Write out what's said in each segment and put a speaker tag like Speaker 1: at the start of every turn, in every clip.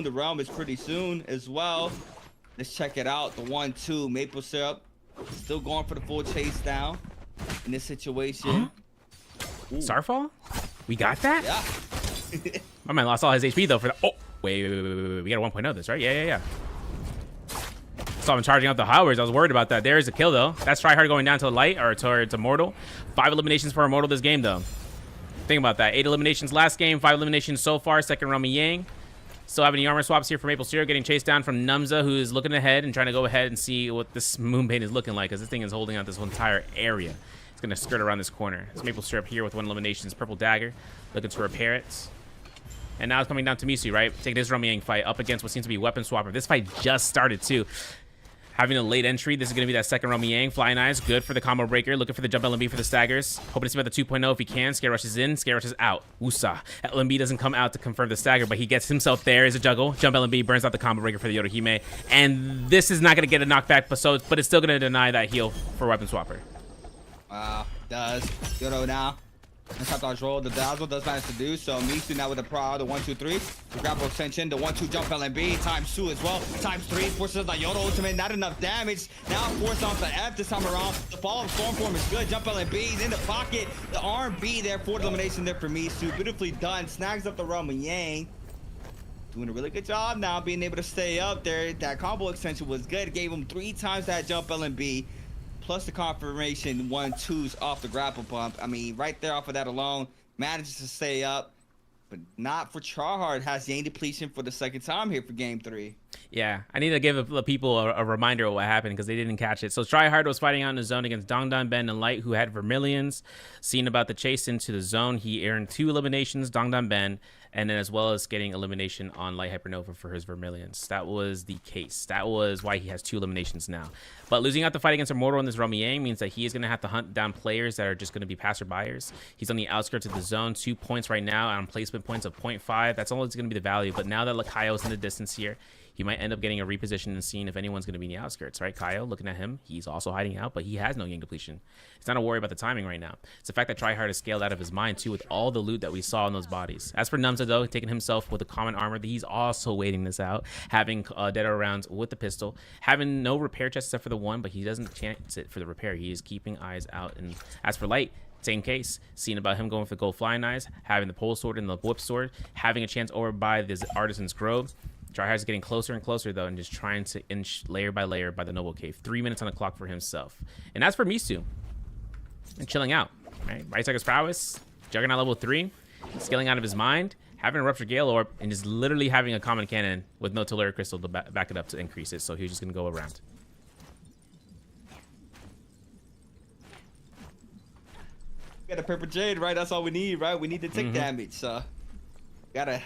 Speaker 1: The realm is pretty soon as well. Let's check it out. The 1-2 maple syrup still going for the full chase down in this situation.
Speaker 2: Starfall? We got that?
Speaker 1: Yeah.
Speaker 2: My man lost all his HP though for the. Oh, wait. We got a 1.0 this, right? Yeah. Saw him charging up the Howards. I was worried about that. There's a kill though. That's Tryhard going down to the light or towards Immortal. 5 eliminations for Immortal this game though. Think about that. 8 eliminations last game, 5 eliminations so far. Second Romy Yang. Still having the armor swaps here for Maple Syrup, getting chased down from Numza, who is looking ahead and trying to go ahead and see what this Moonbane is looking like, because this thing is holding out this whole entire area. It's going to skirt around this corner. It's Maple Syrup here with 1 elimination. It's Purple Dagger, looking to repair it. And now it's coming down to Misu, right? Taking this Romy Yang fight up against what seems to be Weapon Swapper. This fight just started, too. Having a late entry, this is going to be that second Romy Yang. Flying Eyes, good for the combo breaker. Looking for the jump LMB for the staggers. Hoping to see about the 2.0 if he can. Scare Rush is in, Scare Rush is out. Woosah. LMB doesn't come out to confirm the stagger, but he gets himself there as a juggle. Jump LMB burns out the combo breaker for the Yodohime. And this is not going to get a knockback, but it's still going to deny that heal for Weapon Swapper.
Speaker 1: Wow, does. Yodo now. And top dodge roll. The Dazzle does manage to do so. Misu now with the prow. The 1-2-3. The grapple extension. The 1-2 jump LMB. Times 2 as well. Times 3. Forces the Yodo ultimate. Not enough damage. Now force off the F this time around. The fall of Stormform is good. Jump LMB is in the pocket. The RB there for the elimination there for Misu. Beautifully done. Snags up the Romy Yang. Doing a really good job now being able to stay up there. That combo extension was good. It gave him 3 times that jump LMB. Plus the confirmation 1-2s off the grapple bump. I mean, right there off of that alone, manages to stay up, but not for Tryhard. Has Yang depletion for the second time here for game 3.
Speaker 2: Yeah, I need to give the people a reminder of what happened because they didn't catch it. So Tryhard was fighting out in the zone against Dongdan, Ben, and Light, who had Vermilions. Seeing about the chase into the zone, he earned 2 eliminations, Dongdan, Ben, and then as well as getting elimination on Light Hypernova for his Vermilions. That was the case. That was why he has 2 eliminations now. But losing out the fight against Immortal in this Romy Yang means that he is going to have to hunt down players that are just going to be passerbyers. He's on the outskirts of the zone, 2 points right now on placement points of 0.5. That's always going to be the value. But now that Lakayo's in the distance here, he might end up getting a reposition and seeing if anyone's going to be in the outskirts, right? Kaio, looking at him, he's also hiding out, but he has no Yang depletion. It's not a worry about the timing right now. It's the fact that Tryhard is scaled out of his mind, too, with all the loot that we saw in those bodies. As for Numza, though, taking himself with the common armor, he's also waiting this out, having dead rounds with the pistol, having no repair chest except for the 1, but he doesn't chance it for the repair. He is keeping eyes out. And as for Light, same case, seeing about him going for the gold flying eyes, having the pole sword and the whip sword, having a chance over by this Artisan's Grove. Tryhard's getting closer and closer, though, and just trying to inch layer by layer by the Noble Cave. 3 minutes on the clock for himself. And as for Misu, and chilling out, right? Right Tiger's prowess, Juggernaut level 3, scaling out of his mind, having a Rupture Gale Orb, and just literally having a common cannon with no Telluric Crystal to back it up to increase it. So he's just going to go around.
Speaker 1: Got a Purple Jade, right? That's all we need, right? We need to take damage, so gotta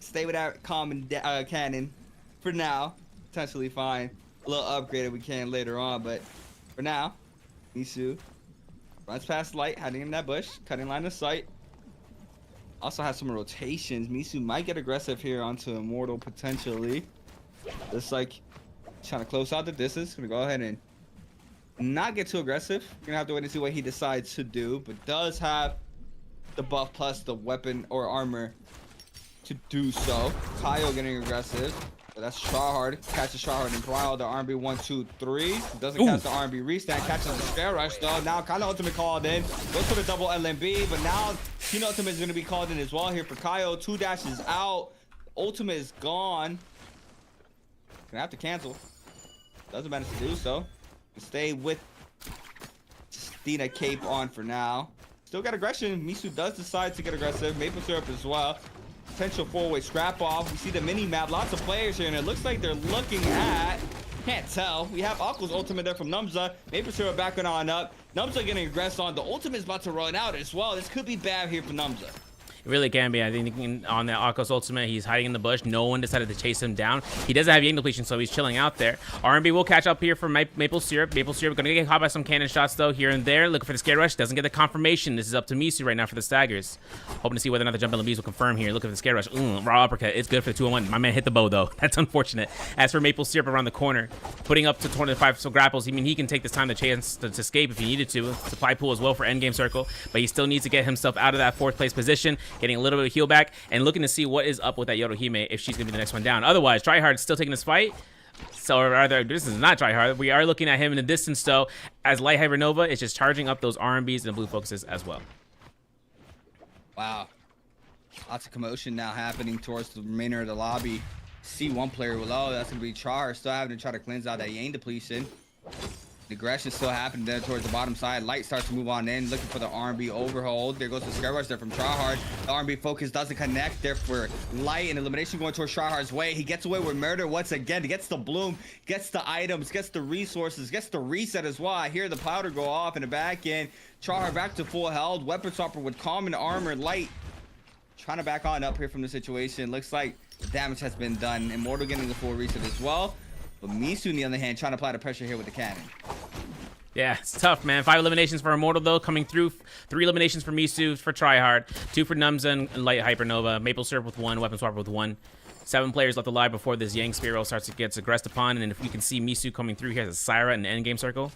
Speaker 1: stay with our common cannon for now. Potentially fine. A little upgrade if we can later on, but for now, Misu runs past Light, hiding in that bush, cutting line of sight. Also has some rotations. Misu might get aggressive here onto Immortal potentially. Just like trying to close out the distance. Gonna go ahead and not get too aggressive. We're gonna have to wait and see what he decides to do, but does have the buff plus the weapon or armor to do so. Kaio getting aggressive. But that's Tryhard. Catches Tryhard and Braille. The R&B 1-2-3. Doesn't catch the R&B restand. Catches the Scare Rush though. Now Kaio ultimate called in. Goes for the double LMB. But now Kino ultimate is going to be called in as well here for Kaio. 2 dashes out. Ultimate is gone. Gonna have to cancel. Doesn't manage to do so. Stay with Stina Cape on for now. Still got aggression. Misu does decide to get aggressive. Maple Syrup as well. Potential 4-way scrap off. We see the mini map. Lots of players here, and it looks like they're looking at. Can't tell. We have Aqua's ultimate there from Numza. Maple Syrup backing on up. Numza getting aggressed on. The ultimate is about to run out as well. This could be bad here for Numza.
Speaker 2: It really can be. I think on that Akos ultimate, he's hiding in the bush. No one decided to chase him down. He doesn't have Yang depletion, so he's chilling out there. R&B will catch up here for Maple Syrup. Maple Syrup going to get caught by some cannon shots, though, here and there. Looking for the Scare Rush. Doesn't get the confirmation. This is up to Misu right now for the staggers. Hoping to see whether or not the jump LMBs will confirm here. Looking for the Scare Rush. Raw uppercut. It's good for the 2-on-1. My man hit the bow, though. That's unfortunate. As for Maple Syrup around the corner, putting up to 25 grapples. I mean, he can take this time to chance to escape if he needed to. Supply pool as well for endgame circle, but he still needs to get himself out of that 4th place position. getting a little bit of heal back, and looking to see what is up with that Yodohime if she's going to be the next one down. Otherwise, Tryhard's still taking this fight. So rather, this is not Tryhard. We are looking at him in the distance, though, as Light Hypernova is just charging up those R&Bs and the blue focuses as well.
Speaker 1: Wow. Lots of commotion now happening towards the remainder of the lobby. See one player below, that's going to be Char, still having to try to cleanse out that Yang depletion. The aggression still happening there towards the bottom side. Light starts to move on in, looking for the R&B overhold. There goes the Scare Rush there from Tryhard. The R&B focus doesn't connect there for Light, and elimination going towards Tryhard's way. He gets away with murder once again. He gets the bloom, gets the items, gets the resources, gets the reset as well. I hear the powder go off in the back end. Tryhard back to full health. Weapon Swapper with common armor. Light trying to back on up here from the situation. Looks like the damage has been done. Immortal getting the full reset as well. But Misu, on the other hand, trying to apply the pressure here with the cannon.
Speaker 2: Yeah, it's tough, man. 5 eliminations for Immortal, though, coming through. 3 eliminations for Misu, for Tryhard. 2 for Numza and Light Hypernova. Maple Syrup with 1, Weapon Swapper with 1. 7 players left alive before this Yang Spiral starts to get aggressed upon. And if we can see Misu coming through here as a Syra in the endgame circle,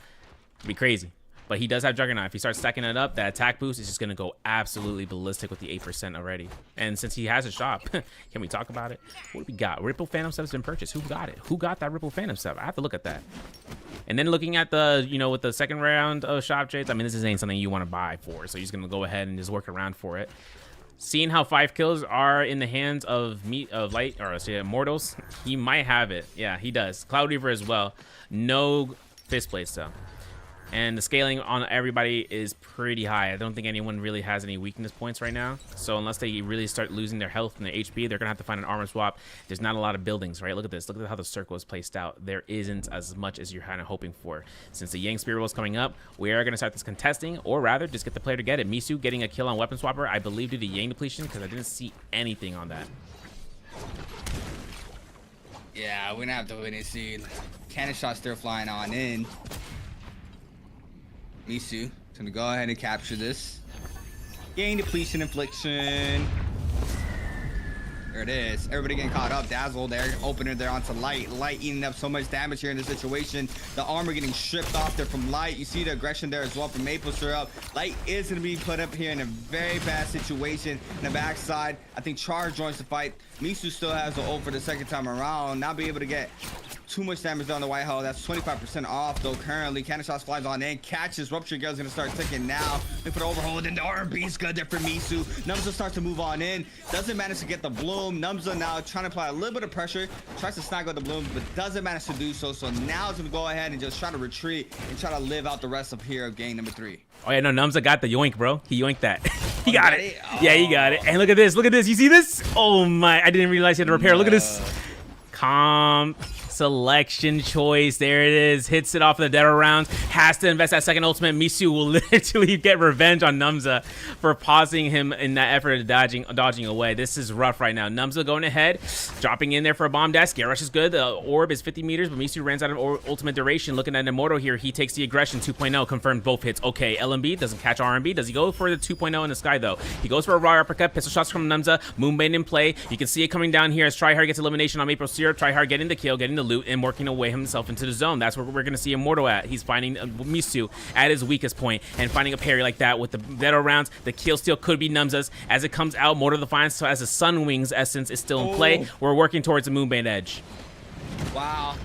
Speaker 2: it'd be crazy. But he does have Juggernaut. If he starts stacking it up, that attack boost is just going to go absolutely ballistic with the 8% already. And since he has a shop, can we talk about it? What do we got? Ripple Phantom Step's been purchased. Who got it? Who got that Ripple Phantom Step? I have to look at that. And then looking at the, you know, with the second round of shop trades, I mean, this ain't something you want to buy for. So he's going to go ahead and just work around for it. Seeing how 5 kills are in the hands of Light, or say Immortals, he might have it. Yeah, he does. Cloud Reaver as well. No fist plates, though. And the scaling on everybody is pretty high. I don't think anyone really has any weakness points right now. So unless they really start losing their health and their HP, they're going to have to find an armor swap. There's not a lot of buildings, right? Look at this. Look at how the circle is placed out. There isn't as much as you're kind of hoping for. Since the Yang Spiral is coming up, we are going to start this contesting, or rather, just get the player to get it. Misu getting a kill on Weapon Swapper, I believe, due to Yang depletion, because I didn't see anything on that.
Speaker 1: Yeah, we're going to have to wait and see. Cannon shot still flying on in. Misu gonna go ahead and capture this. Gain depletion infliction. There it is. Everybody getting caught up. Dazzle there. Opener there onto Light. Light eating up so much damage here in this situation. The armor getting stripped off there from Light. You see the aggression there as well from Maple Syrup. Light is going to be put up here in a very bad situation in the backside. I think Charge joins the fight. Misu still has the ult for the second time around. Not be able to get too much damage on the White Hole. That's 25% off though currently. Cannon shots flies on in. Catches. Rupture Girl's going to start ticking now. Look for the overhold. And the R&B is good there for Misu. Numza starts to move on in. Doesn't manage to get the bloom. Numza now trying to apply a little bit of pressure. Tries to snag out the bloom, but doesn't manage to do so. So now it's going to go ahead and just try to retreat and try to live out the rest of here of game number 3.
Speaker 2: Oh, yeah, no, Numza got the yoink, bro. He yoinked that. He got it. Oh. Yeah, he got it. And look at this. Look at this. You see this? Oh, my. I didn't realize he had to repair. No. Look at this. Comp selection choice. There it is. Hits it off of the dead rounds. Has to invest that second ultimate. Misu will literally get revenge on Numza for pausing him in that effort of dodging away. This is rough right now. Numza going ahead, dropping in there for a bomb dash. Scare Rush is good. The orb is 50 meters, but Misu runs out of ultimate duration. Looking at Immortal here, he takes the aggression 2.0, confirmed both hits. Okay, LMB doesn't catch RMB. Does he go for the 2.0 in the sky, though? He goes for a raw uppercut. Pistol shots from Numza. Moonbane in play. You can see it coming down here as Tryhard gets elimination on Maple Syrup. Tryhard getting the kill, getting the loot, and working away himself into the zone. That's where we're going to see Immortal at. He's finding Misu at his weakest point and finding a parry like that with the dead rounds. The kill steal could be Numza's. As it comes out, Mortal Defiance, so as the Sun Wings essence is still in play, we're working towards the Moonbane edge. Wow.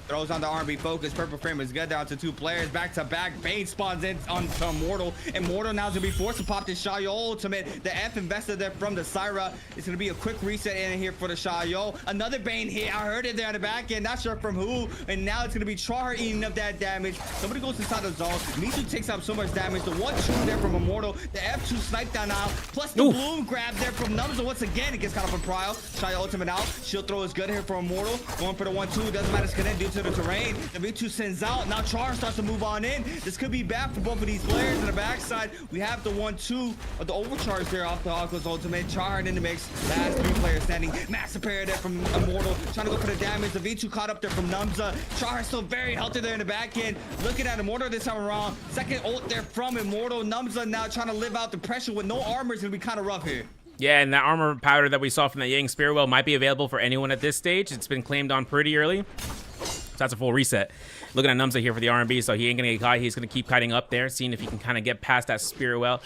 Speaker 1: Throws on the R&B focus. Purple frame is good down to 2 players. Back to back. Bane spawns in onto Immortal. Immortal now is going to be forced to pop this Shayo ultimate. The F invested there from the Syra. It's going to be a quick reset in here for the Shayo. Another Bane hit. I heard it there on the back end. Not sure from who. And now it's going to be Char eating up that damage. Somebody goes inside the zone. Misu takes out so much damage. The 1-2 there from Immortal. The F2 snipe down now. Plus the bloom grab there from Numza. Once again, it gets caught up in Prio. Shayo ultimate out. Shield throw is good here for Immortal. Going for the 1-2. Doesn't matter. It's going to do to the terrain. The V2 sends out. Now Char starts to move on in. This could be bad for both of these players. In the backside, we have the 1-2 of the overcharge there off the Aqua's ultimate. Char in the mix. Last 3 players standing. Massive parry there from Immortal. Trying to go for the damage. The V2 caught up there from Numza. Char is still very healthy there in the back end. Looking at Immortal this time around. Second ult there from Immortal. Numza now trying to live out the pressure with no armor. Is going to be kind of rough here.
Speaker 2: Yeah, and that armor powder that we saw from that Yang Spearwell might be available for anyone at this stage. It's been claimed on pretty early. So that's a full reset. Looking at Numza here for the R&B, so he ain't going to get caught. He's going to keep kiting up there, seeing if he can kind of get past that Spearwell.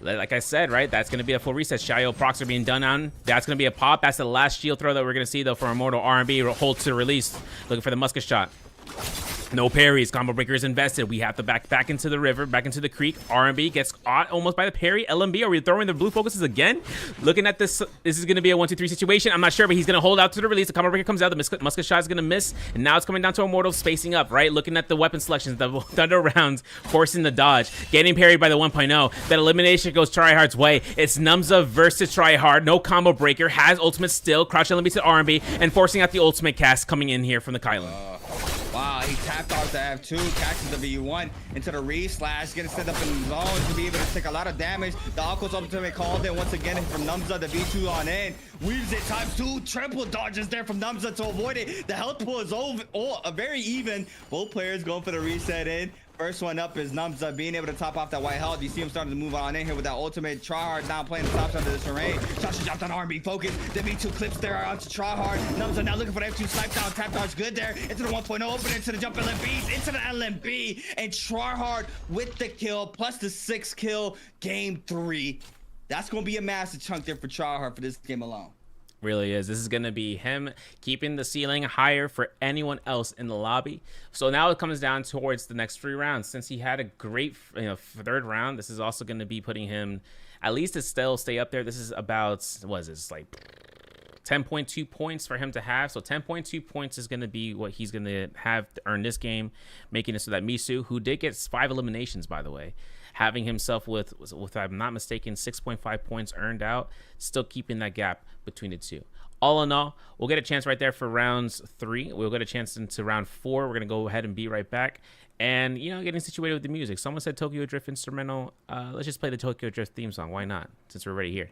Speaker 2: like I said, right, that's going to be a full reset. Shayo Proxer being done on. That's going to be a pop. That's the last shield throw that we're going to see, though, for Immortal. R&B hold to release. Looking for the musket shot. No parries. Combo breaker is invested. We have to back into the river, back into the creek. R&B gets caught almost by the parry. LMB, are we throwing the blue focuses again? Looking at this, this is going to be a 1-2-3 situation. I'm not sure, but he's going to hold out to the release. The combo breaker comes out. The musket shot is going to miss. And now it's coming down to Immortal spacing up, right? Looking at the weapon selections, the thunder rounds, forcing the dodge. Getting parried by the 1.0. That elimination goes Tryhard's way. It's Numza versus Tryhard. No combo breaker. Has ultimate still. Crouch LMB to R&B. And forcing out the ultimate cast coming in here from the Kylan.
Speaker 1: Wow, he tapped out the F2, catches the V1 into the re-slash, getting set up in zone to be able to take a lot of damage. The Aqua's ultimate called in once again from Numza, the V2 on in. Weaves it ×2, triple dodges there from Numza to avoid it. The health pool is very even. Both players going for the reset in. First one up is Numza being able to top off that white health. You see him starting to move on in here with that ultimate. Tryhard now playing the top side of the terrain. Sasha dropped on R&B focus. The V2 clips there out to Tryhard. Numza now looking for the F2 snipe down. Tap dodge good there. Into the 1.0, open into the jump LMBs, into the LMB. And Tryhard with the kill, plus the 6 kill, game 3. That's going to be a massive chunk there for Tryhard for this game alone.
Speaker 2: Really is. This is going to be him keeping the ceiling higher for anyone else in the lobby. So now it comes down towards the next 3 rounds. Since he had a great 3rd round, this is also going to be putting him at least to still stay up there. This is about, what is this, like 10.2 points for him to have. So 10.2 points is going to be what he's going to have to earn this game, making it so that Misu, who did get 5 eliminations, by the way, having himself with if I'm not mistaken, 6.5 points earned out, still keeping that gap between the two. All in all, we'll get a chance right there for rounds 3. We'll get a chance into round 4. We're going to go ahead and be right back. And, getting situated with the music. Someone said Tokyo Drift instrumental. Let's just play the Tokyo Drift theme song. Why not? Since we're already here.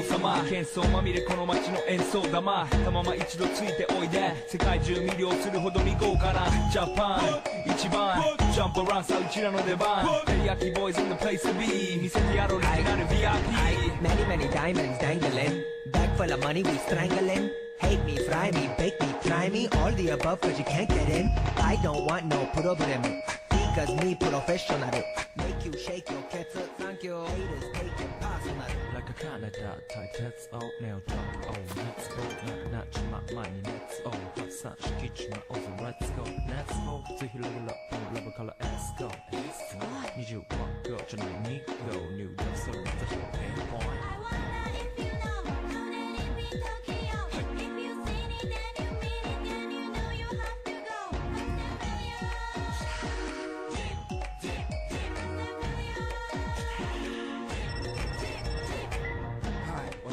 Speaker 3: 様喧騒まみれこの街の演奏玉たまま一度ついておいで世界中魅了するほどに豪華なジャパン一番ジャンプアランさうちらの出番テリヤキボーイズ in the place to be 見せてやろうオリジナル VIP
Speaker 4: Many diamonds dangling Bag full of money we strangling Hate me, fry me, bake me, try me All the above cause you can't get in I don't want no problem Because me professional Make you shake your kettle Thank you Haters take it personal
Speaker 3: Like a Canada type Let's all nail drop Oh let's go なくなっちま前に Let's all 発散しきちまおうぜ Let's go Let's go ぜひレベルアップラブから Let's go 20万個じゃない2個入団する私のペンポイント
Speaker 5: I wonder if you know how that it be Tokyo If you seen it then you mean it then you know you have to go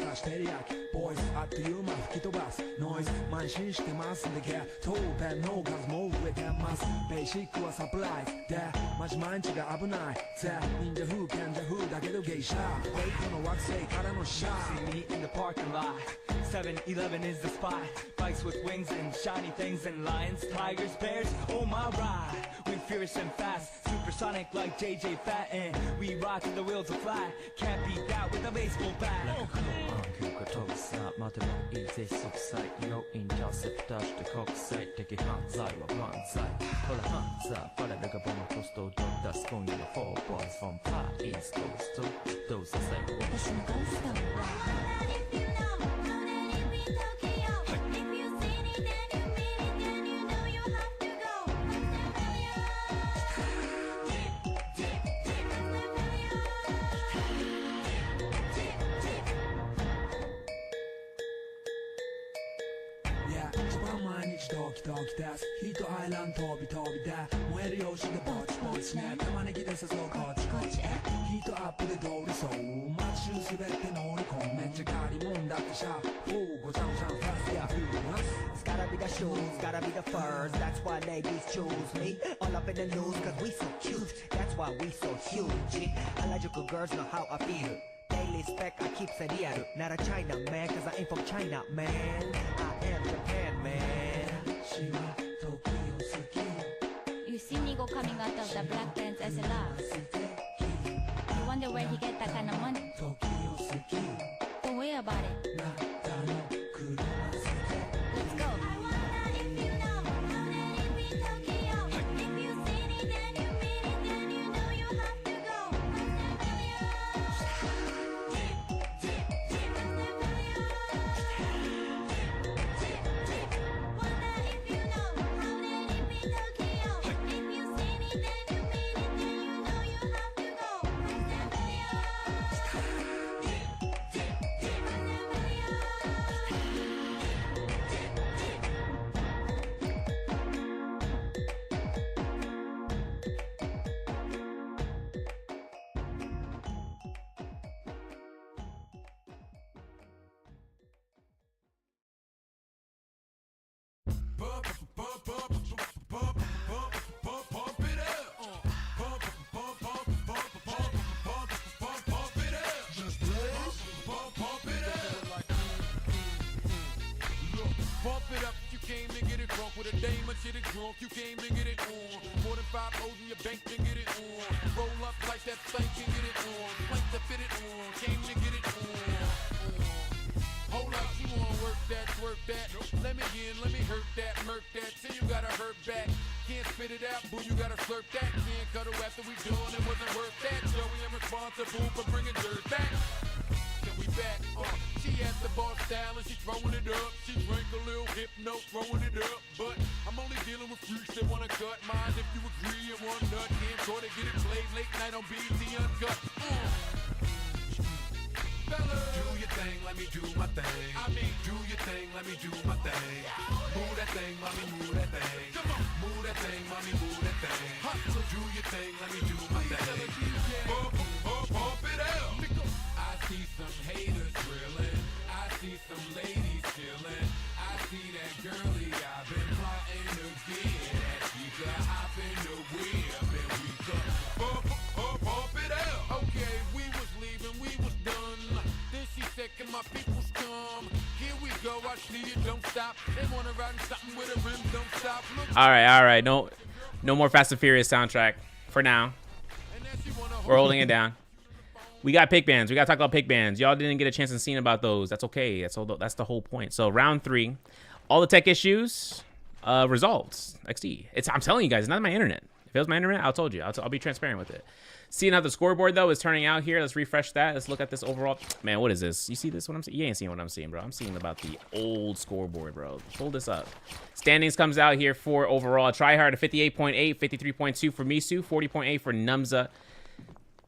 Speaker 6: 私テリヤキボーイズあっという間吹き飛ばすノイズ慢心してますんでゲ当店の数も増えてますベーシックはサプライズでマジ毎日が危ないぜ忍者風賢者風だけどゲイシャーレイクの惑星からのシャー
Speaker 3: See me in the parking lot 7-Eleven is the spot Bikes with wings and shiny things and lions, tigers, bears, oh my ride We fierce and fast, supersonic like JJ Fatten We rock till the wheels are fly Can't beat that with a baseball bat Like a cool anchor 飛ぶさ待てばいいぜ即歳要インターセプターして国際的犯罪は万歳ほら犯罪バレルがボマコストを取り出す今夜の4 boys from Far East Coast どうさせ私のゴースト
Speaker 5: I wonder if you know how that it be Tokyo If you seen it then you mean it then you
Speaker 6: とき出すヒートアイランド飛び飛びだ燃えるよしでぼちぼちね玉ねぎでさそうこっちこっちヒートアップで通りそう街中すべて乗り込むめっちゃ借りもんだってシャフーごちゃごちゃファスやフー
Speaker 4: It's gotta be the shoes, gotta be the furs. That's why ladies choose me. All up in the news, cause we so cute. That's why we so huge. Harajuku girls know how I feel. Daily spec, I keep it real. Not a China man, cause I ain't from China, man. I am Japan, man.
Speaker 6: 私は時を過ぎ
Speaker 5: You see Nigo coming out of the black pants as a laugh. You wonder where he get that kind of money.
Speaker 6: 時を過ぎ
Speaker 5: Don't worry about it.
Speaker 6: なたの車捨て
Speaker 5: Let's go. I wonder if you know how that it be Tokyo. If you seen it, then you mean it, then you know you have to go. Wonder if you know how that it be Tokyo. If you seen it, then you mean it, then you know you have to go.
Speaker 7: Pump it up, you came to get it drunk with a dame and shit it drunk, you came to get it on. More than 5 O's in your bank to get it on. Roll up like that thing can get it on. Plank to fit it on, came to get it on. Hold up, you wanna work that, twerk that. Let me in, let me hurt that, murk that. Till you gotta hurt back. Can't spit it out, boo, you gotta slurp that. Can't cuddle after we done, it wasn't worth that. Joey, I'm responsible for bringing dirt back. We back, she at the bar style and she throwing it up. She drank a little hypno, throwing it up. But I'm only dealing with freaks that wanna cut mine. If you agree, and one nut can't try to get it played late night on BT Uncut. Fellas, do your thing, let me do my thing. I mean, do your thing, let me do my thing. Move that thing, mommy, move that thing. Come on, move that thing, mommy, move that thing. Hustle, do your thing, let me do my thing. Pump it out. I see some haters drilling. I see some ladies chilling. I see that girlie I've been plotting to get. That she could hop in the whip and we could pump it out. Okay, we was leaving, we was done. Then she said, can my peoples come? Here we go, I see it, don't stop. They wanna ride in something with a rim, don't stop. Look.
Speaker 2: All right. No more Fast and Furious soundtrack for now. We're holding it down. We got pick bands. We got to talk about pick bands. Y'all didn't get a chance to see about those. That's okay. That's the whole point. So round 3, all the tech issues resolved. XD. I'm telling you guys, it's not my internet. If it was my internet, I told you. I'll be transparent with it. Seeing how the scoreboard though is turning out here. Let's refresh that. Let's look at this overall. Man, what is this? You see this? What I'm seeing? You ain't seeing what I'm seeing, bro. I'm seeing about the old scoreboard, bro. Pull this up. Standings comes out here for overall. Tryhard at 58.8, 53.2 for Misu, 40.8 for Numza.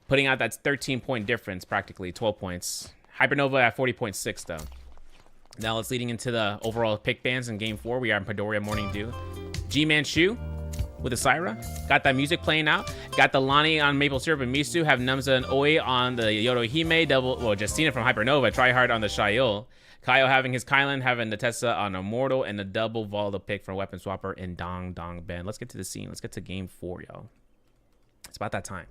Speaker 2: Putting out that 13-point difference, practically 12 points. Hypernova at 40.6, though. Now let's leading into the overall pick bands in Game 4. We are in Padoria Morning Dew. G-Manchu with the Syra. Got that music playing out. Got the Lani on Maple Syrup and Misu. Have Numza and Oi on the Yorohime. Justina from Hypernova. Tryhard on the Shayol. Kaio having his Kylan. Having the Tessa on Immortal. And the double Valda pick from Weapon Swapper and Dong Dong Ben. Let's get to the scene. Let's get to Game 4, y'all. It's about that time.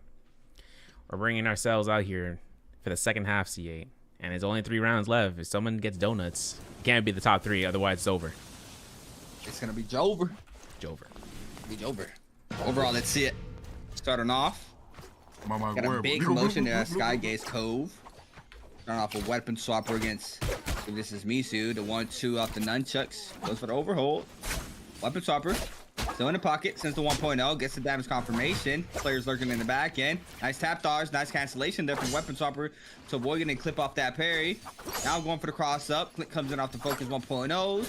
Speaker 2: We're bringing ourselves out here for the second half, C8. And there's only 3 rounds left. If someone gets donuts, it can't be the top 3. Otherwise, it's over.
Speaker 1: It's going to be Jover. Jover. Overall, let's see it. Starting off. Got a big commotion there at Skygaze Cove. Starting off with Weapon Swapper against, so this is Misu. The 1-2 off the Nunchucks. Goes for the overhold. Weapon Swapper. Still in the pocket, sends the 1.0, gets the damage confirmation. Players lurking in the back end. Nice tap dodge, nice cancellation there from Weapon Swapper to avoid getting clip off that parry. Now going for the cross up. Click comes in off the focus 1.0s.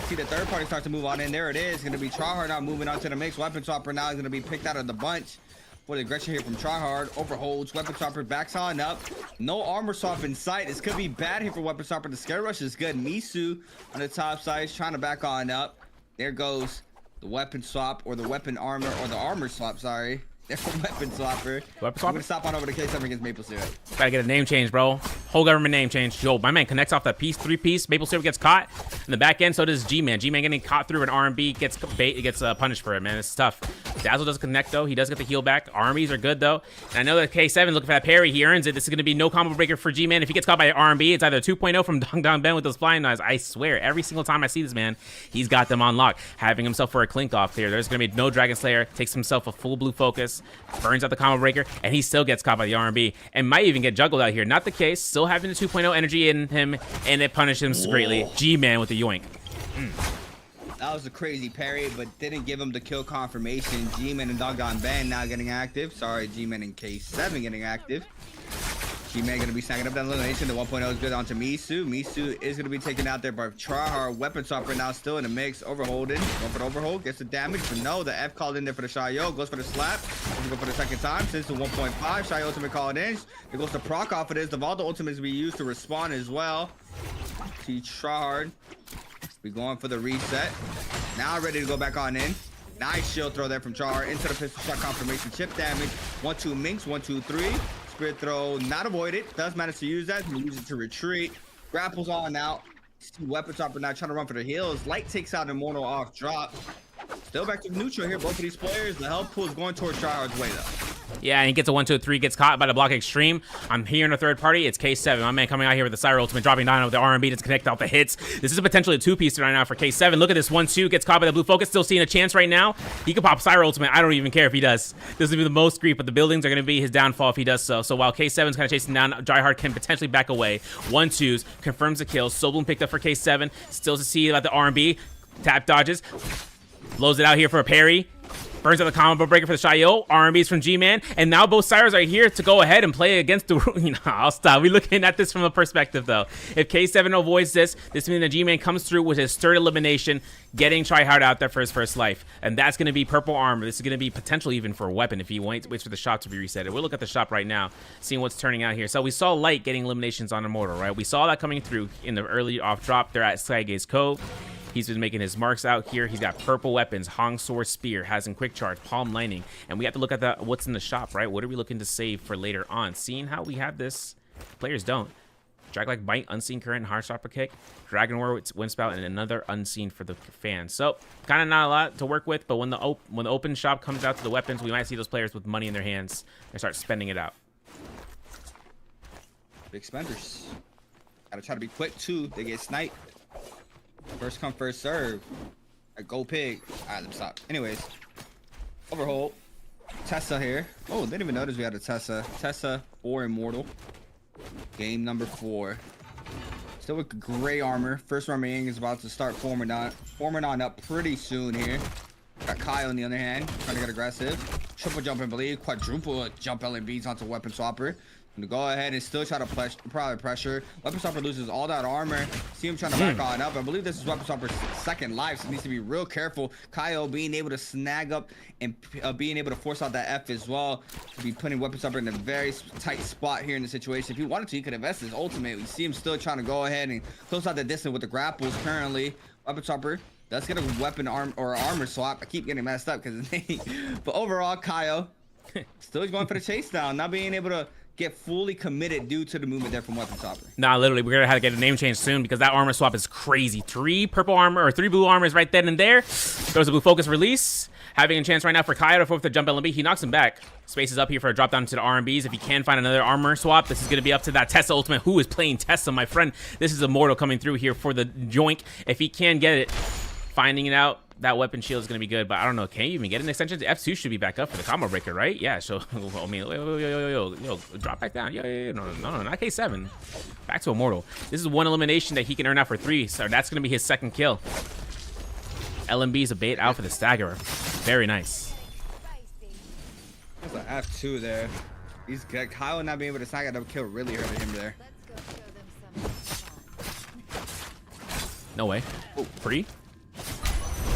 Speaker 1: See the third party start to move on in. There it is. Going to be Tryhard now moving on to the mix. Weapon Swapper now is going to be picked out of the bunch. For the aggression here from Tryhard. Overholds. Weapon Swapper backs on up. No armor swap in sight. This could be bad here for Weapon Swapper. The scare rush is good. Misu on the top side is trying to back on up. There goes the weapon swap or the weapon armor or the armor swap. Sorry. Different weapon swapper.
Speaker 2: Weapon swapper?
Speaker 1: I'm gonna stop on over to K7 against Maple Syrup.
Speaker 2: Gotta get a name change, bro. Whole government name change. Yo, my man connects off that piece, 3-piece. Maple Syrup gets caught in the back end. So does G-Man. G-Man getting caught through an R&B gets punished for it, man. It's tough. Dazzle does connect though. He does get the heal back. Armies are good though. And I know that K7 looking for that parry. He earns it. This is gonna be no combo breaker for G-Man. If he gets caught by R&B, it's either 2.0 from Dong Ben with those flying knives. I swear, every single time I see this man, he's got them on lock. Having himself for a clink off here. There's gonna be no Dragon Slayer. Takes himself a full blue focus. Burns out the combo breaker, and he still gets caught by the R&B and might even get juggled out here. Not the case. Still having the 2.0 energy in him, and it punished him greatly. G-Man with the yoink.
Speaker 1: That was a crazy parry, but didn't give him the kill confirmation. G-Man and Doggone Ben now getting active. Sorry, G-Man and K7 getting active. G-Man gonna be snagging up that elimination. The 1.0 is good onto Misu. Misu is gonna be taken out there by Tryhard. Weapon swapper now still in the mix. Overholding. Going for the overhold. Gets the damage, but no, the F called in there for the Shayo. Goes for the slap. Doesn't go for the second time. Since the 1.5, Shayo ultimate called in. It goes to proc off of this. The Valdo ultimate is gonna be used to respond as well. See Tryhard. Be going for the reset. Now ready to go back on in. Nice shield throw there from Tryhard into the pistol shot confirmation. Chip damage. 1-2 Minx. 1-2-3. Spirit throw not avoided. Does manage to use that. He uses it to retreat. Grapples on out. Weapon chopper now trying to run for the heals. Light takes out Immortal off drop. Still back to neutral here. Both of these players. The health pool is going towards Tryhard's way though.
Speaker 2: Yeah, and he gets a 1-2-3, gets caught by the block extreme. I'm here in a third party. It's K7. My man coming out here with the Cyro ultimate, dropping down with the R&B to connect out the hits. This is potentially a two-piece right now for K7. Look at this 1-2, gets caught by the blue focus. Still seeing a chance right now. He could pop Cyro ultimate. I don't even care if he does. This will be the most creep, but the buildings are going to be his downfall if he does so. So while K7's kind of chasing down, Tryhard can potentially back away. 1-2s, confirms the kill. Soulbloom picked up for K7. Still to see about the R&B. Tap dodges. Blows it out here for a parry. Burns out the combo breaker for the Shayo. R&B's from G-Man. And now both Cyros are here to go ahead and play against the... I'll stop. We're looking at this from a perspective, though. If K7 avoids this means that G-Man comes through with his third elimination, getting Tryhard out there for his first life. And that's going to be purple armor. This is going to be potentially even for a weapon if he waits for the shop to be reset. We'll look at the shop right now, seeing what's turning out here. So we saw Light getting eliminations on Immortal, right? We saw that coming through in the early off drop. They're at Skygaze Cove. He's been making his marks out here. He's got purple weapons, Hong Sword Spear, has him quick charge, Palm Lightning. And we have to look at what's in the shop, right? What are we looking to save for later on? Seeing how we have this, players don't. Drag like Bite, Unseen Current, Hard Stopper Kick, Dragon War with Wind Spout, and another Unseen for the fans. So kind of not a lot to work with, but when the open shop comes out to the weapons, we might see those players with money in their hands and start spending it out.
Speaker 1: Big spenders. Gotta try to be quick too. They get sniped. First come, first serve. Go pig. Alright, let's stop. Anyways. Overhold. Tessa here. Oh, didn't even notice we had a Tessa. Tessa for Immortal. Game number 4. Still with gray armor. First armor is about to start forming on up pretty soon here. Got Kyle on the other hand. Trying to get aggressive. Triple jump and bleed. Quadruple jump LMBs onto weapon swapper. To go ahead and still try to probably pressure. Weapon Swapper loses all that armor. See him trying to back on up. I believe this is Weapon Swapper's second life, so he needs to be real careful. Kyle being able to snag up and being able to force out that F as well. To be putting Weapon Swapper in a very tight spot here in the situation. If he wanted to, he could invest his ultimate. We see him still trying to go ahead and close out the distance with the grapples currently. Weapon Swapper does get a weapon armor swap. I keep getting messed up because but overall, Kyle still is going for the chase down, not being able to get fully committed due to the movement there from Weapon Swapper.
Speaker 2: Nah, literally, we're gonna have to get a name change soon because that armor swap is crazy. 3 purple armor or 3 blue armors right then and there. Throws a blue focus release. Having a chance right now for Kyle to force the jump LMB. He knocks him back. Space is up here for a drop down to the R&Bs. If he can find another armor swap, this is gonna be up to that Tessa ultimate. Who is playing Tessa, my friend? This is Immortal coming through here for the joink. If he can get it, finding it out, that weapon shield is going to be good, but I don't know. Can you even get an extension? F2 should be back up for the combo breaker, right? Yeah, so, I mean, yo, drop back down. Yo, no, not K7. Back to Immortal. This is one elimination that he can earn out for 3, so that's going to be his second kill. LMB is a bait out for the staggerer. Very nice.
Speaker 1: There's an F2 there. He's good. Kyle not being able to snag that kill really hurted him there.
Speaker 2: No way. Oh, free?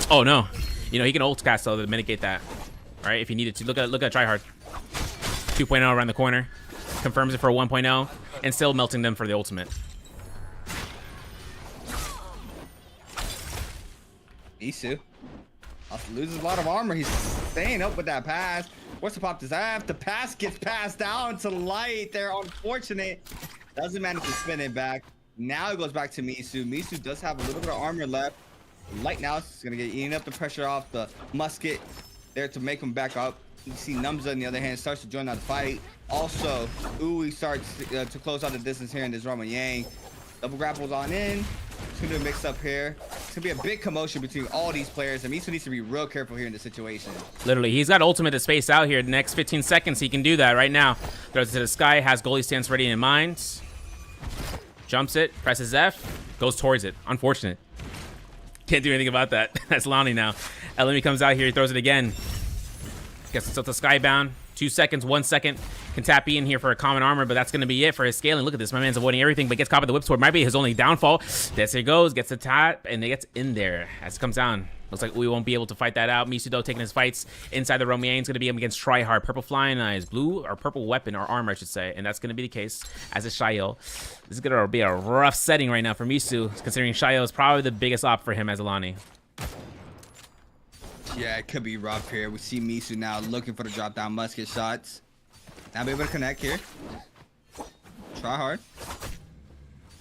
Speaker 2: Oh no, you know he can ult cast though to mitigate that. All right, if he needed to. Look at Tryhard. 2.0 around the corner, confirms it for a 1.0, and still melting them for the ultimate.
Speaker 1: Isu loses a lot of armor. He's staying up with that pass. What's the pop this F? The pass gets passed down to Light. They're unfortunate. Doesn't manage to spin it back. Now it goes back to Misu. Misu does have a little bit of armor left. Light now is going to get eating up the pressure off the musket there to make him back up. You see Numza on the other hand starts to join out the fight. Also, Uwe starts to close out the distance here in this Roman Yang. Double grapples on in. It's going to mix up here. It's going to be a big commotion between all these players. And Misu needs to be real careful here in this situation.
Speaker 2: Literally, he's got ultimate to space out here. The next 15 seconds, he can do that right now. Throws it to the sky, has goalie stance ready in mind. Jumps it, presses F, goes towards it. Unfortunate. Can't do anything about that. That's Lonnie now. LME comes out here, he throws it again. Gets it to the skybound. 2 seconds, 1 second. Can tap in here for a common armor, but that's going to be it for his scaling. Look at this. My man's avoiding everything, but gets caught by the whip sword. Might be his only downfall. There he goes. Gets the tap, and it gets in there as it comes down. Looks like we won't be able to fight that out. Misu, though, taking his fights inside the Romiang. He's going to be up against Tryhard. Purple flying eyes. Blue, or purple weapon, or armor, I should say. And that's going to be the case as is Shayo. This is going to be a rough setting right now for Misu, considering Shayo is probably the biggest op for him as Alani.
Speaker 1: Yeah, it could be rough here. We see Misu now looking for the drop down musket shots. Now be able to connect here. Try hard.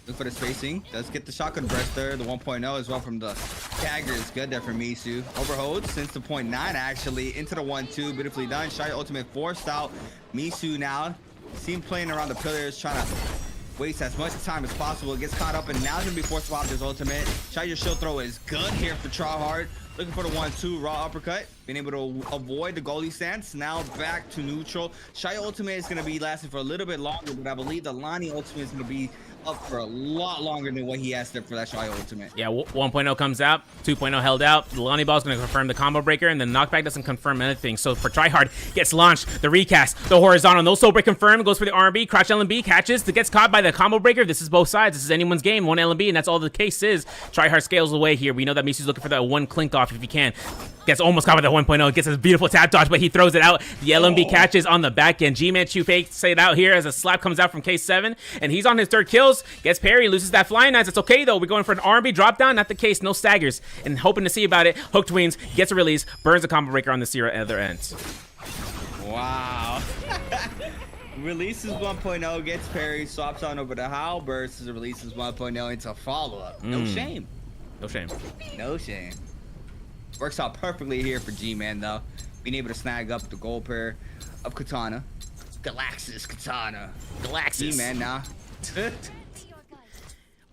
Speaker 1: Look for the spacing. Does get the shotgun breast there. The 1.0 as well from the dagger is good there for Misu. Overhold since the 0.9 actually into the 1-2. Beautifully done. Shy ultimate forced out. Misu now. See him playing around the pillars, trying to waste as much time as possible. Gets caught up and now he's gonna be forced to pop his ultimate. Shy your shield throw is good here for Tryhard. Looking for the 1-2 raw uppercut. Being able to avoid the goalie stance. Now back to neutral. Shy ultimate is gonna be lasting for a little bit longer, but I believe the Lani ultimate is gonna be up for a lot longer than what he asked there for that Shy ultimate.
Speaker 2: Yeah, 1.0 comes out, 2.0 held out. The Lonnie Ball is going to confirm the combo breaker, and the knockback doesn't confirm anything. So for Tryhard, gets launched, the recast, the horizontal, no soul break confirmed, goes for the R&B, crouch LMB, catches, gets caught by the combo breaker. This is both sides. This is anyone's game, one LMB, and that's all the case is. Tryhard scales away here. We know that Misu's looking for that one clink off if he can. Gets almost caught by the 1.0, gets a beautiful tap dodge, but he throws it out. The LMB catches on the back end. G-Man Chu fakes it out here as a slap comes out from K7, and he's on his third kills. Gets parry, loses that flying knives. It's okay though. We're going for an R&B drop down, not the case. No staggers, and hoping to see about it. Hooked wings, gets a release, burns a combo breaker on the Sierra other end.
Speaker 1: Wow. Releases 1.0, gets parry, swaps on over to Howl, bursts, releases 1.0 into follow-up. No shame.
Speaker 2: No shame.
Speaker 1: No shame. Works out perfectly here for G-Man though. Being able to snag up the gold pair of Katana. Galaxis Katana.
Speaker 2: Galaxis.
Speaker 1: G-Man now.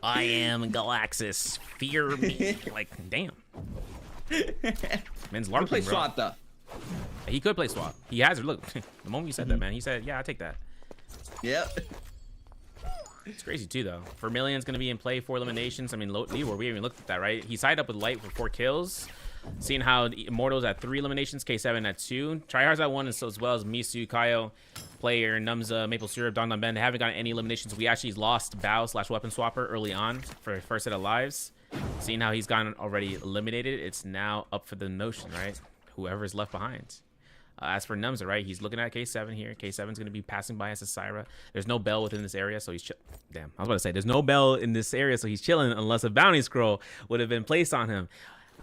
Speaker 2: I am Galaxis. Fear me. Like, damn. Man's LARPing,
Speaker 1: play
Speaker 2: bro.
Speaker 1: swap though.
Speaker 2: He could play swap. He has it. Look, the moment you said that, man, he said, yeah, I take that.
Speaker 1: Yep.
Speaker 2: It's crazy too, though. Vermilion's gonna be in play 4 eliminations. I mean, Leroy, we even looked at that, right? He sided up with Light for 4 kills. Seeing how Immortal's at 3 eliminations, K7 at 2. Tryhard's at 1, and so as well as Misu, Kaio, Player, Numza, Maple Syrup, Don Ben. They haven't gotten any eliminations. We actually lost Bao/Weapon Swapper early on for first set of lives. Seeing how he's gotten already eliminated, it's now up for the notion, right? Whoever's left behind. As for Numza, right? He's looking at K7 here. K7's going to be passing by as a Syra. There's no bell within this area, so he's damn, I was about to say, there's no bell in this area, so he's chilling unless a bounty scroll would have been placed on him.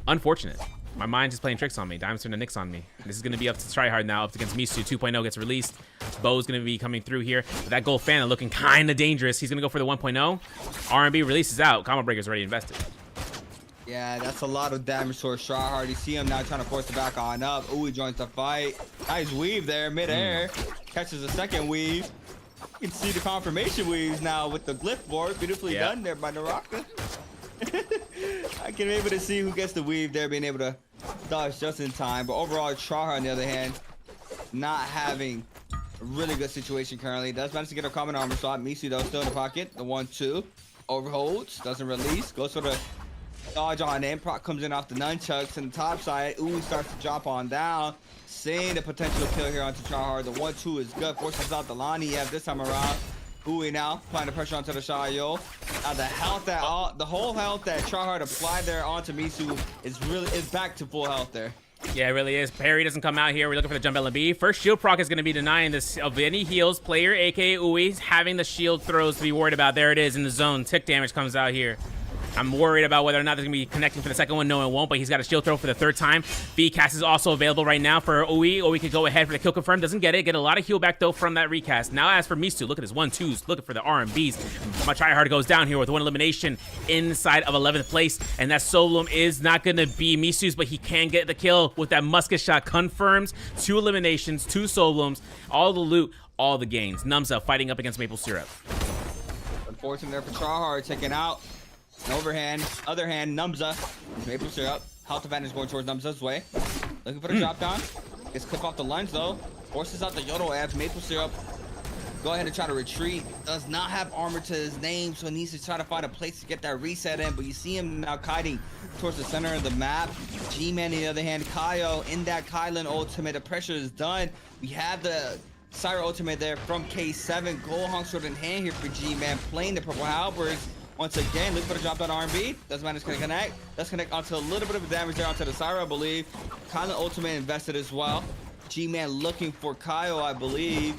Speaker 2: Unfortunate. My mind's just playing tricks on me. Dime's turning Nix on me. This is going to be up to Tryhard now, up against Misu. 2.0 gets released. Bo's going to be coming through here. But that Gold Phantom looking kind of dangerous. He's going to go for the 1.0. R&B releases out. Combo Breaker's already invested.
Speaker 1: Yeah, that's a lot of damage towards Tryhard. You see him now trying to force it back on up. Ooh, he joins the fight. Nice weave there, midair. Catches a second weave. You can see the confirmation weaves now with the glyph board. Beautifully done there by Naraka. I can be able to see who gets the weave there, being able to dodge just in time. But overall, Tryhard on the other hand, not having a really good situation currently. Does manage to get a common armor swap. Misu though still in the pocket. The 1-2 overholds, doesn't release, goes for the dodge on in. Proc comes in off the nunchucks and the top side. Ooh, he starts to drop on down. Seeing the potential kill here onto Tryhard. The 1-2 is good. Forces out the Lani this time around. Ooh, now applying the pressure onto the Shayo. Now the health that the whole health that Tryhard applied there onto Misu is back to full health there.
Speaker 2: Yeah, it really is. Parry doesn't come out here. We're looking for the jump LB. First shield proc is going to be denying this of any heals. Player, aka Uwe, having the shield throws to be worried about. There it is in the zone. Tick damage comes out here. I'm worried about whether or not they're going to be connecting for the second one. No, it won't, but he's got a shield throw for the third time. V-cast is also available right now for OE. OE could go ahead for the kill confirm. Doesn't get it. Get a lot of heal back, though, from that recast. Now, as for Misu, look at his 1-2s. Looking for the R&Bs. My tryhard goes down here with one elimination inside of 11th place, and that Solum is not going to be Misu's, but he can get the kill with that musket shot. Confirms 2 eliminations, 2 Solums, all the loot, all the gains. Numza fighting up against Maple Syrup.
Speaker 1: Unfortunate there for Tryhard, taking out an overhand. Other hand, Numza. Maple Syrup. Health advantage going towards Numza's way. Looking for the drop down. Gets clipped off the lunge though. Forces out the Yodel F. Maple Syrup. Go ahead and try to retreat. Does not have armor to his name, so he needs to try to find a place to get that reset in. But you see him now kiting towards the center of the map. G-Man, on the other hand, Kaio in that Kylan ultimate. The pressure is done. We have the Syra ultimate there from K7. Gold Hong sword in hand here for G-Man, playing the purple halberds. Once again, looking for the drop down R&B. Doesn't matter, it's gonna connect. Let's connect onto a little bit of damage there onto the Syra, I believe. Kylan ultimate invested as well. G-Man looking for Kaio, I believe.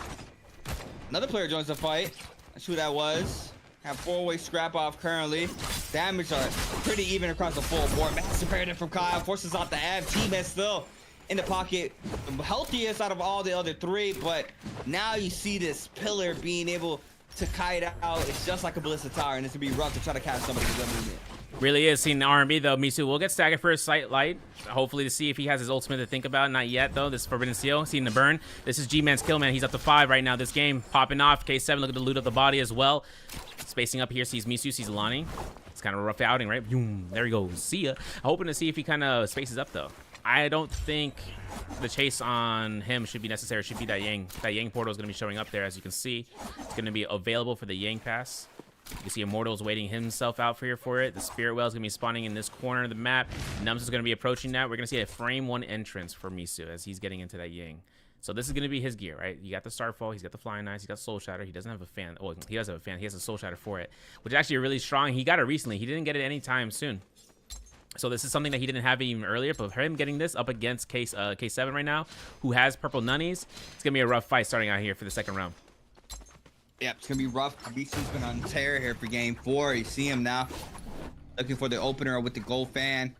Speaker 1: Another player joins the fight. That's who that was. Have 4-way scrap off currently. Damage are pretty even across the full board. Massive imperative from Kyle. Forces out the F. G-Man still in the pocket. The healthiest out of all the other 3. But now you see this pillar being able to kite out. It's just like a Ballista Tower. And it's going to be rough to try to catch somebody with that movement.
Speaker 2: Really is seeing the R&B though. Misu will get staggered for his sight light. Hopefully to see if he has his ultimate to think about. Not yet though. This is Forbidden Seal. Seeing the burn. This is G-Man's kill, man. He's up to 5 right now this game. Popping off. K7 look at the loot of the body as well. Spacing up here. Sees Misu. Sees Alani. It's kind of a rough outing, right? Boom. There he goes. See ya. Hoping to see if he kind of spaces up though. I don't think the chase on him should be necessary. It should be that Yang. That Yang portal is going to be showing up there, as you can see. It's going to be available for the Yang pass. You can see Immortal's waiting himself out for here for it. The Spirit Well is going to be spawning in this corner of the map. Nums is going to be approaching that. We're going to see a frame 1 entrance for Misu as he's getting into that Yang. So this is going to be his gear, right? You got the Starfall. He's got the Flying Eyes. He's got Soul Shatter. He doesn't have a fan. Oh, he does have a fan. He has a Soul Shatter for it, which is actually really strong. He got it recently. He didn't get it anytime soon. So this is something that he didn't have even earlier, but for him getting this up against K7 right now, who has purple nunnies, it's going to be a rough fight starting out here for the second round.
Speaker 1: Yeah, it's going to be rough. Misu's been on tear here for game 4. You see him now looking for the opener with the gold fan.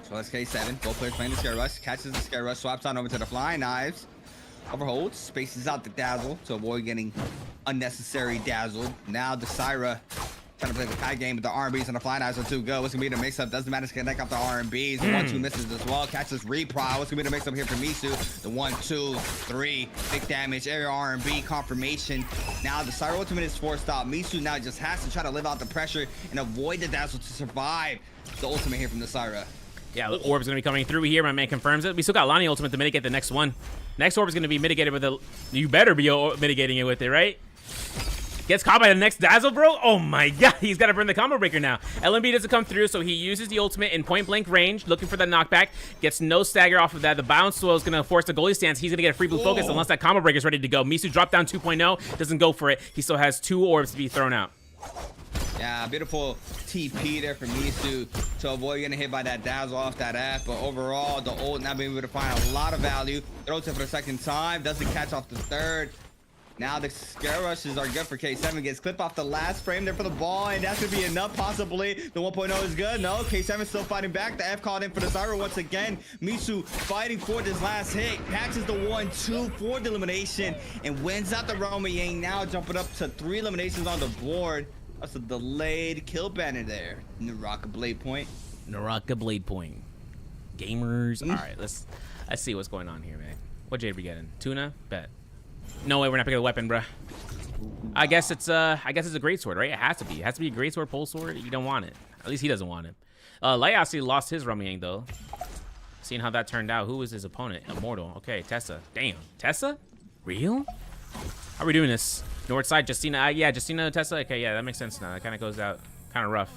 Speaker 1: So that's K7. Gold players playing the Scare Rush. Catches the Scare Rush. Swaps on over to the Flying Knives. Overholds. Spaces out the Dazzle to avoid getting unnecessary dazzled. Now the Syra trying to play the kite game, but the R&Bs and the Flying Knives are too good. What's going to be the mix-up? Doesn't matter to connect up the R&Bs. The 1-2 misses as well. Catches Repro. What's going to be the mix-up here for Misu? The 1-2, 3. Big damage. Area R&B confirmation. Now the Syra ultimate is forced out. Misu now just has to try to live out the pressure and avoid the dazzle to survive the ultimate here from the Syra.
Speaker 2: Yeah, the orb is going to be coming through here. My man confirms it. We still got Lonnie ultimate to mitigate the next one. Next orb is going to be mitigated with a... You better be mitigating it with it, right? Gets caught by the next dazzle, bro. Oh my god, he's got to burn the combo breaker now. LMB doesn't come through, so he uses the ultimate in point blank range, looking for that knockback. Gets no stagger off of that. The bounce swell is going to force the goalie stance. He's going to get a free blue focus unless that combo breaker is ready to go. Misu dropped down 2.0, doesn't go for it. He still has 2 orbs to be thrown out.
Speaker 1: Yeah, beautiful TP there for Misu to avoid getting hit by that dazzle off that F. But overall, the ult not being able to find a lot of value. Throws it for the second time, doesn't catch off the third. Now the Scare Rushes are good for K7. Gets clipped off the last frame there for the ball, and that's going to be enough possibly. The 1.0 is good. No, K7 still fighting back. The F called in for the Syra once again. Misu fighting for this last hit. Catches the 1-2 for the elimination and wins out the Roma Yang. Now jumping up to 3 eliminations on the board. That's a delayed kill banner there. Naraka Bladepoint.
Speaker 2: Naraka Bladepoint. Gamers. All right, let's see what's going on here, man. What jade we getting? Tuna? Bet. No way, we're not picking the weapon, bruh. I guess it's a great sword, right? It has to be. It has to be a great sword, pole sword. You don't want it. At least he doesn't want it. Light actually lost his Rumyang though. Seeing how that turned out. Who was his opponent? Immortal. Okay, Tessa. Damn. Tessa? Real? How are we doing this? North side, Justina. Yeah, Justina, Tessa. Okay, yeah, that makes sense now. That kind of goes out kind of rough.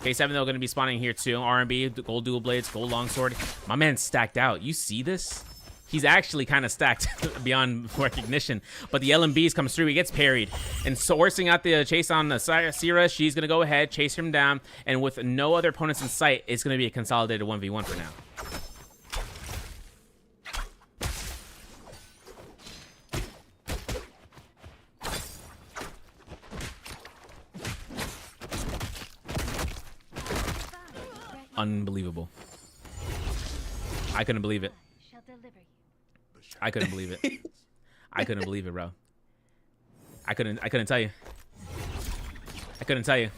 Speaker 2: K7 though going to be spawning here too. R&B, gold dual blades, gold longsword. My man's stacked out. You see this? He's actually kind of stacked beyond recognition. But the LMBs comes through. He gets parried. And sourcing out the chase on the Syra, she's going to go ahead, chase him down. And with no other opponents in sight, it's going to be a consolidated 1v1 for now. Unbelievable. I couldn't believe it.
Speaker 5: Shall deliver you.
Speaker 2: I couldn't believe it. I couldn't believe it, bro. I couldn't tell you. I couldn't tell you.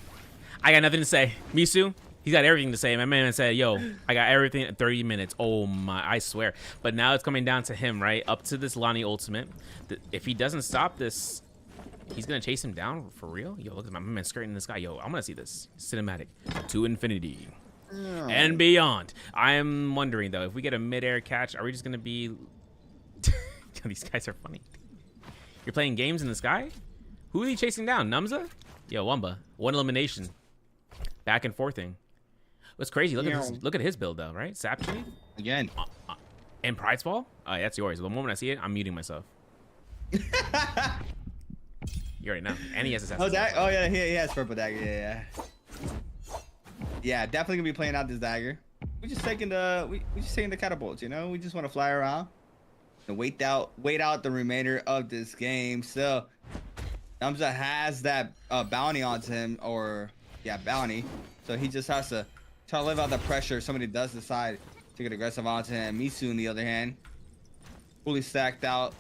Speaker 2: I got nothing to say. Misu, he's got everything to say. My man said, yo, I got everything in 30 minutes. Oh my, I swear. But now it's coming down to him, right? Up to this Lonnie ultimate. If he doesn't stop this, he's gonna chase him down for real. Yo, look at my man skirting this guy. Yo, I'm gonna see this cinematic to infinity and beyond. I'm wondering though, if we get a mid-air catch, are we just gonna be? These guys are funny. You're playing games in the sky? Who are you chasing down? Numza? Yo, Wumba. One elimination. Back and forthing. What's crazy? Look at his build though, right? Sapchini
Speaker 1: Again.
Speaker 2: And Pride's Ball. Oh, yeah, that's yours. The moment I see it, I'm muting myself. You already know. And he has assassin.
Speaker 1: Oh yeah, he has purple dagger. Yeah. Yeah, definitely gonna be playing out this dagger. We just taking the catapults. You know, we just want to fly around and wait out the remainder of this game. So, Namza has that bounty onto him, or bounty. So he just has to try to live out the pressure if somebody does decide to get aggressive onto him. Misu, on the other hand, fully stacked out,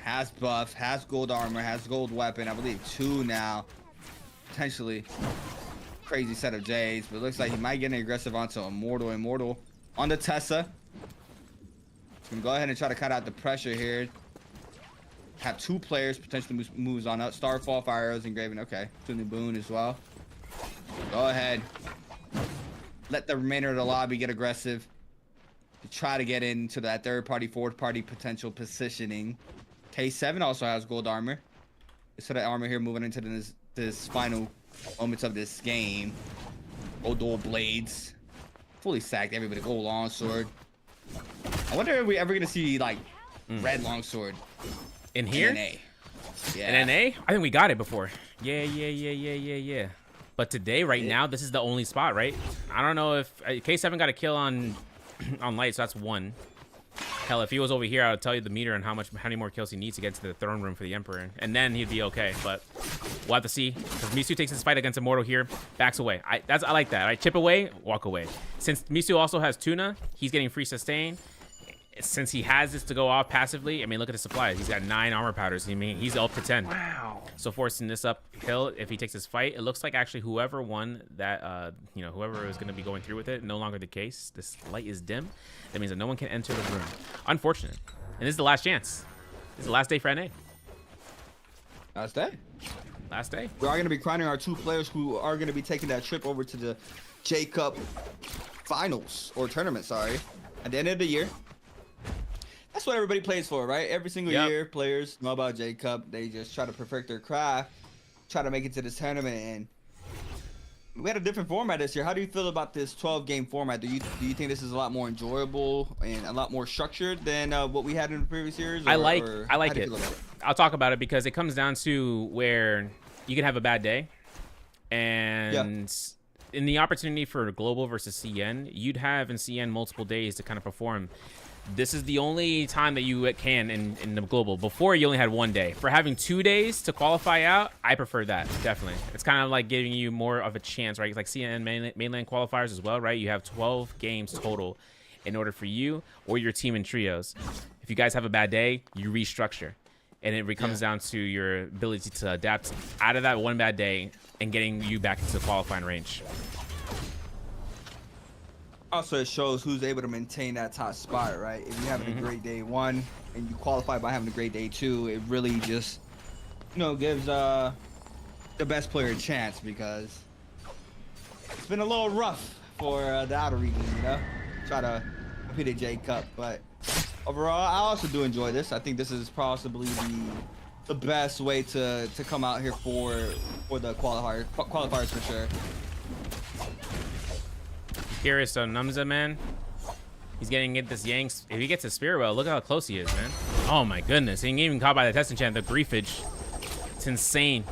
Speaker 1: has buff, has gold armor, has gold weapon. I believe 2 now, potentially. Crazy set of J's, but it looks like he might get an aggressive onto Immortal on the Tessa. Can go ahead and try to cut out the pressure here. Have 2 players potentially moves on up. Starfall, Fire Arrows, Engraven. Okay, Tunu Boon as well. Go ahead. Let the remainder of the lobby get aggressive to try to get into that third party, fourth party potential positioning. K7 also has gold armor. So that armor here moving into this final moments of this game. Gold dual blades. Fully stacked. Everybody gold longsword. I wonder if we're ever gonna see like red longsword
Speaker 2: in here.
Speaker 1: NA. Yeah.
Speaker 2: In NA? I think we got it before. Yeah. But today, right now, this is the only spot, right? I don't know if K7 got a kill on Light, so that's 1. Hell, if he was over here, I would tell you the meter and how many more kills he needs to get to the throne room for the Emperor, and then he'd be okay. But we'll have to see. Because Misu takes his fight against Immortal here, backs away. I like that. I chip away, walk away. Since Misu also has Tuna, he's getting free sustain. Since he has this to go off passively, I mean, look at his supplies. He's got 9 armor powders. I mean, he's up to 10. Wow. So forcing this uphill, if he takes his fight, it looks like actually whoever won that, whoever is going to be going through with it, no longer the case. This light is dim. That means that no one can enter the room. Unfortunate. And this is the last chance. This is the last day for NA.
Speaker 1: Last day.
Speaker 2: Last day.
Speaker 1: We are going to be crowning our 2 players who are going to be taking that trip over to the JCUP finals, or tournament, sorry, at the end of the year. That's what everybody plays for, right? Every single year, players know about JCUP. They just try to perfect their craft, try to make it to this tournament. And we had a different format this year. How do you feel about this 12-game format? Do you think this is a lot more enjoyable and a lot more structured than what we had in the previous years?
Speaker 2: I like it. I'll talk about it because it comes down to where you can have a bad day, and in the opportunity for global versus CN, you'd have in CN multiple days to kind of perform. This is the only time that you can in the global. Before, you only had 1 day. For having 2 days to qualify out, I prefer that, definitely. It's kind of like giving you more of a chance, right? It's like CN mainland qualifiers as well, right? You have 12 games total in order for you or your team in trios. If you guys have a bad day, you restructure. And it comes down to your ability to adapt out of that 1 bad day and getting you back into the qualifying range.
Speaker 1: Also, it shows who's able to maintain that top spot, right? If you're having a great day 1 and you qualify by having a great day 2, it really just, gives the best player a chance, because it's been a little rough for the outer region, try to compete at JCUP. But overall, I also do enjoy this. I think this is possibly the best way to come out here for the qualifiers for sure.
Speaker 2: Curious on Numza, man. He's getting this Yanks. If he gets a Spirit Well, look how close he is, man. Oh my goodness. He ain't even caught by the test enchant, the Griefage. It's insane.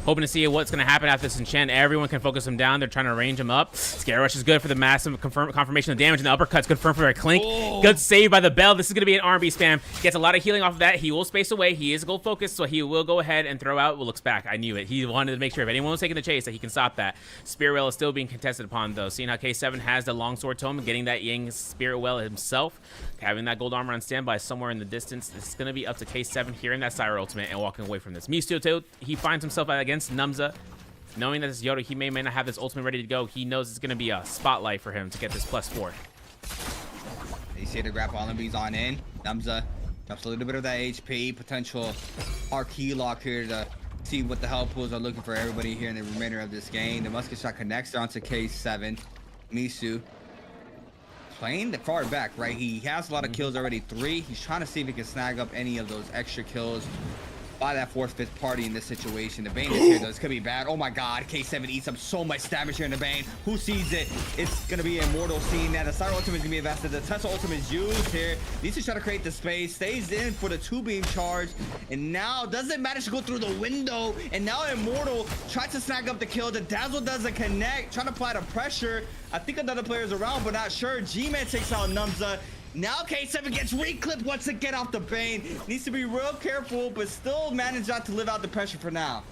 Speaker 2: Hoping to see what's going to happen after this enchant. Everyone can focus him down. They're trying to range him up. Scare Rush is good for the massive confirmation of damage, and the uppercut's confirmed for a clink. Good save by the Bell. This is going to be an R&B spam. Gets a lot of healing off of that. He will space away. He is goal focused, so he will go ahead and throw out. Well, looks back. I knew it. He wanted to make sure if anyone was taking the chase that he can stop that. Spirit Well is still being contested upon, though. Seeing how K7 has the longsword tome, getting that Yang Spirit Well himself, having that gold armor on standby somewhere in the distance. It's going to be up to K7 hearing that Syra ultimate and walking away from this. Misu, he finds himself against Numza. Knowing that this Yoda, he may not have this ultimate ready to go. He knows it's going to be a spotlight for him to get this +4.
Speaker 1: You see the grapple Allenby's on in. Numza drops a little bit of that HP. Potential arc key lock here to see what the hell pools are looking for everybody here in the remainder of this game. The musket shot connects onto K7. Misu playing the far back, right? He has a lot of kills already, 3. He's trying to see if he can snag up any of those extra kills by that 4th, 5th party in this situation. The Bane is here, though. This could be bad. Oh my god, K7 eats up so much damage here in the Bane. Who sees it? It's gonna be Immortal seeing that. The Syra ultimate is gonna be invested. The Tesla ultimate is used here. Needs to try to create the space. Stays in for the 2-beam charge. And now doesn't manage to go through the window. And now Immortal tries to snag up the kill. The Dazzle doesn't connect. Trying to apply the pressure. I think another player's around, but not sure. G-Man takes out Numza. Now K7 gets reclipped once to get off the Bane. Needs to be real careful, but still manage not to live out the pressure for now.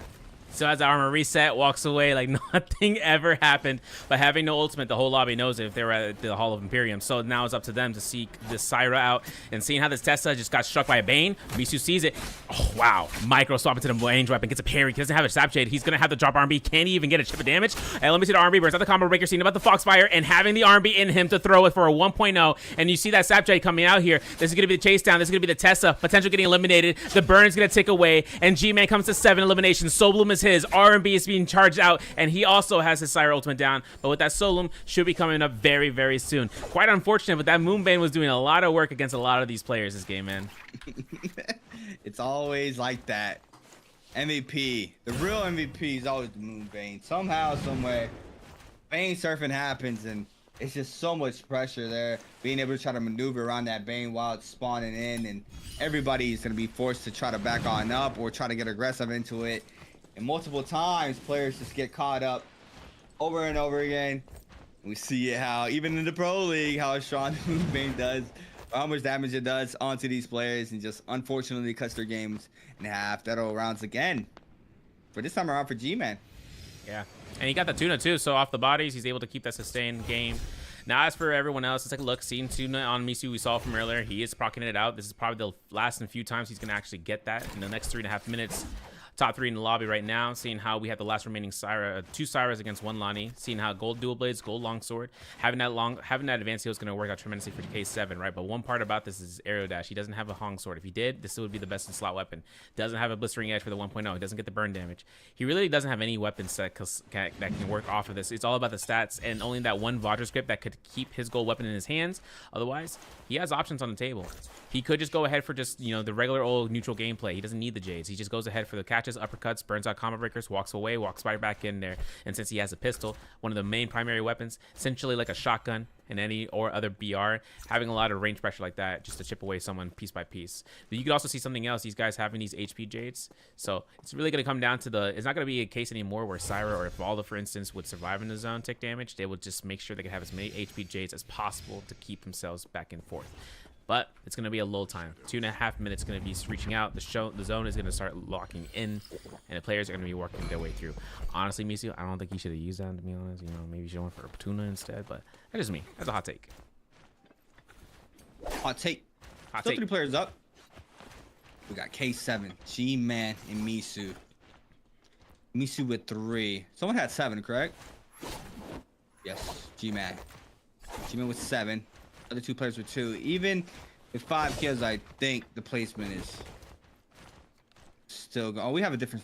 Speaker 2: So as the armor reset, walks away like nothing ever happened. But having no ultimate, the whole lobby knows it if they were at the Hall of Imperium. So now it's up to them to seek this Syra out. And seeing how this Tesla just got struck by a Bane, Misu sees it. Oh, wow. Micro swap into the range weapon, gets a parry. He doesn't have a Sap Shade. He's going to have the drop R&B. Can he even get a chip of damage? And let me see the R&B. Burns out the combo breaker, seeing about the Foxfire, and having the R&B in him to throw it for a 1.0. And you see that Sap Shade coming out here. This is going to be the chase down. This is going to be the Tesla. Potential getting eliminated. The burn is going to tick away. And G-Man comes to 7 eliminations. Soul Bloom is his. R&B is being charged out, and he also has his Syra ultimate down, but with that Solum should be coming up very, very soon. Quite unfortunate, but that Moonbane was doing a lot of work against a lot of these players this game, man.
Speaker 1: It's always like that. MVP, the real MVP is always the Moonbane. Somehow, somewhere, Bane surfing happens, and it's just so much pressure there. Being able to try to maneuver around that Bane while it's spawning in, and everybody's going to be forced to try to back on up or try to get aggressive into it. And multiple times, players just get caught up over and over again. We see it how, even in the Pro League, how strong the Moonbane does, how much damage it does onto these players, and just unfortunately cuts their games in half. That'll rounds again for this time around for G-Man.
Speaker 2: Yeah, and he got the Tuna too, so off the bodies, he's able to keep that sustained game. Now, as for everyone else, let's take a look. Seeing Tuna on Misu, we saw from earlier, he is proccing it out. This is probably the last and few times he's going to actually get that in the next 3.5 minutes. Top 3 in the lobby right now, seeing how we have the last remaining Syra, 2 Syras against 1 Lani, seeing how gold dual blades, gold longsword, having that advanced heal is going to work out tremendously for K7, right? But one part about this is aerial dash. He doesn't have a Hong sword. If he did, this would be the best in slot weapon. Doesn't have a blistering edge for the 1.0. He doesn't get the burn damage. He really doesn't have any weapon set that can work off of this. It's all about the stats and only that one Vajra script that could keep his gold weapon in his hands. Otherwise, he has options on the table. He could just go ahead for just, you know, the regular old neutral gameplay. He doesn't need the Jades. He just goes ahead for the catches, uppercuts, burns out combo breakers, walks away, walks right back in there. And since he has a pistol, one of the main primary weapons, essentially like a shotgun and any or other BR, having a lot of range pressure like that just to chip away someone piece by piece. But you could also see something else. These guys having these HP Jades. So it's really going to come down to it's not going to be a case anymore where Syra or Valda, for instance, would survive in the zone, take damage. They would just make sure they could have as many HP Jades as possible to keep themselves back and forth. But it's going to be a lull time. 2.5 minutes going to be reaching out. The zone is going to start locking in, and the players are going to be working their way through. Honestly, Misu, I don't think you should have used that, to be honest. You know, maybe you should have went for Tuna instead, but that is me. That's a hot take.
Speaker 1: Hot take.
Speaker 2: Hot
Speaker 1: Still
Speaker 2: take.
Speaker 1: 3 players up. We got K7, G-Man, and Misu. Misu with 3. Someone had 7, correct? Yes, G-Man. G-Man with 7. Other 2 players with 2. Even with 5 kills, I think the placement is still going. Oh, we have a different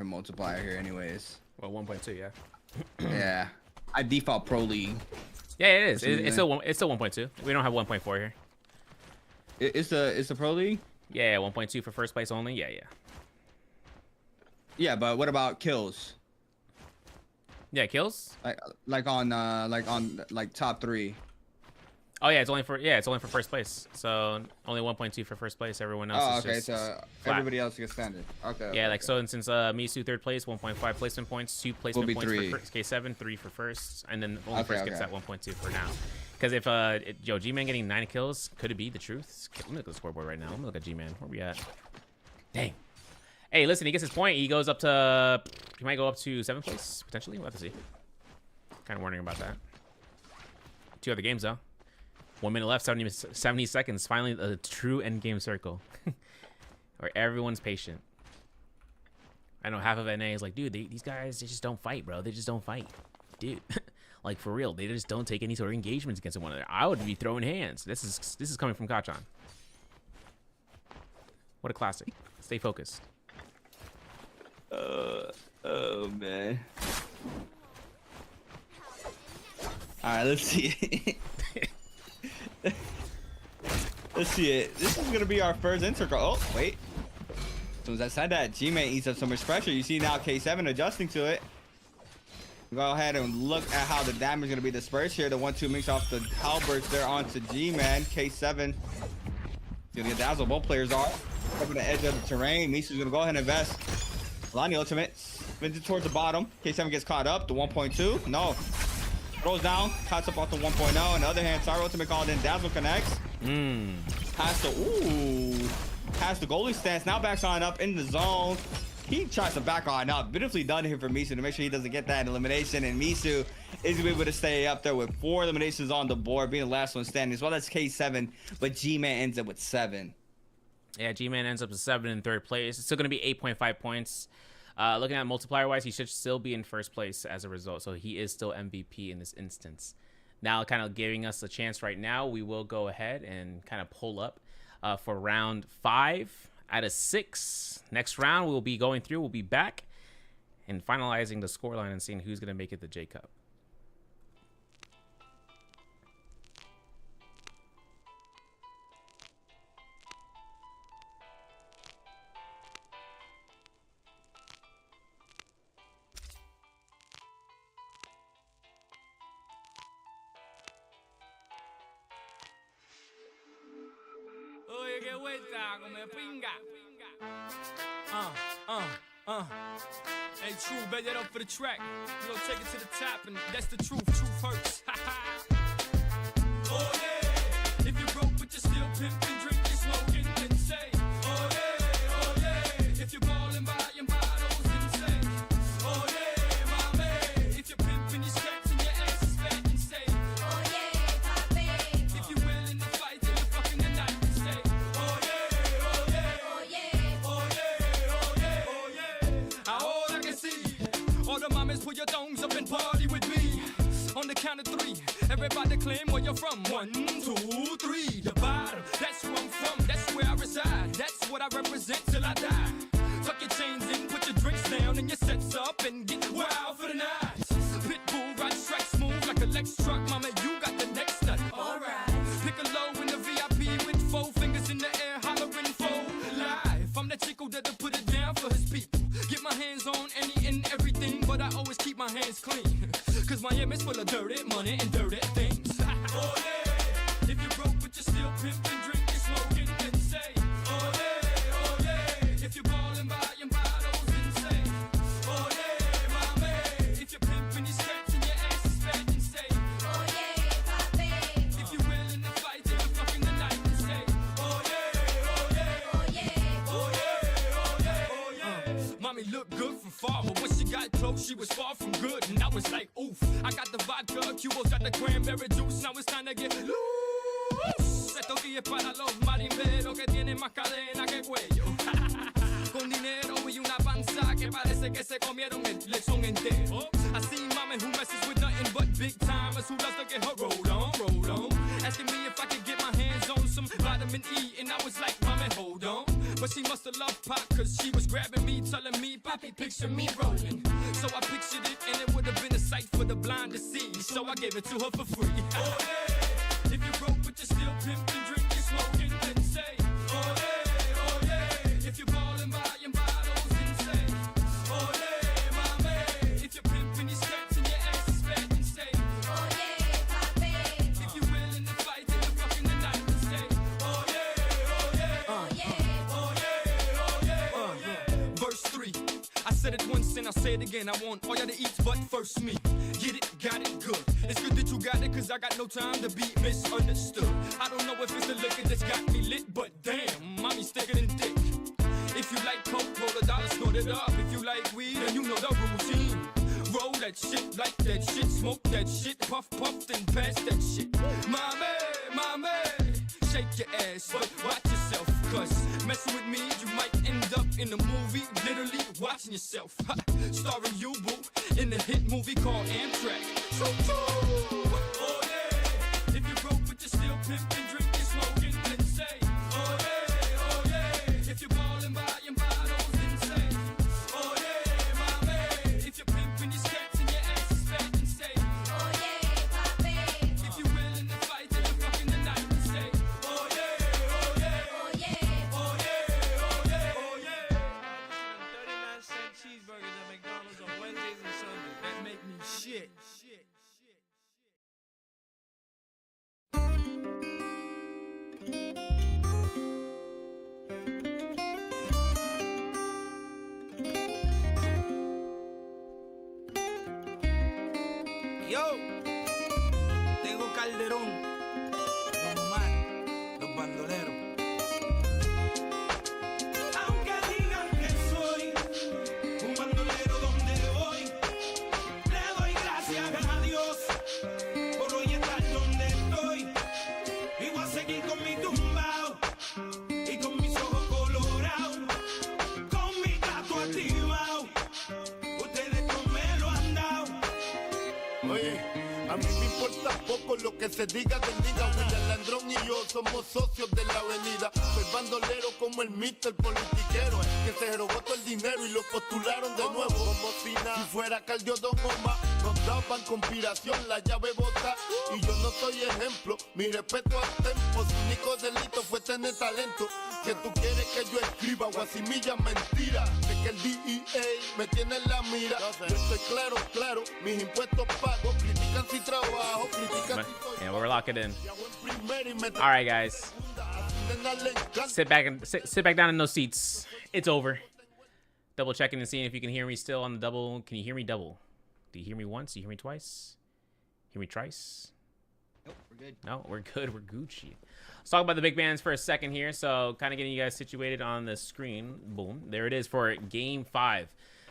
Speaker 1: multiplier here, anyways.
Speaker 2: Well, 1.2, yeah.
Speaker 1: Yeah, I default Pro League.
Speaker 2: Yeah, it is. It's still 1.2. We don't have 1.4 here.
Speaker 1: It's the Pro League.
Speaker 2: Yeah, 1.2 for first place only. Yeah.
Speaker 1: Yeah, but what about kills?
Speaker 2: Yeah, kills.
Speaker 1: Like on top 3.
Speaker 2: Oh yeah, it's only for first place. So only 1.2 for first place. Everyone else
Speaker 1: Oh,
Speaker 2: is
Speaker 1: okay.
Speaker 2: just
Speaker 1: So
Speaker 2: flat.
Speaker 1: everybody else gets standard. Okay.
Speaker 2: Yeah,
Speaker 1: okay,
Speaker 2: like so. And since Misu third place, 1.5 placement points, 2 placement
Speaker 1: be
Speaker 2: points
Speaker 1: 3.
Speaker 2: for first, K7, 3 for first, and then only
Speaker 1: Okay,
Speaker 2: first gets
Speaker 1: okay.
Speaker 2: that 1.2 for now. Because if G-Man getting 9 kills, could it be the truth? Let me look at the scoreboard right now. Let me look at G-Man. Where we at? Dang. Hey, listen, he gets his point. He goes up to. He might go up to 7th place potentially. We'll have to see. Kind of wondering about that. 2 other games though. 1 minute left, 70 seconds. Finally, a true end game circle, where everyone's patient. I know half of NA is like, dude, these guys, they just don't fight, bro. They just don't fight, dude. Like for real, they just don't take any sort of engagements against one another. I would be throwing hands. This is coming from Kachan. What a classic. Stay focused.
Speaker 1: Oh man. All right, let's see it. Let's see it. This is gonna be our first in circle. Oh wait. As soon as I said that, G-Man eats up so much pressure. You see now K7 adjusting to it. Go ahead and look at how the damage is gonna be dispersed here. The 1-2 mix off the halberds there onto G-Man. K7 gonna get dazzled. Both players are up on the edge of the terrain. Misu's gonna go ahead and invest. Lonnie ultimate spins it towards the bottom. K7 gets caught up. The 1.2. No. Throws down. Cuts up off the 1.0. On the other hand, Sorry ultimate called in. Dazzle connects. Has the goalie stance. Now backs on up in the zone. He tries to back on up. Beautifully done here for Misu to make sure he doesn't get that elimination. And Misu is gonna be able to stay up there with 4 eliminations on the board, being the last one standing, as well as K7. But G-Man ends up with 7.
Speaker 2: Yeah, G-Man ends up with 7 in 3rd place. It's still going to be 8.5 points. Looking at multiplier-wise, he should still be in 1st place as a result. So he is still MVP in this instance. Now, kind of giving us a chance right now, we will go ahead and kind of pull up for round 5 out of 6. Next round, we'll be going through. We'll be back and finalizing the scoreline and seeing who's going to make it the JCUP.
Speaker 3: Oye, qué vuelta, come pinga. Hey, true, bet that up for the track. You know, take it to the top, and that's the truth. Truth hurts. Oh yeah, if you broke but you're still pimping, drinking, smoking, then say, oh yeah, if you're balling, buying bottles, then say, oh yeah, mommy. If you're pimping, you're stretching your ass is fat, and say, oh yeah, papi. If you're willing to fight, then you're fucking the night, and say, oh yeah, oh yeah, oh yeah, oh yeah, oh yeah, oh yeah. Ahora que sí, all the mamas put your thongs up and party with me. On the count of 3, everybody claim where you're from. 1, 2, 3, the bottom. That's where I'm from, that's where I reside. That's what I represent till I die. Tuck your chains in, put your drinks down, and your sets up, and get wild for the night. Pitbull, ride strike smooth like a Lex truck. Mama, you got the next nut. Alright. Pick a low in the VIP with 4 fingers in the air, hollering for life. I'm that chico that'll put it down for his people. Get my hands on any and everything, but I always keep my hands clean. Cause Miami's full of dirty money and dirty things. Oh yeah, if you're broke but you're still pimping, drinking, smoking, then say, oh yeah, if you're balling, buying bottles, then say, oh yeah, mommy. If you're pimping, you're stretching your ass is fat, and say, oh yeah, papi. If you're willing to fight, then you're fucking the night, and say, oh yeah, oh yeah, oh yeah, oh yeah, oh yeah, oh yeah. Mommy looked good from far, but when she got close, she was far from good, and I was like, oof. I got the vodka, Cuba's got the cranberry juice. Now it's time to get loose. Estos días para los marimberos que tienen más cadena que cuello. Con dinero y una panza que parece que se comieron el lechón entero. I see mama who messes with nothing but big timers who loves to get her rolled on. Asking me if I could get my hands on some vitamin E, and I was like, mama, hold on. But she must have loved pop, cause she was grabbing me, telling me, Poppy, picture me rolling. So I pictured it, and it would have been a sight for the blind to see. So I gave it to her for free. Oh yeah, if you broke but you're still pimping, drinking, smoking, then say, oh yeah, if you're balling, buying bottles, then say, oh yeah, mommy. If you're pimping, you're stretching your ass is fat, then say, oh yeah, papi. If you're willing to fight, then said it once and I'll say it again. I want all y'all to eat, but first me. Get it, got it, good. It's good that you got it, cause I got no time to be misunderstood. I don't know if it's the liquor that's got me lit, but damn, mommy's thicker than dick. If you like coke, roll a dollar, snort it up. If you like weed, then you know the routine. Roll that shit, like that shit, smoke that shit, puff, then pass that shit. Mommy, shake your ass, but watch yourself, cause messing with me, you might end up in a movie, literally watching yourself. Ha, starring you, boo, in the hit movie called Amtrak. So true. Oh yeah, if you're broke but you're still pimping, drinking, smoking, then say, oh yeah, if you're ballin' buying bottles, then say, oh yeah, mommy, if you're pimping your skirts and your ass is fat, then say,
Speaker 5: Oh yeah, papi.
Speaker 3: if you're willing to fight till you're fucking the night, then say, oh yeah,
Speaker 5: Oh yeah.
Speaker 3: oh yeah, oh yeah, oh yeah.
Speaker 8: 39-cent cheeseburgers at McDonald's on Wednesdays and Sundays.
Speaker 3: That make me shit.
Speaker 8: Yo, tengo Calderón, Don Omar, los bandoleros. Aunque digan que soy un bandolero donde voy, le doy gracias a Dios por hoy estar donde estoy. Y voy a seguir con mi tumbao y con mis ojos colorados, con mi gato activado. Ustedes no me lo han dado.
Speaker 9: Oye, a mí me importa poco lo que se diga del liga. William Landrón y yo somos socios de la avenida. Soy bandolero como el Mr. Politiquero, que se robó todo el dinero y lo postularon de nuevo. Como si fuera Caldio Don Omar, nos daban conspiración, la llave bota. Y yo no soy ejemplo, mi respeto al tempo. Su único delito fue tener talento. Que tú quieres que yo escriba guasimilla mentira. De que el DEA me tiene en la mira. Yo estoy claro, mis impuestos pago. Critican si trabajo, critican si soy.
Speaker 2: Yeah, we're locking in.
Speaker 9: Y hago el primero y me
Speaker 2: All right, guys. Sit back down in those seats. It's over. Double checking and seeing if you can hear me still on the double. Can you hear me double? Do you hear me once? Do you hear me twice? Hear me thrice?
Speaker 1: Nope, we're good.
Speaker 2: No, we're good. We're Gucci. Let's talk about the big bands for a second here. So kind of getting you guys situated on the screen. Boom. There it is for Game 5.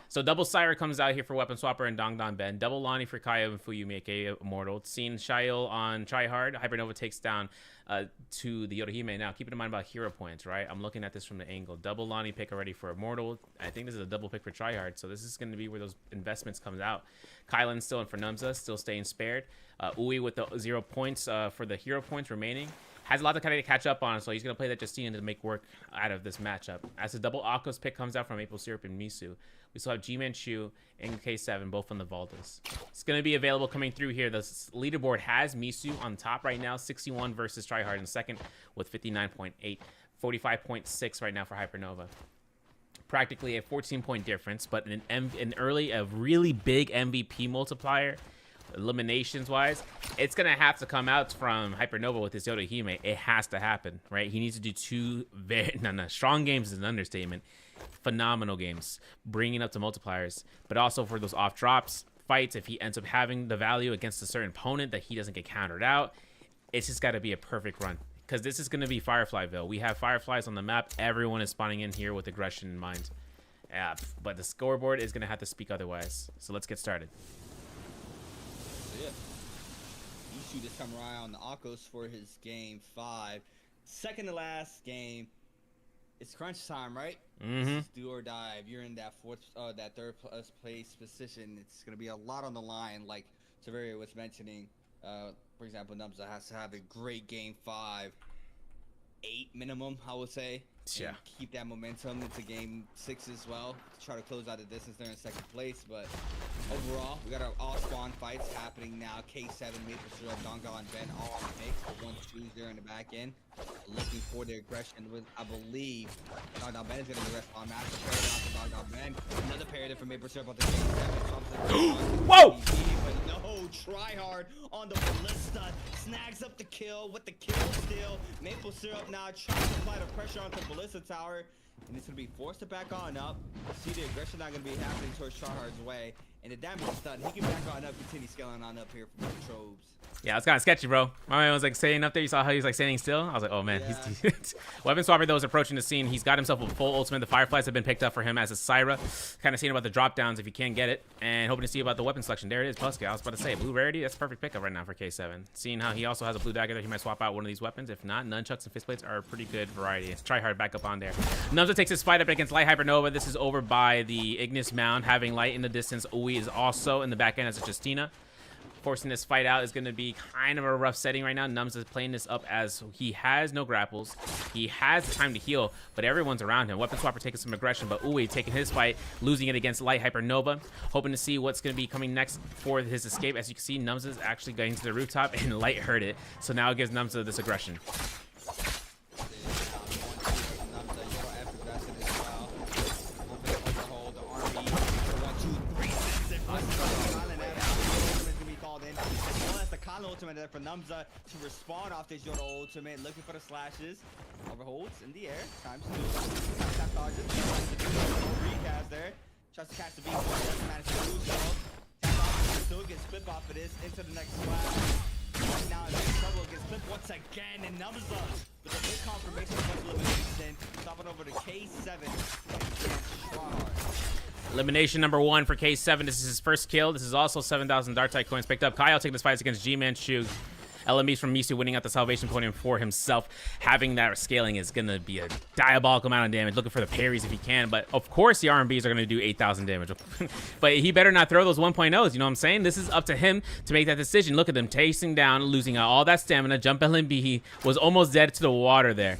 Speaker 2: So double Syra comes out here for Weapon Swapper and Dongdan Ben. Double Lonnie for Kaya and Fuyumi, aka Immortal. Seeing Shail on Try Hard. Hypernova takes down to the Yodohime. Now, keep in mind about hero points, right? I'm looking at this from the angle. Double Lonnie pick already for Immortal. I think this is a double pick for Try Hard. So this is going to be where those investments comes out. Kylan still in for Numza, still staying spared. Ui with the 0 points for the hero points remaining. Has a lot to kind of catch up on, so he's going to play that Justine to make work out of this matchup. As the double Akos pick comes out from Maple Syrup and Misu, we still have G-Man-Chu and K7, both on the Valdas. It's going to be available coming through here. The leaderboard has Misu on top right now, 61 versus Tryhard in second with 59.8, 45.6 right now for Hypernova. Practically a 14-point difference, but a really big MVP multiplier, eliminations-wise, it's going to have to come out from Hypernova with his Yodohime. It has to happen, right? He needs to do two strong games is an understatement. Phenomenal games, bringing up to multipliers, but also for those off drops fights, if he ends up having the value against a certain opponent that he doesn't get countered out, it's just got to be a perfect run, because this is going to be Fireflyville. We have Fireflies on the map. Everyone is spawning in here with aggression in mind. Yeah, but the scoreboard is going to have to speak otherwise. So let's get started.
Speaker 1: Yeah. Ishu this time around on the Akos for his game 5. Second to last game. It's crunch time, right?
Speaker 2: Mm-hmm.
Speaker 1: This is do or die. If you're in that third place position, it's gonna be a lot on the line. Like Severia was mentioning, for example, Numza has to have a great game 5, 8 minimum, I would say.
Speaker 2: Yeah.
Speaker 1: And keep that momentum into game 6 as well. Try to close out the distance there in second place, but overall, we got our all spawn fights happening now. K7, Maple Syrup, Donga, and Ben all on the mix. 1-2 there in the back end. Looking for the aggression with, I believe, Donga Ben is going to be respawn master player down to Donga Ben. Another pair there for Maple Syrup on the K7.
Speaker 2: Whoa!
Speaker 1: But no, try hard on the ballista. Snags up the kill with the kill steal. Maple Syrup now trying to apply the pressure onto the ballista tower. and it's gonna be forced to back on up. See the aggression not gonna be happening towards Tryhard's way, and the damage is done. He can back on up, continue scaling on up here from the Trobes.
Speaker 2: Yeah, it's kind of sketchy, bro. My man was like staying up there. You saw how he was like standing still. I was like, oh man, he's Weapon Swapper though is approaching the scene. He's got himself a full ultimate. The Fireflies have been picked up for him as a Syra. Kind of seeing about the drop downs if you can get it, and hoping to see about the weapon selection. There it is, Pusky. I was about to say blue rarity. That's a perfect pickup right now for K7. Seeing how he also has a blue dagger there, he might swap out one of these weapons. If not, nunchucks and fist plates are a pretty good variety. It's Tryhard back up on there. Numza takes his fight up against Light Hypernova. This is over by the Ignis Mound, having Light in the distance. Ui is also in the back end as a Justina. Forcing this fight out is going to be kind of a rough setting right now. Nums is playing this up as he has no grapples. He has time to heal, but everyone's around him. Weapon Swapper taking some aggression, but Uwe taking his fight, losing it against Light Hypernova. Hoping to see what's going to be coming next for his escape. As you can see, Nums is actually going to the rooftop, and Light heard it. So now it gives Nums this aggression.
Speaker 1: Ultimate there for Numza to respond off this Yoda ultimate, looking for the slashes. Overholds in the air, times 2. Tap dodges, recast there. Tries to catch the beat, doesn't manage to do so. Tap dodges, still gets flip off of this into the next slash. Right now in trouble, gets flipped once again, and Numza with a big confirmation of elimination, stopping over to K7 and
Speaker 2: Elimination number 1 for K7. This is his first kill. This is also 7,000 Dark-type coins picked up. Kyle taking this fight against G-Manchu. LMBs from Misu winning out the salvation podium for himself. Having that scaling is going to be a diabolical amount of damage. Looking for the parries if he can. But of course the RMBs are going to do 8,000 damage. But he better not throw those 1.0s. You know what I'm saying? This is up to him to make that decision. Look at them chasing down, losing all that stamina. Jump LMB. He was almost dead to the water there.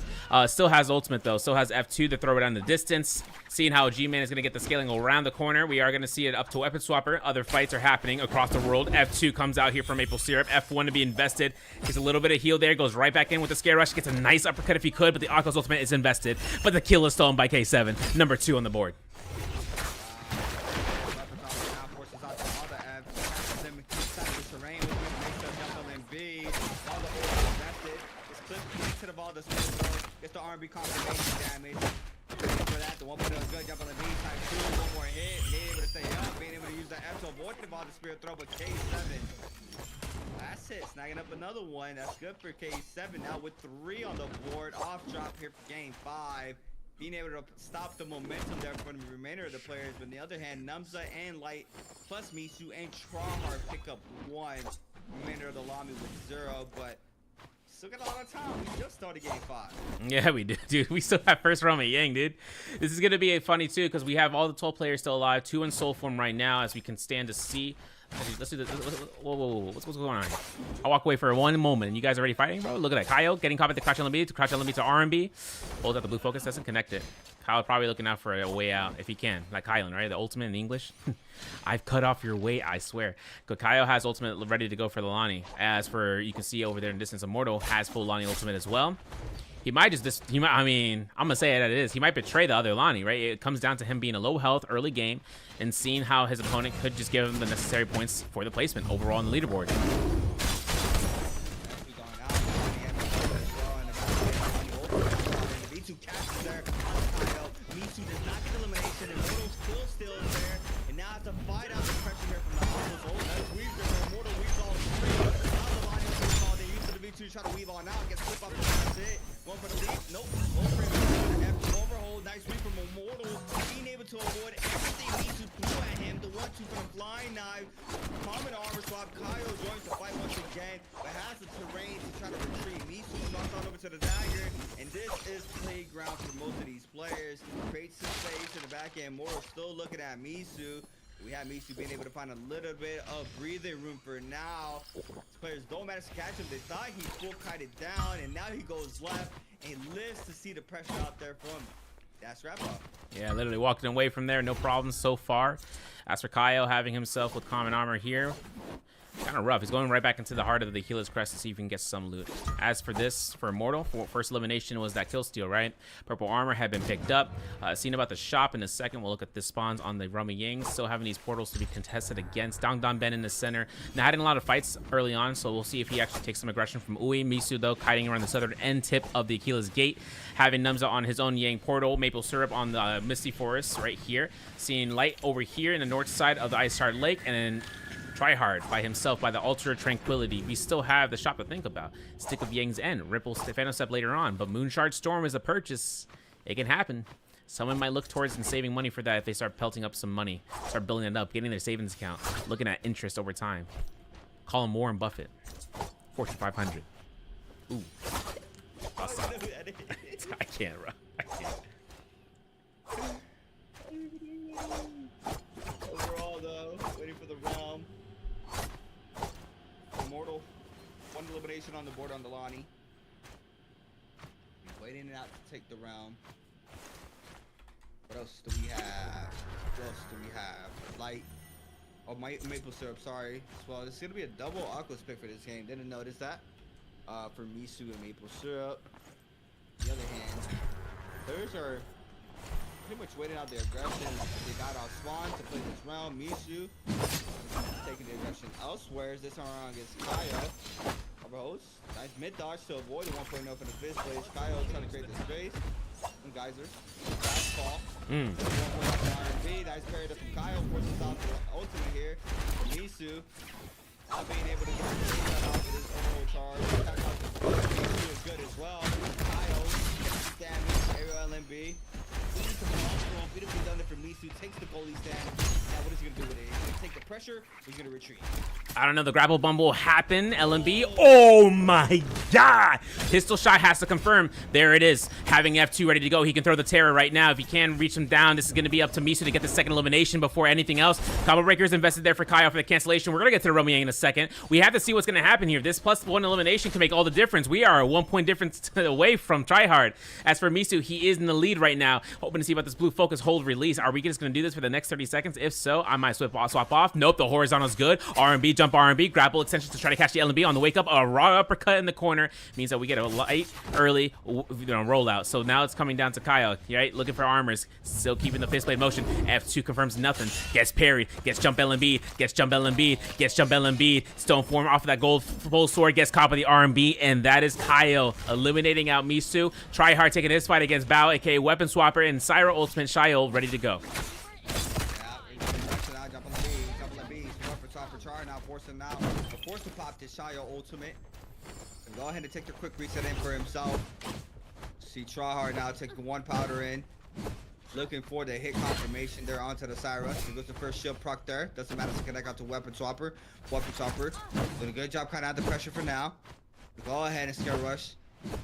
Speaker 2: Still has ultimate though. Still has F2 to throw it down the distance. Seeing how G-Man is going to get the scaling around the corner. We are going to see it up to Weapon Swapper. Other fights are happening across the world. F2 comes out here from Maple Syrup. F1 to be invested. Gets a little bit of heal there. Goes right back in with the Scare Rush. Gets a nice uppercut if he could, but the Akko's ultimate is invested. But the kill is stolen by K7. Number 2 on the board.
Speaker 1: Gets the R&B confirmation damage. For that, the 1.0 is good. Jump on the B, time 2, one more hit. Being able to stay up, being able to use the F to avoid the ball, the spirit throw, but K7. That's it, snagging up another one. That's good for K7. Now with 3 on the board, off drop here for game 5. Being able to stop the momentum there from the remainder of the players. But on the other hand, Numza and Light, plus Misu and Tryhard pick up 1. Remainder of the Lami with 0, but still got a lot of time. We just started game 5.
Speaker 2: Yeah, we do, dude. We still have first round at Yang, dude. This is going to be funny, too, because we have all the 12 players still alive. 2 in soul form right now, as we can stand to see. Let's do this. Whoa. What's going on here? I'll walk away for 1 moment. And you guys already fighting, bro? Look at that. Kyle getting caught at the crouch LMB to crouch LMB to RMB. Holds out the blue focus. Doesn't connect it. Kyle probably looking out for a way out if he can. Like Kylan, right? The ultimate in English. I've cut off your way, I swear. Kyle has ultimate ready to go for the Lani. As for, you can see over there in distance, Immortal has full Lani ultimate as well. He might I mean, I'm gonna say it is. He might betray the other Lani, right? It comes down to him being a low health early game and seeing how his opponent could just give him the necessary points for the placement overall on the leaderboard.
Speaker 1: Try to weave on out, gets flip up, that's it. One for the lead, nope. Overhold, nice sweep from Immortal. Being able to avoid everything Misu threw at him. The 1-2 from the flying knife. Common armor swap. Kyle joins the fight once again, but has the terrain to try to retreat. Misu knocks on over to the dagger, and this is playground for most of these players. Creates some space in the back end. Immortal still looking at Misu. We have Misu being able to find a little bit of breathing room for now. These players don't manage to catch him. They thought he full kited down, and now he goes left and lives to see the pressure out there from him. That's wrap up.
Speaker 2: Yeah, literally walking away from there. No problems so far. As for Kyle having himself with common armor here. Kind of rough. He's going right back into the heart of the Achilles Crest to see if he can get some loot. As for this, for Immortal, first elimination was that kill steal, right? Purple armor had been picked up. Seen about the shop in a second. We'll look at the spawns on the Rummy Ying. Still having these portals to be contested against. Dongdon Ben in the center. Now, had a lot of fights early on, so we'll see if he actually takes some aggression from Ui. Misu, though, kiting around the southern end tip of the Achilles Gate. Having Numza on his own Yang portal. Maple Syrup on the Misty Forest right here. Seeing Light over here in the north side of the Ice Heart Lake. And then Tryhard by himself by the Ultra Tranquility. We still have the shop to think about. Stick of Yang's End. Ripple Stefano Step later on. But Moonshard Storm is a purchase. It can happen. Someone might look towards and saving money for that if they start pelting up some money. Start building it up. Getting their savings account. Looking at interest over time. Call him Warren Buffett. Fortune 500. Ooh. Awesome. I can't, bro. I can't.
Speaker 1: Overall, though, waiting for the realm. Immortal, one elimination on the board on Delani. Waiting it out to take the realm. What else do we have? What else do we have? Light. Oh, Maple Syrup, sorry. Well, it's going to be a double Aquas pick for this game. Didn't notice that. For Misu and Maple Syrup. On the other hand, theirs are pretty much waiting out the aggression. They got our spawn to play this round. Misu taking the aggression elsewhere. This time around against Kyle. Our host. Nice mid dodge to avoid the 1.0 from the fifth place. Kyle trying to create the space. Some geysers. Last call. R&B. Nice parry from Kyle. Forces out the ultimate here. For Misu. Not being able to get the shot off with his overall charge. Misu is good as well. Kyle. Damage. Aerial LMB. Beautifully done it for Misu. Takes the goalie stand. Now what is he gonna do with it? He's gonna take the pressure. He's gonna retreat.
Speaker 2: I don't know. The grapple bumble happened. LMB. Oh my god! Pistol shot has to confirm. There it is. Having F2 ready to go. He can throw the terror right now. If he can reach him down, this is going to be up to Misu to get the second elimination before anything else. Combo Breaker's invested there for Kyle for the cancellation. We're going to get to the Romeo in a second. We have to see what's going to happen here. This plus one elimination can make all the difference. We are a 1 point difference away from Tryhard. As for Misu, he is in the lead right now. Hoping to see about this blue focus hold release. Are we just going to do this for the next 30 seconds? If so, I might swap off. Nope, the horizontal's good. R&B, jump R&B, grapple extension to try to catch the LMB on the wake up. A raw uppercut in the corner means that we get a light, early rollout. So now it's coming down to Kyle, right? Looking for armors, still keeping the fist blade motion. F2 confirms nothing. Gets parried, gets jump LMB, gets jump LMB, gets jump LMB. Stone form off of that gold full sword, gets caught by the R&B, and that is Kyle eliminating out Misu. Tryhard taking his fight against Bao, aka Weapon Swapper, and Syra Ultimate Shayo ready to go.
Speaker 1: Now forced to pop this Shayo ultimate. And go ahead and take the quick reset in for himself. See Tryhard now taking one powder in. Looking for the hit confirmation there onto the Syra. He goes the first shield proc there. Doesn't matter to connect out to Weapon Swapper. Weapon Swapper doing a good job cutting out the pressure for now. Go ahead and scare rush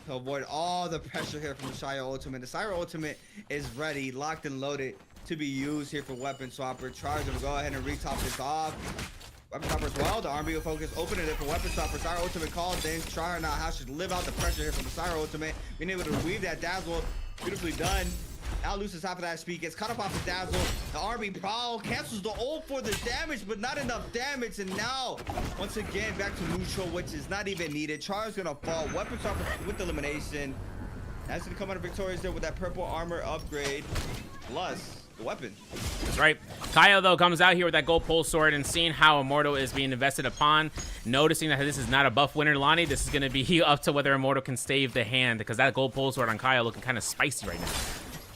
Speaker 1: to avoid all the pressure here from the Shayo ultimate. The Syra ultimate is ready, locked and loaded to be used here for Weapon Swapper. Tries to go ahead and retop this off. Weapon Swapper as well. The R&B will focus, opening it for Weapon Swapper. Syra ultimate calls in. Trying now how should live out the pressure here from the Syra ultimate. Being able to weave that dazzle. Beautifully done. Now loses half of that speed. Gets cut off the dazzle. The R&B prowl cancels the ult for the damage, but not enough damage. And now, once again, back to neutral, which is not even needed. Char's gonna fall. Weapon Swapper with the elimination. That's gonna come out of victorious there with that purple armor upgrade. Plus the weapon.
Speaker 2: That's right. Kyle, though, comes out here with that gold pole sword and seeing how Immortal is being invested upon, noticing that this is not a buff winner, Lonnie. This is going to be up to whether Immortal can stave the hand, because that gold pole sword on Kyle looking kind of spicy right now.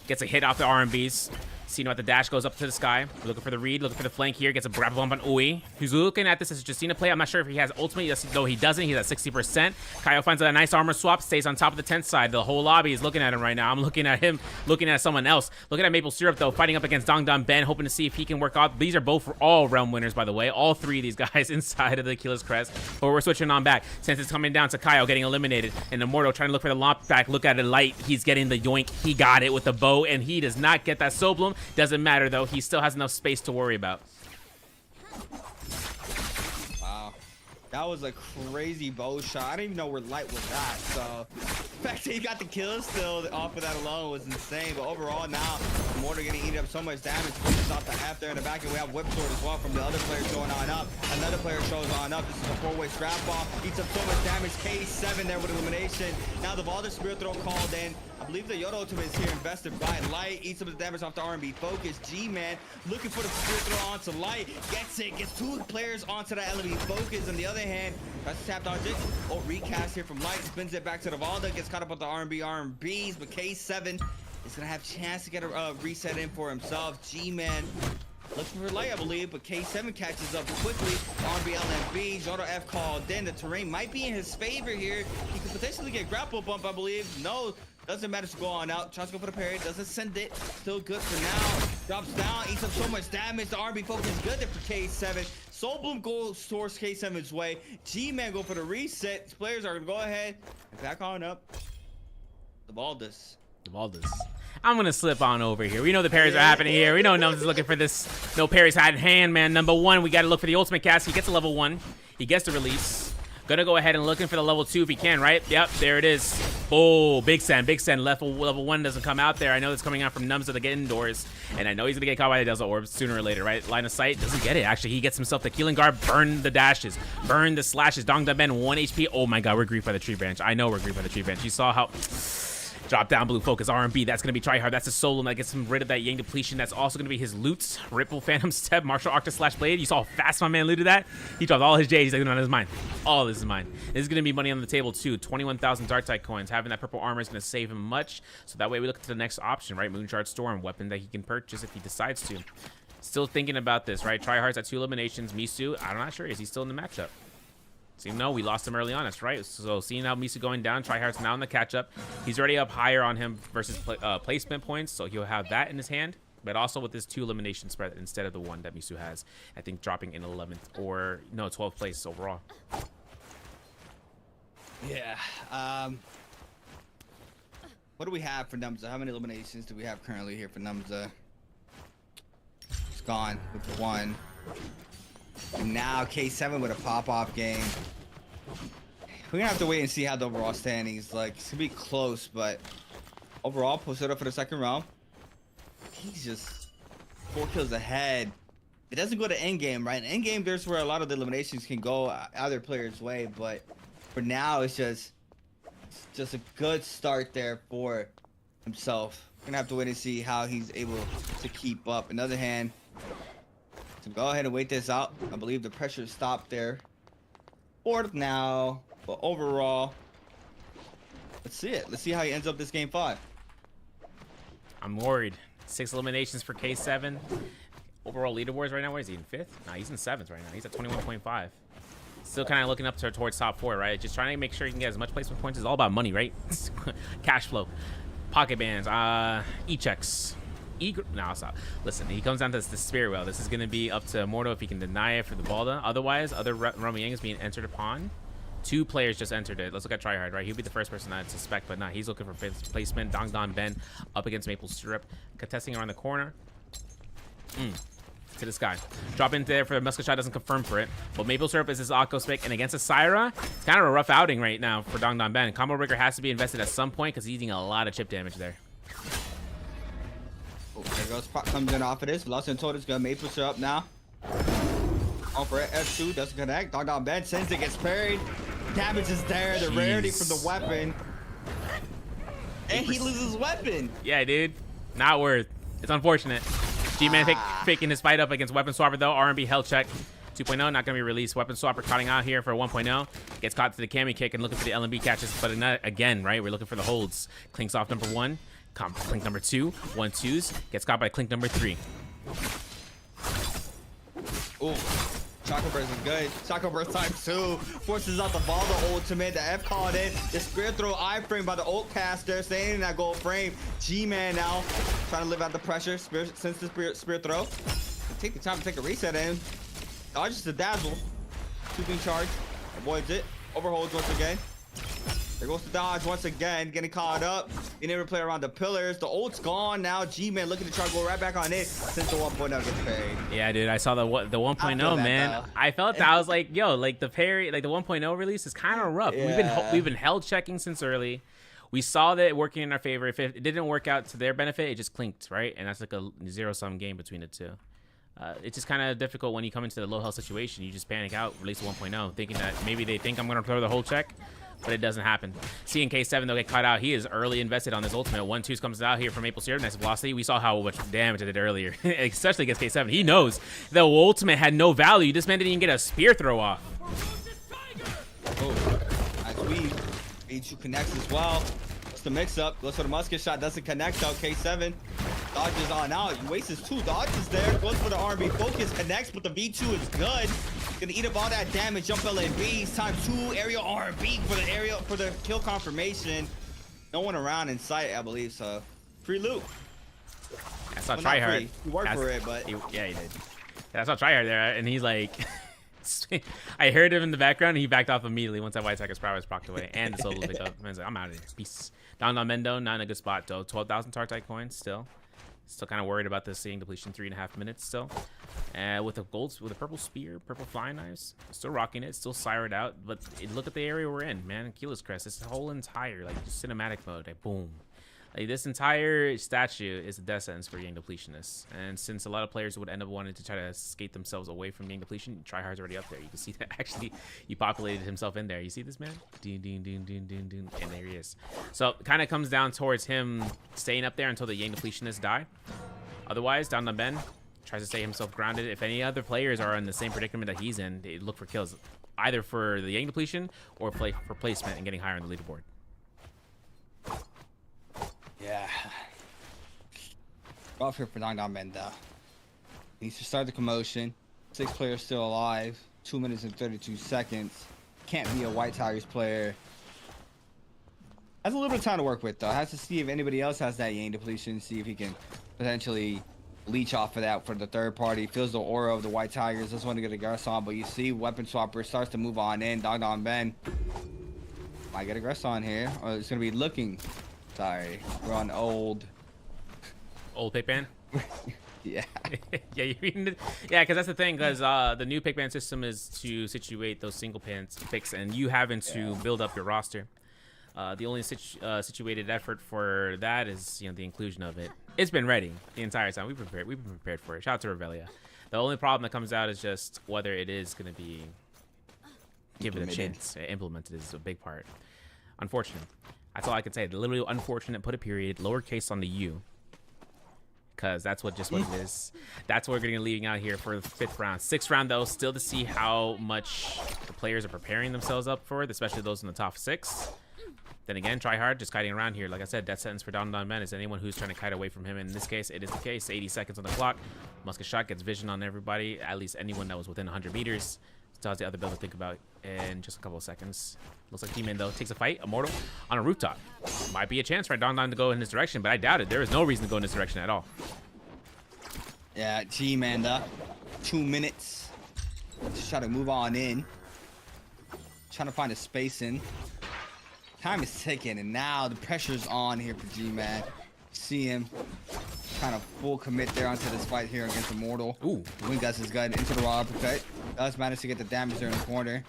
Speaker 2: Gets a hit off the R&Bs. Seeing what the dash goes up to the sky. We're looking for the read, looking for the flank here. Gets a grab bump on Ui. Who's looking at this as Justina play. I'm not sure if he has ultimate. Yes, though he doesn't. He's at 60%. Kyle finds a nice armor swap. Stays on top of the 10th side. The whole lobby is looking at him right now. I'm looking at him, looking at someone else. Looking at Maple Syrup, though, fighting up against Dongdon Ben, hoping to see if he can work out. These are both all realm winners, by the way. All three of these guys inside of the Achilles Crest. But we're switching on back since it's coming down to Kyle getting eliminated. And Immortal trying to look for the lop back. Look at it light. He's getting the yoink. He got it with the bow, and he does not get that soul bloom. Doesn't matter, though. He still has enough space to worry about.
Speaker 1: Wow. That was a crazy bow shot. I didn't even know where light was at. So the fact that he got the kill still off of that alone was insane. But overall now, Mortar getting eaten up so much damage. Pushes off the F there in the back, and we have Whip Sword as well from the other players going on up. Another player shows on up. This is a 4-way scrap ball. Eats up so much damage. K7 there with elimination. Now the Valder Spirit Throw called in. I believe the Yoda ultimate is here invested by Light. Eats some of the damage off the R&B focus. G-Man looking for the Spirit Throw onto Light. Gets it. Gets 2 players onto that LB focus. On the other hand, that's a tap dodge it. Oh, recast here from Light. Spins it back to the Valda. Gets caught up with the R&Bs. But K7 is going to have a chance to get a reset in for himself. G-Man looking for Light, I believe, but K7 catches up quickly. R&B LMB. Zoto F called in. The terrain might be in his favor here. He could potentially get grapple bump, I believe. No. Doesn't matter to go on out. Tries to go for the parry. Doesn't send it. Still good for now. Drops down. Eats up so much damage. The RB focus is good there for K7. Soul Bloom goes towards K7's way. G-Man go for the reset. These players are going to go ahead and back on up. The Valdas.
Speaker 2: I'm going to slip on over here. We know the parries are happening here. We know Numbs is looking for this. No parries had in hand, man. Number 1, we got to look for the ultimate cast. He gets a level 1. He gets the release. Gonna go ahead and looking for the level 2 if he can, right? Yep, there it is. Oh, Big Send. Level 1 doesn't come out there. I know it's coming out from Numbs to the get indoors, and I know he's gonna get caught by the Delta Orb sooner or later, right? Line of sight, doesn't get it. Actually, he gets himself the Keeling Guard, burn the dashes, burn the slashes. Dongda Ben, 1 HP. Oh my god, we're griefed by the tree branch. I know we're griefed by the tree branch. You saw how... Drop down blue focus R&B. That's gonna be try hard. That's a solo that gets him rid of that Yang depletion. That's also gonna be his loots. Ripple Phantom Step, Martial Arctic Slash Blade. You saw how fast my man looted that. He dropped all his J's. He's like, no, this is mine. All this is mine. This is gonna be money on the table too. 21,000 Dark Tide coins. Having that purple armor is gonna save him much. So that way we look to the next option, right? Moonshard Storm, weapon that he can purchase if he decides to. Still thinking about this, right? Tryhard's at 2 eliminations. Misu, I'm not sure. Is he still in the matchup? So, no, we lost him early on, that's right. So seeing how Misu going down, Tryhard's now in the catch-up. He's already up higher on him versus placement points, so he'll have that in his hand, but also with his 2 elimination spread instead of the 1 that Misu has. I think dropping in 11th or, no, 12th place overall.
Speaker 1: Yeah. What do we have for Numza? How many eliminations do we have currently here for Numza? It's gone with 1. And now K7 with a pop-off game. We're gonna have to wait and see how the overall standings like. It's gonna be close, but overall, posted up for the second round. He's just 4 kills ahead. It doesn't go to end game, right? In end game, there's where a lot of the eliminations can go either player's way, but for now, it's just a good start there for himself. We're gonna have to wait and see how he's able to keep up. On the other hand, so go ahead and wait this out. I believe the pressure stopped there. 4th now, but overall, let's see it. Let's see how he ends up this game 5.
Speaker 2: I'm worried. 6 eliminations for K7. Overall leaderboards right now, where is he, in 5th? Nah, he's in 7th right now. He's at 21.5. Still kind of looking up towards top 4, right? Just trying to make sure he can get as much placement points. It's all about money, right? Cash flow. Pocket bands. E-checks. No, stop. Listen, he comes down to the Spirit Well. This is going to be up to Morto if he can deny it for the Balda. Otherwise, other Romyang is being entered upon. 2 players just entered it. Let's look at Tryhard, right? He'll be the first person I'd suspect, but not. He's looking for placement. Dongdon Ben up against Maple Syrup. Contesting around the corner. To this guy. Drop in there for the musket shot, doesn't confirm for it. But Maple Syrup is his Akko spec, and against a Syra, it's kind of a rough outing right now for Dongdon Ben. Combo Breaker has to be invested at some point because he's eating a lot of chip damage there.
Speaker 1: Oh, there goes. Pop comes in off of this. Lost and told us gonna Maple Syrup now. On for it. F2 doesn't connect. Dongdon Ben sends it, gets parried. Damage is there. The rarity from the weapon. And he loses his weapon.
Speaker 2: Yeah, dude. Not worth. It's unfortunate. G-Man faking his fight up against Weapon Swapper, though. R&B hell check. 2.0, not going to be released. Weapon Swapper cutting out here for 1.0. Gets caught to the Kami kick and looking for the LMB catches, but not again, right? We're looking for the holds. Clinks off number 1. Clink number 2. 1-2s. Gets caught by Clink number 3.
Speaker 1: Ooh. Choco Burst is good. Choco Burst time 2. Forces out the Valda ultimate. The F called in. The Spirit Throw iframe by the ult caster. Staying in that gold frame. G-Man now trying to live out the pressure. Since the Spirit Throw. Take the time to take a reset in. Dodges the dazzle. Sweeping charge. Avoids it. Overholds once again. There goes the dodge once again. Getting caught up. Being able to play around the pillars. The ult's gone now. G-Man looking to try to go right back on it since the 1.0 gets parried.
Speaker 2: Yeah, dude. I saw the 1.0, man. I felt that. I was like, yo, like the parry, like the 1.0 release is kind of rough.
Speaker 1: Yeah.
Speaker 2: We've been held checking since early. We saw that working in our favor. If it didn't work out to their benefit, it just clinked, right? And that's like a zero-sum game between the two. It's just kind of difficult when you come into the low health situation. You just panic out, release 1.0, thinking that maybe they think I'm going to throw the whole check, but it doesn't happen. Seeing K7, they'll get caught out. He is early invested on this ultimate. 1-2 comes out here from Maple Syrup. Nice velocity. We saw how much damage it did earlier, especially against K7. He knows the ultimate had no value. This man didn't even get a spear throw off.
Speaker 1: Oh, nice weave. H2 connects as well. The mix-up goes for the musket shot, doesn't connect though. K7 dodges on out. He wastes his 2 dodges there. Goes for the R&B focus, connects, but the V2 is good. Gonna eat up all that damage. Jump LABs, time 2 aerial R&B for the kill confirmation. No one around in sight, I believe. So free loot.
Speaker 2: That's not
Speaker 1: Well, not
Speaker 2: tryhard.
Speaker 1: free. He worked for it, but
Speaker 2: Yeah, he did. That's not tryhard there, and he's like. I heard him in the background, and he backed off immediately once that white attacker's prowess procced away, and the solo pick up. Man's like, I'm out of here. Peace. Down on Mendo, not in a good spot though. 12,000 Tartite coins still. Still kind of worried about this seeing depletion 3.5 minutes still. With a purple spear, purple flying knives, still rocking it, still sired out. But look at the area we're in, man. Keyless Crest. This whole entire like just cinematic mode. Like boom. Like, this entire statue is a death sentence for Yang Depletionists. And since a lot of players would end up wanting to try to skate themselves away from Yang Depletion, Tryhard's already up there. You can see that actually he populated himself in there. You see this man? Ding, ding, ding, ding, ding, ding. And there he is. So it kind of comes down towards him staying up there until the Yang Depletionists die. Otherwise, down the Ben tries to stay himself grounded. If any other players are in the same predicament that he's in, they look for kills. Either for the Yang Depletion or for placement and getting higher on the leaderboard.
Speaker 1: yeah. Rough here for Dong Menda. Needs to start the commotion. 6 players still alive. 2 minutes and 32 seconds. Can't be a White Tigers player. Has a little bit of time to work with though. Has to see if anybody else has that Yang Depletion. See if he can potentially leech off of that for the third party. Feels the aura of the White Tigers. Just want to get a Garrus on, but you see Weapon Swapper starts to move on in. Dong Ben might get a Garrus on here. Or it's gonna be looking. Sorry, we're on old
Speaker 2: Pickman?
Speaker 1: yeah.
Speaker 2: Yeah, yeah, because that's the thing, because the new Pickman system is to situate those single picks, and you having to build up your roster. The only situated effort for that is, the inclusion of it. It's been ready the entire time. We've been prepared for it. Shout out to Revelia. The only problem that comes out is just whether it is going to be given a chance. Implemented is a big part. Unfortunate. That's all I can say. Literally unfortunate. Put a period, lowercase on the U. Because that's what it is. That's what we're going to be leaving out here for the 5th round. 6th round, though, still to see how much the players are preparing themselves up for it, especially those in the top 6. Then again, try hard, just kiting around here. Like I said, death sentence for Don Man is anyone who's trying to kite away from him. In this case, it is the case. 80 seconds on the clock. Musket shot gets vision on everybody, at least anyone that was within 100 meters. Still has the other build to think about in just a couple of seconds. Looks like T-Man, though, takes a fight. Immortal on a rooftop. Might be a chance for Don to go in this direction, but I doubt it. There is no reason to go in this direction at all.
Speaker 1: Yeah, G-Man, 2 minutes. Just try to move on in. Trying to find a space in. Time is ticking, and now the pressure's on here for G-Man. See him kind of full commit there onto this fight here against Immortal.
Speaker 2: Ooh.
Speaker 1: Wing Gus is good into the raw uppercut. Does manage to get the damage there in the corner.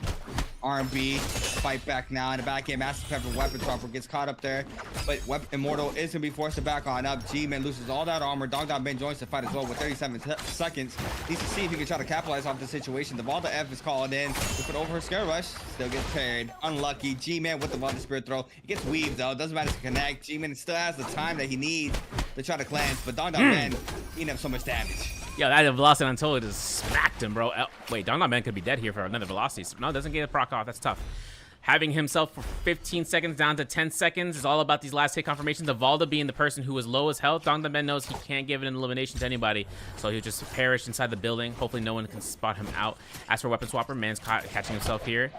Speaker 1: R&B, fight back now in the back end. Master Pepper Weapon Chopper gets caught up there, but Immortal is going to be forced to back on up. G-Man loses all that armor. Dong Ben joins the fight as well with 37 seconds. Needs to see if he can try to capitalize off the situation. The Valda F is called in. We put over her Scare Rush. Still gets parried. Unlucky. G-Man with the Valda Spirit Throw. He gets weaved though. Doesn't matter to connect. G-Man still has the time that he needs to try to cleanse, but Dong Ben eating up so much damage.
Speaker 2: Yo, that velocity until just smacked him, bro. Wait, Don Man could be dead here for another velocity. No, doesn't get a proc off. That's tough. Having himself for 15 seconds down to 10 seconds is all about these last hit confirmations. The Valda being the person who is low as health. Don Man knows he can't give it an elimination to anybody, so he'll just perish inside the building. Hopefully no one can spot him out. As for Weapon Swapper, man's catching himself here.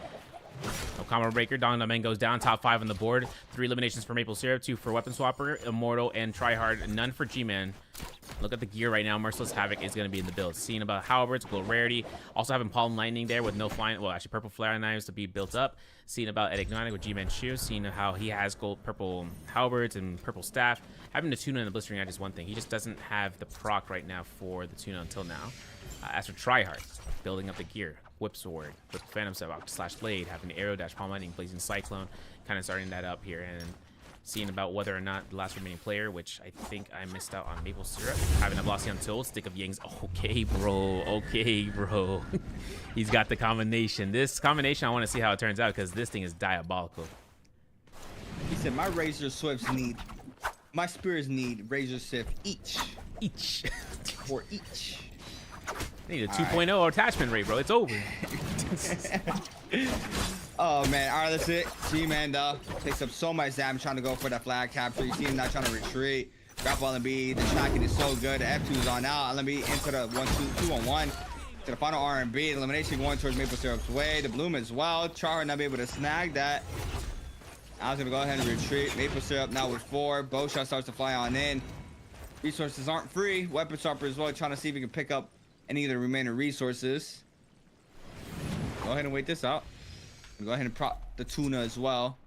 Speaker 2: No combo breaker. Don Man goes down, top 5 on the board. 3 eliminations for Maple Syrup, 2 for Weapon Swapper, Immortal, and Tryhard. None for G-Man. Look at the gear right now. Merciless Havoc is going to be in the build. Seeing about Halberds, Glow Rarity. Also having Palm Lightning there with no flying. Well, actually, purple flare knives to be built up. Seeing about Enigmatic with G-Man Shoes. Seeing how he has purple Halberds and purple staff. Having the tuna and the blistering edge is one thing. He just doesn't have the proc right now for the tuna until now. As for Tryhard, building up the gear. Whip Sword with Phantom Sevok / Blade. Having the Arrow Dash, Palm Lightning, Blazing Cyclone. Kind of starting that up here. And seeing about whether or not the last remaining player, which I think I missed out on maple syrup, having a Blasi on tilt, stick of Yang's. Okay, bro. Okay, bro. He's got the combination. This combination, I want to see how it turns out because this thing is diabolical.
Speaker 1: He said, my Razor Swifts need, my Spears need Razor Swift each.
Speaker 2: Each.
Speaker 1: For each.
Speaker 2: They need a 2.0 attachment rate, bro. It's over.
Speaker 1: Oh man, all right, that's it. G-Man though takes up so much damage trying to go for that flag capture. You see him not trying to retreat. Grapple LMB, the tracking is so good. The F2 is on out. LMB into the 1-2-2-1-1 to the final R&B. Elimination going towards Maple Syrup's way. The Bloom as well. Char not be able to snag that. I was gonna go ahead and retreat. Maple Syrup now with 4. Bow shot starts to fly on in. Resources aren't free. Weapon Sharper as well, trying to see if he can pick up any of the remaining resources. Go ahead and wait this out. Go ahead and prop the tuna as well.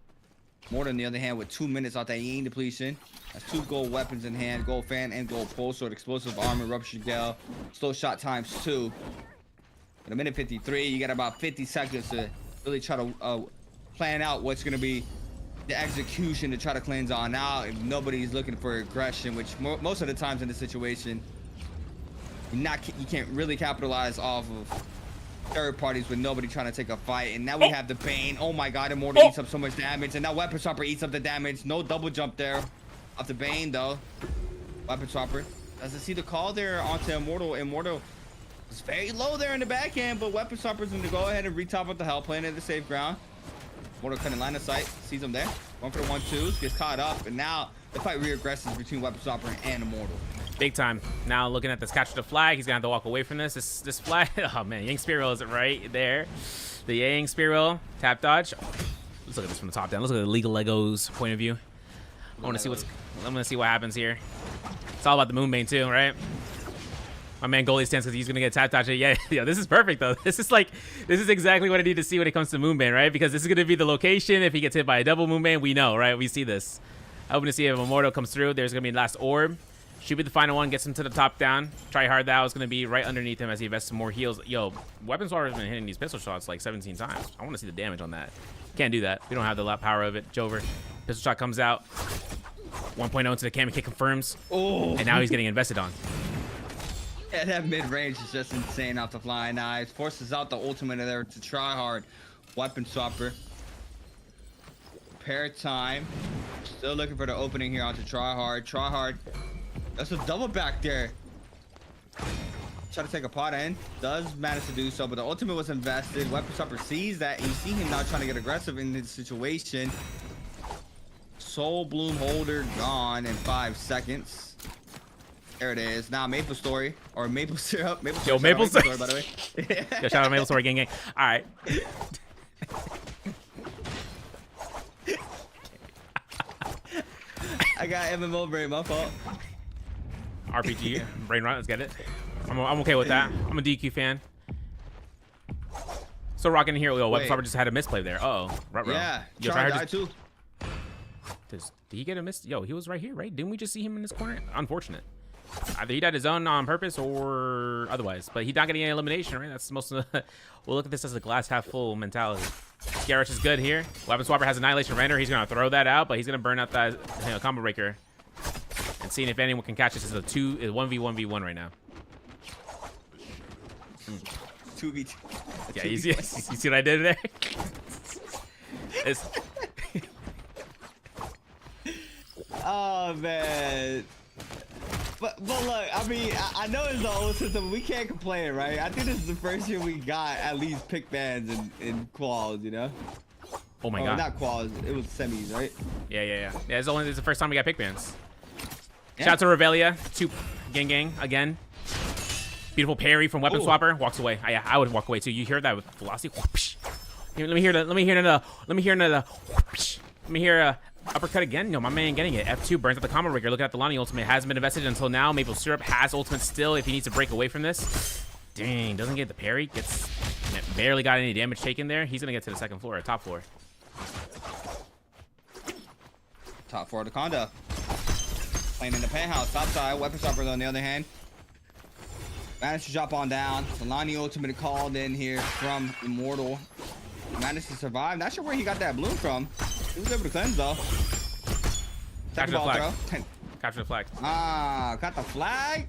Speaker 1: Mortar on the other hand with 2 minutes out that Yin depletion. Has 2 gold weapons in hand, gold fan and gold pulse sword, explosive armor, rupture gale, slow shot times 2. In a minute 53, you got about 50 seconds to really try to plan out what's gonna be the execution to try to cleanse on out. If nobody's looking for aggression, which most of the times in this situation, you can't really capitalize off of third parties with nobody trying to take a fight. And now we have the Bane. Oh my god, Immortal eats up so much damage. And now Weapon Swapper eats up the damage. No double jump there off the Bane though. Weapon Swapper doesn't see the call there onto Immortal. Immortal is very low there in the backhand, but Weapon Swapper's going to go ahead and retop with the hell, playing at the safe ground. Immortal couldn't line of sight, sees him there. Going for the 1-2s, gets caught up, and now the fight reaggresses between Weapon Swapper and Immortal.
Speaker 2: Big time. Now looking at this capture the flag, he's gonna have to walk away from this. This flag. Oh man, Yang Spear is right there. The Yang Spear tap dodge. Let's look at this from the top down. Let's look at the legal Legos point of view. I want to see I'm gonna see what happens here. It's all about the Moonbane too, right? My man goalie stands because he's gonna get tap dodge. Yeah, this is perfect though. This is exactly what I need to see when it comes to Moonbane, right? Because this is gonna be the location. If he gets hit by a double Moonbane, we know, right? We see this. I'm hoping to see if Immortal comes through. There's gonna be last orb. Should be the final one. Gets him to the top down. Try hard. That was going to be right underneath him as he invests some more heals. Yo, Weapon Swapper has been hitting these pistol shots like 17 times. I want to see the damage on that. Can't do that. We don't have the power of it. Jover. Pistol shot comes out. 1.0 into the cam. Kick confirms. Oh. And now he's getting invested on.
Speaker 1: Yeah, that mid-range is just insane off the flying knives. Forces out the ultimate there to try hard. Weapon Swapper. Pair time. Still looking for the opening here onto try hard. Try hard. That's a double back there. Try to take a pot in. Does manage to do so, but the ultimate was invested. Weapon Swapper sees that, and you see him now trying to get aggressive in this situation. Soul Bloom Holder gone in 5 seconds. There it is. Now Maple Story, or Maple Syrup.
Speaker 2: Yo, Maple
Speaker 1: Story, by the way.
Speaker 2: Yo, shout out Maple Story, gang. All right.
Speaker 1: I got MMO brain, my fault.
Speaker 2: RPG, brain rot, let's get it. I'm okay with that. I'm a DQ fan. So rocking here. Yo, Weapon Swapper just had a misplay there. Uh-oh.
Speaker 1: Yeah,
Speaker 2: Yo,
Speaker 1: Char died too.
Speaker 2: Did he get a miss? Yo, he was right here, right? Didn't we just see him in this corner? Unfortunate. Either he died his own on purpose or otherwise, but he's not getting any elimination, right? That's most of the... We'll look at this as a glass half full mentality. Garrosh is good here. Weapon Swapper has Annihilation Render. He's going to throw that out, but he's going to burn out that combo breaker. And seeing if anyone can catch this is a 1v1v1 right now.
Speaker 1: 2v2.
Speaker 2: Yeah, you see what I did there?
Speaker 1: Oh man. But look, I mean, I know it's the old system, but we can't complain, right? I think this is the first year we got at least pick bans in quals, you know?
Speaker 2: Oh my god.
Speaker 1: Not quals, it was semis, right?
Speaker 2: Yeah. It's the first time we got pick bans. Yeah. Shout out to Revelia, 2 gang again. Beautiful parry from Weapon Swapper. Walks away. I would walk away too. You hear that with velocity? Let me hear another. Let me hear uppercut again. No, my man getting it. F2 burns out the combo breaker. Look at the Lonnie ultimate. Hasn't been invested until now. Maple Syrup has ultimate still if he needs to break away from this. Dang, doesn't get the parry. Barely got any damage taken there. He's gonna get to the second floor, top floor.
Speaker 1: Top floor of the condo. Playing in the penthouse, top side. Weapon Swapper on the other hand. Managed to drop on down. The Lonnie ultimate called in here from Immortal. Managed to survive. Not sure where he got that bloom from. He was able to cleanse though.
Speaker 2: Capture the
Speaker 1: ball
Speaker 2: flag.
Speaker 1: throw.
Speaker 2: Capture the flag.
Speaker 1: Ah, got the flag.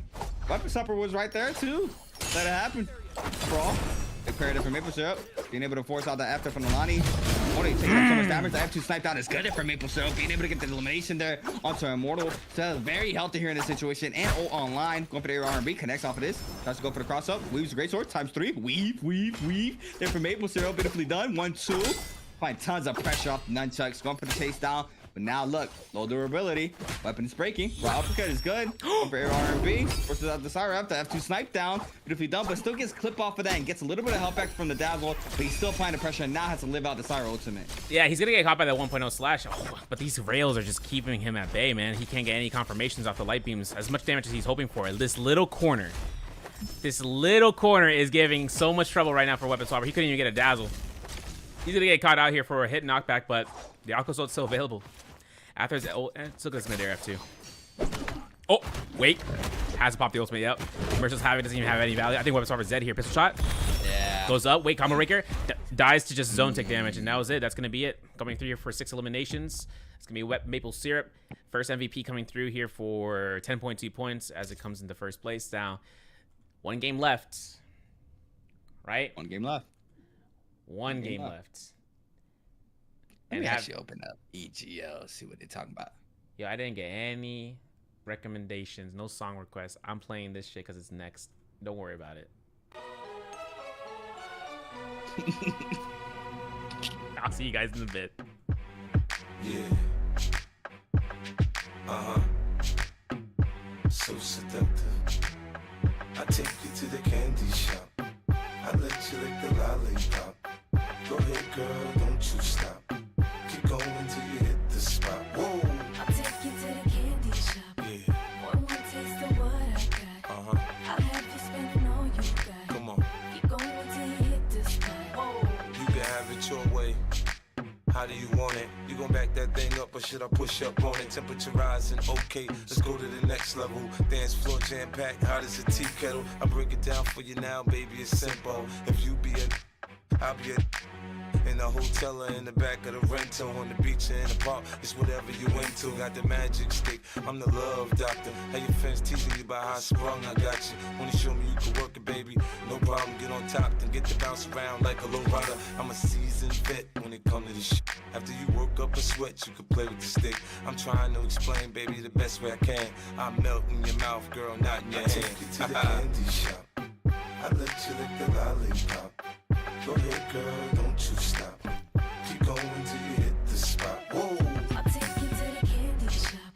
Speaker 1: Weapon Supper was right there too. Let it happen. Brawl. Big parry from Maple Syrup. Being able to force out the after from Nalani. Only taking up so much damage. The F2 snipe down is good for Maple Syrup. Being able to get the elimination there onto Immortal. So very healthy here in this situation. And ult online. Going for the R&B. Connects off of this. Tries to go for the cross up. Weaves a great sword. ×3. Weave. There for Maple Syrup. Beautifully done. 1-2. Find tons of pressure off the nunchucks. Going for the chase down. But now look, low durability. Weapon is breaking. Raw uppercut is good. Going for air R&B. Forces out the Sirap. The F2 snipe down. Beautifully done, but still gets clip off of that and gets a little bit of health back from the dazzle. But he's still applying the pressure and now has to live out the Sire ultimate.
Speaker 2: Yeah, he's gonna get caught by that 1.0 slash. Oh, but these rails are just keeping him at bay, man. He can't get any confirmations off the light beams. As much damage as he's hoping for. This little corner is giving so much trouble right now for Weapon Swapper. He couldn't even get a dazzle. He's gonna get caught out here for a hit knockback, but the Aqua Sword's still available. After his ult, still gets mid air F2. Oh, wait. Has to pop the ultimate, yep. Merciless Havoc doesn't even have any value. I think Weapon Swapper's dead here. Pistol shot.
Speaker 1: Yeah.
Speaker 2: Goes up. Wait, combo raker. Dies to just zone tick damage, and that was it. That's gonna be it. Coming through here for 6 eliminations. It's gonna be Maple Syrup. First MVP coming through here for 10.2 points as it comes into first place. Now, 1 game left. Right?
Speaker 1: 1 game left.
Speaker 2: One game left.
Speaker 1: Let me actually open up EGL, see what they're talking about.
Speaker 2: Yo, I didn't get any recommendations, no song requests. I'm playing this shit because it's next. Don't worry about it. I'll see you guys in a bit.
Speaker 10: Yeah. So seductive. I take you to the candy shop. I let you lick the lollipop. Go ahead, girl, don't you stop. Keep going till you hit the spot. Whoa.
Speaker 5: I'll take you to the candy shop.
Speaker 10: Yeah.
Speaker 5: One taste of what I got. I'll have you spending all you got.
Speaker 10: Come on.
Speaker 5: Keep going till you hit the spot. Whoa.
Speaker 10: You can have it your way. How do you want it? You gon' back that thing up or should I push up on it? Temperature rising, okay, let's go to the next level. Dance floor jam packed, hot as a tea kettle. I break it down for you now, baby, it's simple. If you be a, I'll be a. In a hotel or in the back of the rental, on the beach or in the park, it's whatever you into. Got the magic stick, I'm the love doctor. How your fans teasing you about how I sprung, I got you. Wanna show me you can work it, baby? No problem, get on top, then get to bounce around like a low rider. I'm a seasoned vet when it comes to this shit. After you work up a sweat, you can play with the stick. I'm trying to explain, baby, the best way I can. I melt in your mouth, girl, not in your hand. Take you to the candy shop. I let you lick the lollipop. Go ahead, girl, don't you stop. Keep going till you hit the spot. Whoa.
Speaker 5: I'll take you to the candy shop.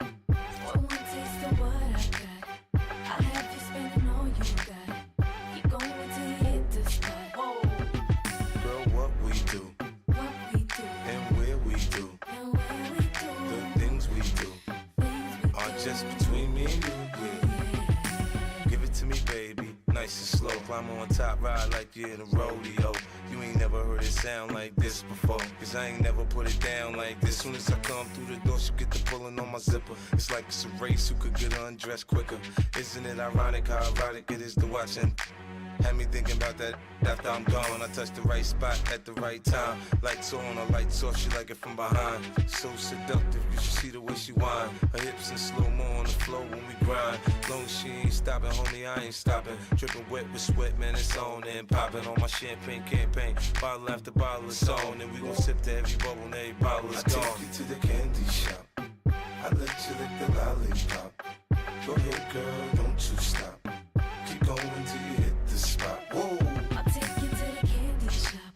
Speaker 5: One taste of what I got. I'll have you spending all you got. Keep going till you hit the spot. Whoa.
Speaker 10: Girl, what we do,
Speaker 5: What we do,
Speaker 10: and where we do,
Speaker 5: and where we do,
Speaker 10: the things we do,
Speaker 5: things we
Speaker 10: are
Speaker 5: do.
Speaker 10: just between me and you. Yeah. Give it to me, baby. Nice and slow, climb on top, ride like you're in a rodeo. You ain't never heard it sound like this before, cause I ain't never put it down like this. Soon as I come through the door, she get the pulling on my zipper. It's like it's a race, who could get undressed quicker. Isn't it ironic how erotic it is to watch and had me thinking about that after I'm gone. I touch the right spot at the right time. Lights on or lights off, she like it from behind. So seductive, you should see the way she whine. Her hips in slow-mo on the floor when we grind. Long as she ain't stopping, homie, I ain't stopping. Dripping wet with sweat, man, it's on and popping on my champagne campaign. Bottle after bottle, it's on, and we gon' sip to every bubble and every bottle is gone. I take you to the candy shop. I let you lick the lollipop. Go ahead, girl, don't you stop. Keep going till you hit the spot. Whoa.
Speaker 5: I'll take you to the candy shop.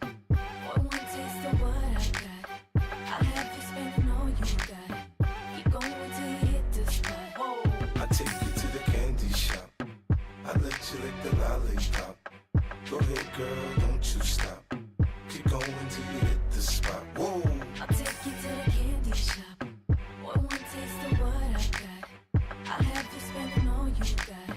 Speaker 5: One taste of what I got. I'll have you spending all you got. Keep going till you hit the spot. Whoa.
Speaker 10: I take you to the candy shop. I let you lick the lollipop. Go ahead, girl, don't you stop. Keep going till you hit the spot. Whoa.
Speaker 5: I'll take you to the candy shop. One taste of what I got. I'll have you spending all you got.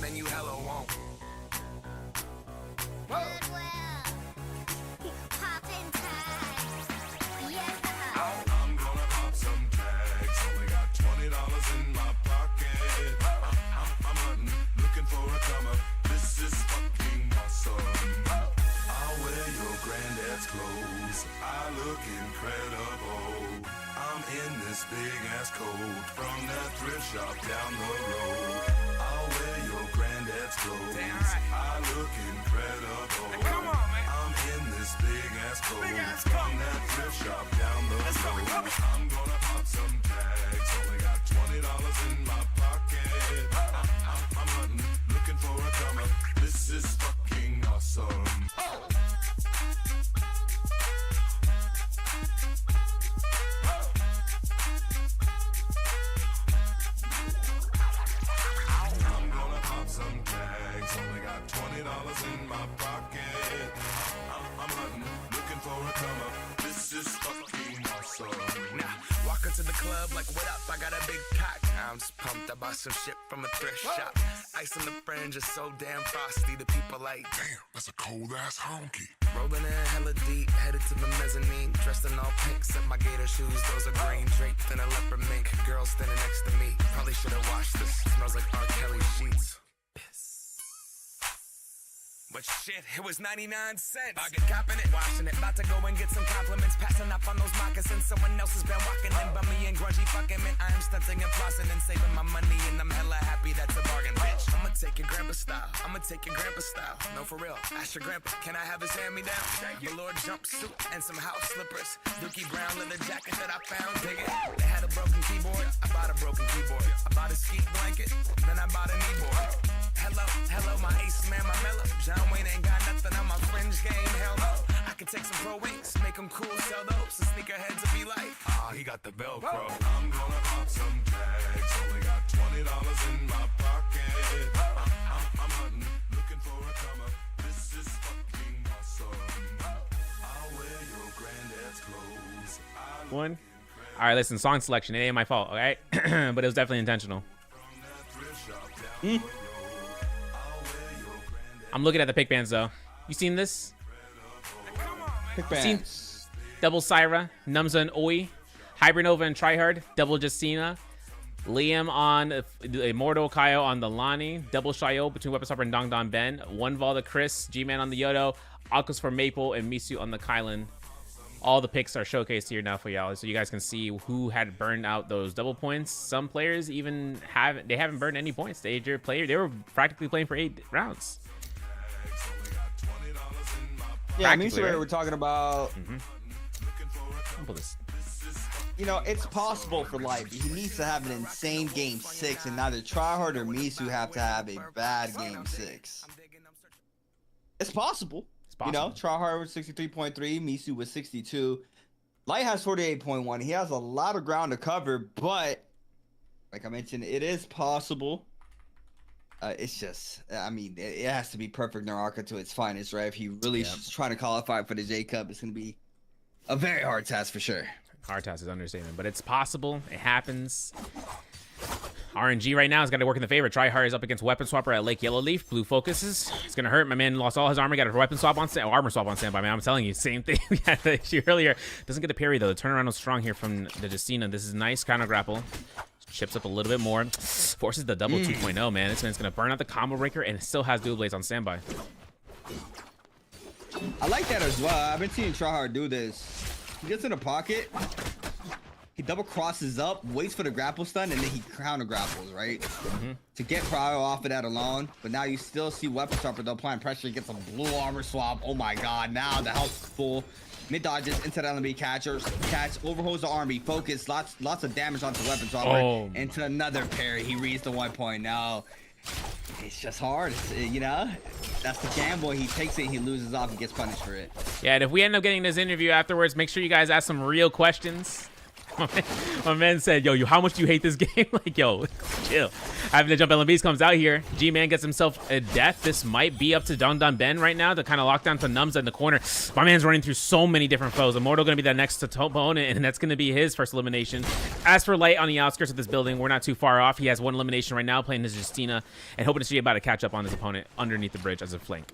Speaker 10: and you hella won't. I'm gonna pop some tags. Only got $20 in my pocket. I'm hunting, looking for a come up. This is fucking awesome. I'll wear your granddad's clothes. I look incredible. I'm in this big ass coat from that thrift shop down the road. I'll wear your granddad's clothes. I look incredible. Come on, man. I'm in this big ass coat from that thrift shop down the road. I'm gonna pop some tags. Only got $20 in my pocket. I'm hunting, looking for a come up. This is fucking awesome. I'm gonna pop some tags. Only got $20 in my pocket. I'm hunting, looking for a come up. This is fucking awesome. Now, walk into the club like, what up? I got a big cock. I'm just pumped. I bought some shit from a thrift shop. Ice on the fringe is so damn frosty. The people like, damn, that's a cold ass honky. Rolling in hella deep, headed to the mezzanine. Dressed in all pink, set my gator shoes. Those are green, draped in a leopard mink. Girl standing next to me. Probably should have washed this. Smells like R. Kelly sheets. But shit, it was 99 cents. I get copping it, washing it. About to go and get some compliments. Passing up on those moccasins. Someone else has been walking in by me and grungy fucking man. I am stunting and flossing and saving my money. And I'm hella happy that's a bargain, bitch. I'ma take your grandpa style. I'ma take your grandpa style. No, for real. Ask your grandpa, can I have his hand-me-down? Velour jumpsuit and some house slippers. Dookie brown leather jacket that I found. Dig it. They had a broken keyboard. I bought a broken keyboard. I bought a ski blanket. Then I bought a kneeboard. Hello, my ace man, my mellow. John Wayne ain't got nothing on my fringe game, hell no. I can take some pro wings, make them cool, sell those. The sneakerheads will be like, he got the Velcro. I'm gonna pop some tags. Only got $20 in my pocket. I'm hunting, looking for a come up. This is fucking awesome. I'll wear your granddad's clothes.
Speaker 2: One. All right, listen, song selection. It ain't my fault, all right? But it was definitely intentional. I'm looking at the pick bands, though. You seen this?
Speaker 1: Pick bands.
Speaker 2: Double Syra, Numza and Oi, Hybernova and Tryhard, Double Justina, Liam on Immortal, Kaio on the Lani, Double Shio between Weapon Stopper and Dong Don Ben, One Vol the Chris, G-Man on the Yodo, Aquas for Maple, and Misu on the Kylan. All the picks are showcased here now for y'all, so you guys can see who had burned out those double points. Some players even haven't burned any points. They were practically playing for 8 rounds.
Speaker 1: Yeah, Misu, we're talking about. You know, it's possible for life. He needs to have an insane game 6, and neither Tryhard or Misu have to have a bad game 6. It's possible. You know, Tryhard was 63.3, Misu was 62. Light has 48.1. He has a lot of ground to cover, but like I mentioned, it is possible. It's just, I mean, it has to be perfect Naraka to its finest, right? If he really is trying to qualify for the JCUP, it's going to be a very hard task for sure.
Speaker 2: Hard task is understatement, but it's possible. It happens. RNG right now has got to work in the favor. Tryhard is up against Weapon Swapper at Lake Yellowleaf. Blue focuses. It's going to hurt. My man lost all his armor. Got a weapon swap on armor swap on standby, man. I'm telling you, same thing. We had the issue earlier. Doesn't get the parry, though. The turnaround was strong here from the Justina. This is nice counter grapple. Chips up a little bit more. Forces the double 2.0, man. This man's going to burn out the combo breaker and still has dual blades on standby.
Speaker 1: I like that as well. I've been seeing Tryhard do this. He gets in a pocket. He double crosses up, waits for the grapple stun, and then he counter grapples, right? To get Cryo off of that alone. But now you still see Weapon Swapper though applying pressure. He gets a blue armor swap. Oh my god, now the health's full. Mid dodges into the LMB catchers. Overholds the army. Focus. Lots of damage onto Weapon Swapper. Into another parry. He reads the 1 point. Now it's just hard. You know, that's the gamble. He takes it. He loses off. He gets punished for it.
Speaker 2: Yeah, and if we end up getting this interview afterwards, make sure you guys ask some real questions. My man said, yo, how much do you hate this game? Like, yo, chill. Having to jump LMBs comes out here. G-Man gets himself a death. This might be up to Dong Ben right now to kind of lock down to Numza in the corner. My man's running through so many different foes. Immortal going to be that next opponent, and that's going to be his first elimination. As for Light on the outskirts of this building, we're not too far off. He has one elimination right now, playing his Justina, and hoping to see about to catch up on his opponent underneath the bridge as a flank.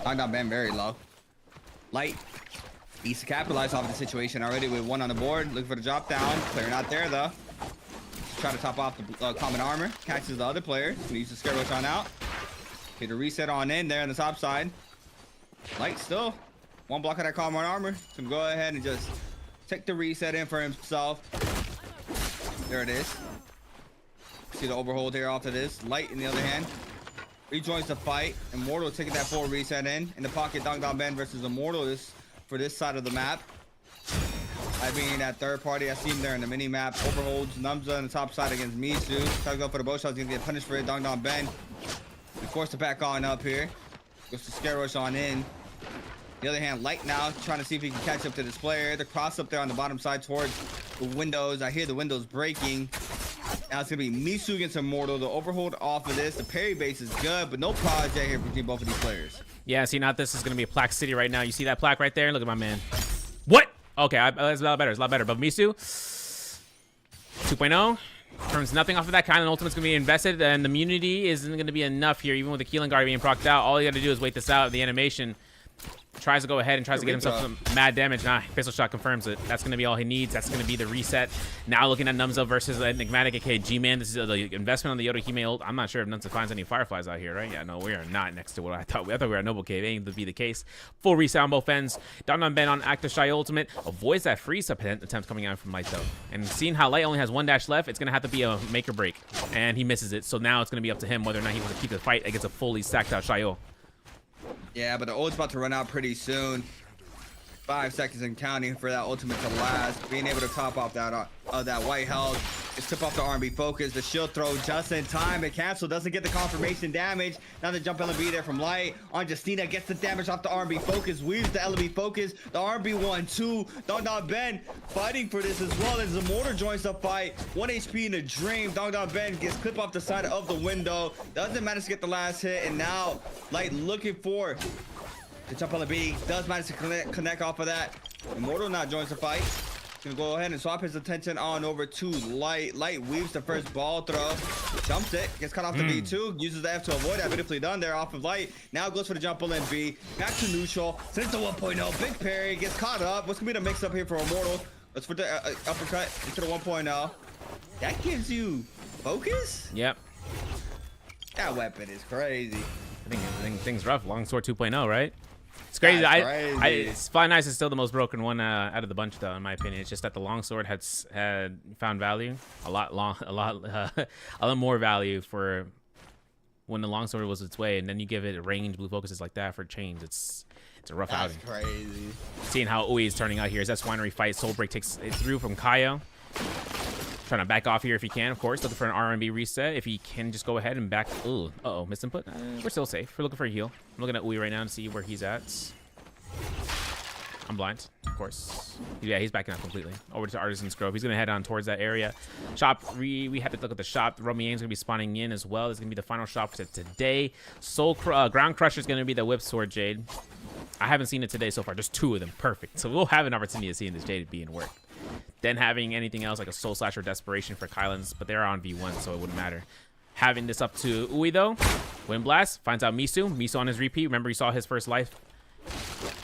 Speaker 1: Dong Ben very low. Light needs to capitalize off of the situation already with one on the board. Looking for the drop down. Player not there though. Try to top off the common armor. Catches the other player. Gonna use the scare rush on out. Okay, the reset on in there on the top side. Light still one block of that common armor. So go ahead and just take the reset in for himself. There it is. See the overhold here off of this. Light in the other hand rejoins the fight. Immortal taking that forward reset in the pocket. Dong Ben versus Immortal is for this side of the map. I being that third party, I see him there in the mini map. Overholds Numza on the top side against Misu. Tries to go for the bow shot. He's gonna get punished for it. Dong Ben forced to back on up here. Goes to scare rush on in. The other hand, Light now trying to see if he can catch up to this player. The cross up there on the bottom side towards the windows. I hear the windows breaking. Now it's gonna be Misu against Immortal. The overhold off of this. The parry base is good, but no project here between both of these players.
Speaker 2: Yeah, see, now this is gonna be a plaque city right now. You see that plaque right there? Look at my man. What? Okay, that's a lot better. It's a lot better. But Misu 2.0 turns nothing off of that kind, and ultimate's gonna be invested, and the immunity isn't gonna be enough here, even with the Keelan guard being procced out. All you gotta do is wait this out. The animation tries to go ahead and tries to get himself some mad damage. Nah, pistol shot confirms it. That's going to be all he needs. That's going to be the reset. Now looking at Numza versus Enigmatic, aka G-Man. This is the investment on the Yoda Hime ult. I'm not sure if Numza finds any Fireflies out here, right? Yeah, no, we are not next to what I thought. I thought we were at Noble Cave. Ain't to be the case. Full reset on both ends. Dong Ben on Active Shy Ultimate. Avoids that freeze up attempt coming out from Light, though. And seeing how Light only has one dash left, it's going to have to be a make or break. And he misses it. So now it's going to be up to him whether or not he wants to keep the fight against a fully stacked out Shio.
Speaker 1: Yeah, but the ult's about to run out pretty soon. 5 seconds and counting for that ultimate to last. Being able to top off that white health. Just tip off the R&B focus. The shield throw just in time. It cancel. Doesn't get the confirmation damage. Now the jump LB there from Light. On Justina gets the damage off the R&B focus. Weaves the LB focus. The R&B 1-2. Dong Ben fighting for this as well as the mortar joins the fight. 1 HP in the dream. Dong Ben gets clipped off the side of the window. Doesn't manage to get the last hit. And now Light looking for the jump LB. Does manage to connect off of that. Immortal now joins the fight. Gonna go ahead and swap his attention on over to Light. Light weaves the first ball throw, jumps it, gets cut off the B2, uses the F to avoid that. Beautifully done there off of Light. Now goes for the jump in B, back to neutral, sends the 1.0, big parry, gets caught up. What's gonna be the mix up here for Immortal? Let's for the uppercut into the 1.0. That gives you focus?
Speaker 2: Yep.
Speaker 1: That weapon is crazy.
Speaker 2: I think things rough. Longsword 2.0, right? It's crazy. It's Fly Nice is still the most broken one out of the bunch, though, in my opinion. It's just that the longsword had found value, a lot more value for when the longsword was its way, and then you give it range blue focuses like that for chains. It's a rough outing.
Speaker 1: That's crazy.
Speaker 2: Seeing how Ui is turning out here as that Swinery fight. Soul Break takes it through from Kaio. Trying to back off here if he can, of course. Looking for an R&B reset. If he can just go ahead and back. Ooh, uh-oh, missed input. We're still safe. We're looking for a heal. I'm looking at Ui right now to see where he's at. I'm blind, of course. Yeah, he's backing up completely. Over to Artisan's Grove. He's going to head on towards that area. Shop, we have to look at the shop. Romy Yang's going to be spawning in as well. This is going to be the final shop for today. Ground Crusher is going to be the Whip Sword Jade. I haven't seen it today so far. Just 2 of them. Perfect. So we'll have an opportunity to see this Jade be in work. Then having anything else like a Soul Slash or Desperation for Kylan's, but they're on V1, so it wouldn't matter. Having this up to Ui, though. Wind Blast. Finds out Misu. Misu on his repeat. Remember, he saw his first life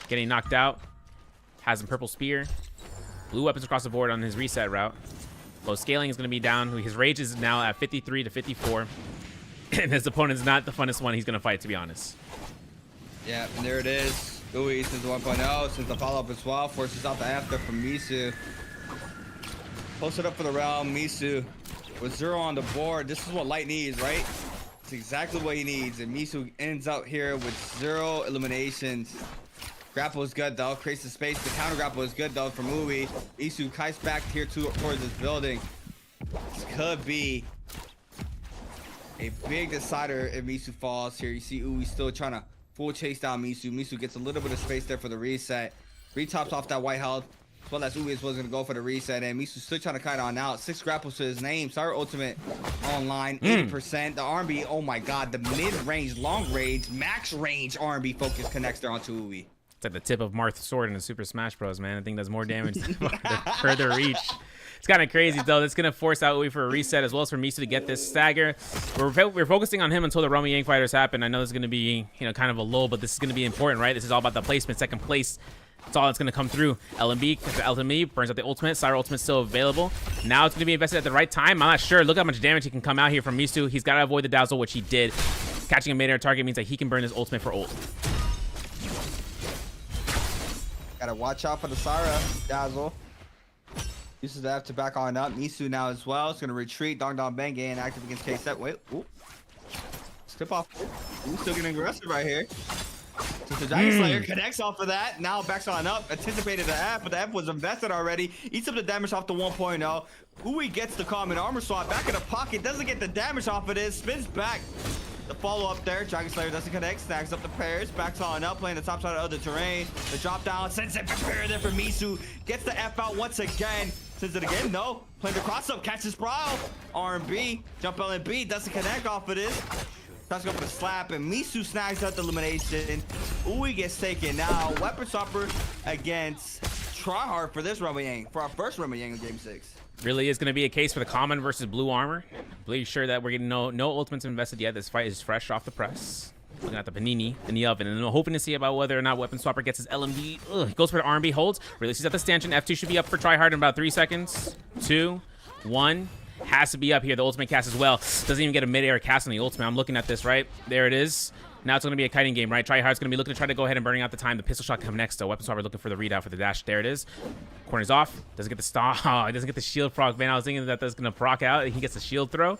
Speaker 2: getting knocked out. Has him Purple Spear. Blue weapons across the board on his reset route. Low scaling is going to be down. His rage is now at 53 to 54. And his opponent's not the funnest one he's going to fight, to be honest.
Speaker 1: Yeah, and there it is. Ui since the 1.0, since the follow-up as well. Forces out the after from Misu. Posted up for the round. Misu with 0 on the board. This is what Light needs, right? It's exactly what he needs. And Misu ends up here with 0 eliminations. Grapple is good, though. Creates the space. The counter grapple is good, though, from Ui. Misu kites back here towards this building. This could be a big decider if Misu falls here. You see Ui still trying to full chase down Misu. Misu gets a little bit of space there for the reset. Retops off that white health. As well as Ubius was going to go for the reset. And Misu still trying to kite on out. 6 grapples to his name. Sorry, ultimate online. 80%. The R&B, oh my god. The mid-range, long-range, max-range R&B focus connects there onto Ubi.
Speaker 2: It's like the tip of Marth's sword in the Super Smash Bros, man. I think does more damage than further reach. It's kind of crazy, though. That's going to force out Ubi for a reset, as well as for Misu to get this stagger. We're focusing on him until the Roman Yang fighters happen. I know this is going to be, kind of a lull, but this is going to be important, right? This is all about the placement, second place. That's all that's going to come through. LMB burns out the ultimate. Cyber ultimate still available. Now it's going to be invested at the right time. I'm not sure. Look how much damage he can come out here from Misu. He's got to avoid the dazzle, which he did. Catching a mid-air target means that he can burn his ultimate for ult.
Speaker 1: Gotta watch out for the Sara dazzle. Uses the F to back on up. Misu now as well. It's gonna retreat. Dong Bang getting active against K7. Wait, ooh. Skip off. Ooh, still getting aggressive right here. So the Dragon Slayer connects off of that. Now backs on up. Anticipated the F, but the F was invested already. Eats up the damage off the 1.0. Ui gets the common armor swap back in the pocket. Doesn't get the damage off of this. Spins back. The follow-up there, Dragon Slayer doesn't connect, snags up the pairs, backs on up, playing the top side of the terrain. The drop down, sends it prepare there for Misu. Gets the F out once again. Sends it again, no. Playing the cross-up, catches Prowl. R&B, jump LNB, doesn't connect off of this. Tries to go for the slap, and Misu snags out the elimination. Ui gets taken now. Weapon Swapper against Tryhard for this Rumble Yang, for our first Rumble Yang in Game 6.
Speaker 2: Really is going to be a case for the common versus blue armor. Pretty sure that we're getting no ultimates invested yet. This fight is fresh off the press. Looking at the panini in the oven, and hoping to see about whether or not Weapon Swapper gets his LMD. He goes for the R&B, holds, releases at the stanchion. F2 should be up for Tryhard in about 3 seconds. 2, 1. Has to be up here. The ultimate cast as well. Doesn't even get a mid-air cast on the ultimate. I'm looking at this, right? There it is. Now it's going to be a kiting game, right? Tryhard's going to be looking to try to go ahead and burning out the time. The pistol shot come next, though. Weapon Swapper looking for the readout for the dash. There it is. Corner's off. Doesn't get the star. Oh, he doesn't get the shield proc. Man, I was thinking that that's going to proc out. He gets the shield throw.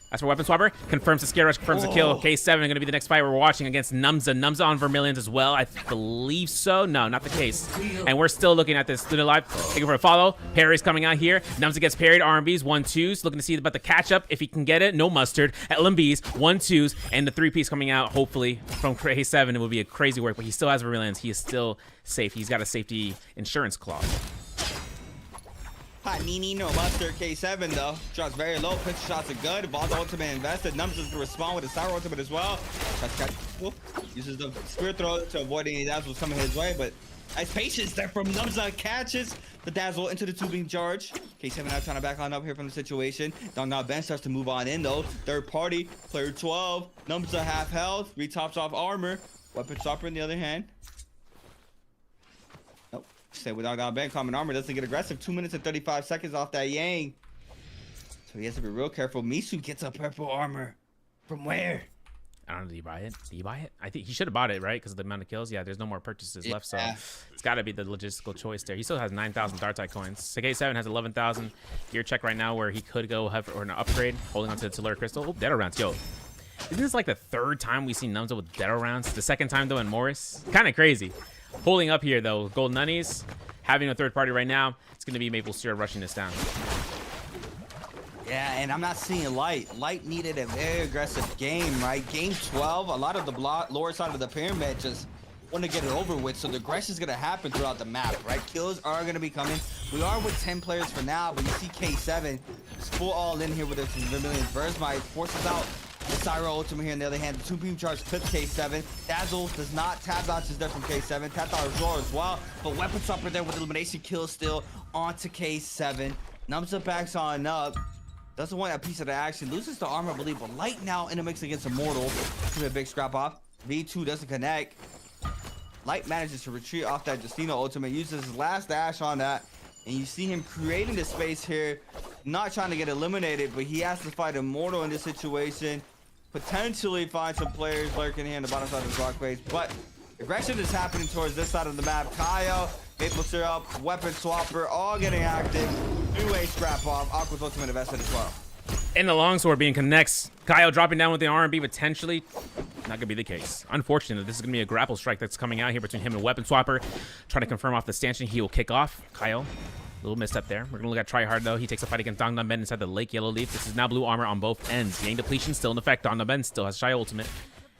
Speaker 2: As for Weapon Swapper, confirms the scare rush, confirms the kill. K7 going to be the next fight we're watching against Numza. Numza on Vermilions as well. I believe so. No, not the case. And we're still looking at this. Still alive. Looking for a follow. Parry's coming out here. Numza gets parried. R&Bs, 1-2s. Looking to see about the catch up if he can get it. No mustard. LMBs, 1-2s. And the 3-piece coming out, hopefully, from K7. It will be a crazy work, but he still has Vermilions. He is still safe. He's got a safety insurance clause.
Speaker 1: Panini, no mustard. K7 though. Drops very low. Pistol shots are good. Vault ultimate invested. Numbers is going to respond with a Sour ultimate as well. Uses the spear throw to avoid any dazzles coming his way, but nice patience there from Numza. Catches the dazzle into the tubing charge. K7 now trying to back on up here from the situation. Dong Ben starts to move on in though. Third party, player 12. Numza half health. Retops off armor. Weapon Swapper in the other hand. Stay with Dong Ben. Common armor doesn't get aggressive. 2 minutes and 35 seconds off that Yang. So he has to be real careful. Misu gets a purple armor. From where?
Speaker 2: I don't know. Did he buy it? Did he buy it? I think he should have bought it, right? Because of the amount of kills. Yeah, there's no more purchases left. So it's got to be the logistical choice there. He still has 9,000 Dartai coins. K7 has 11,000. Gear check right now where he could go have or an upgrade. Holding onto the Tellura Crystal. Oh, Dead rounds. Yo. Isn't this like the 3rd time we've seen Numza with Dead rounds? The 2nd time, though, in Morris. Kind of crazy. Holding up here, though. Golden Unnies. Having a 3rd party right now. It's going to be Maple Syrup rushing this down.
Speaker 1: Yeah, and I'm not seeing Light. Light needed a very aggressive game, right? Game 12, a lot of the lower side of the pyramid just want to get it over with. So the aggression is going to happen throughout the map, right? Kills are going to be coming. We are with 10 players for now, but you see K7 full all in here with his Vermilion Burst Might. Forces out the Cyro ultimate here on the other hand. The 2-beam charge clips K7. Dazzle does not. Tab dodge is there from K7. Tab dodge roar as well. But Weapon Swapper there with elimination kill still onto K7. Numza backs on up. Doesn't want a piece of the action. Loses the armor, I believe. But Light now in the mix against Immortal. It's gonna be a big scrap off. V2 doesn't connect. Light manages to retreat off that Justino ultimate. Uses his last dash on that. And you see him creating the space here. Not trying to get eliminated, but he has to fight Immortal in this situation. Potentially find some players lurking here in the bottom side of the rock face. But aggression is happening towards this side of the map. Kaio, Maple Syrup, Weapon Swapper, all getting active. 3-way scrap off. Aqua's ultimate invested as well.
Speaker 2: And the longsword being connects. Kaio dropping down with the R&B, potentially not going to be the case. Unfortunately, this is going to be a grapple strike that's coming out here between him and Weapon Swapper. Trying to confirm off the stanchion. He will kick off. Kaio, a little misstep there. We're going to look at Tryhard, though. He takes a fight against Dong Ben inside the Lake Yellow Leaf. This is now blue armor on both ends. Yang depletion still in effect. Dong Ben still has Shy ultimate.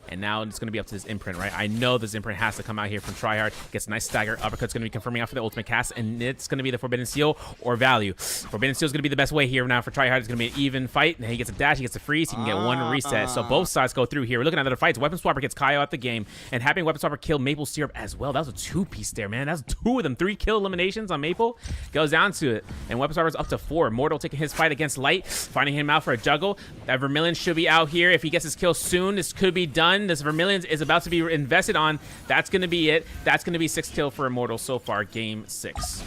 Speaker 2: And now it's going to be up to this imprint, right? I know this imprint has to come out here from Tryhard. Gets a nice stagger. Uppercut's going to be confirming out for the ultimate cast, and it's going to be the Forbidden Seal or value. Forbidden Seal is going to be the best way here now for Tryhard. It's going to be an even fight. And he gets a dash, he gets a freeze, he can get one reset. So both sides go through here. We're looking at other fights. Weapon Swapper gets Kyle out the game, and having Weapon Swapper kill Maple Syrup as well. That was a 2-piece there, man. That's 2 of them. 3 kill eliminations on Maple. Goes down to it. And Weapon Swapper's up to 4. Mortal taking his fight against Light, finding him out for a juggle. That Vermilion should be out here. If he gets his kill soon, this could be done. This Vermilion is about to be invested on. That's going to be it. That's going to be 6 kill for Immortal so far, game 6.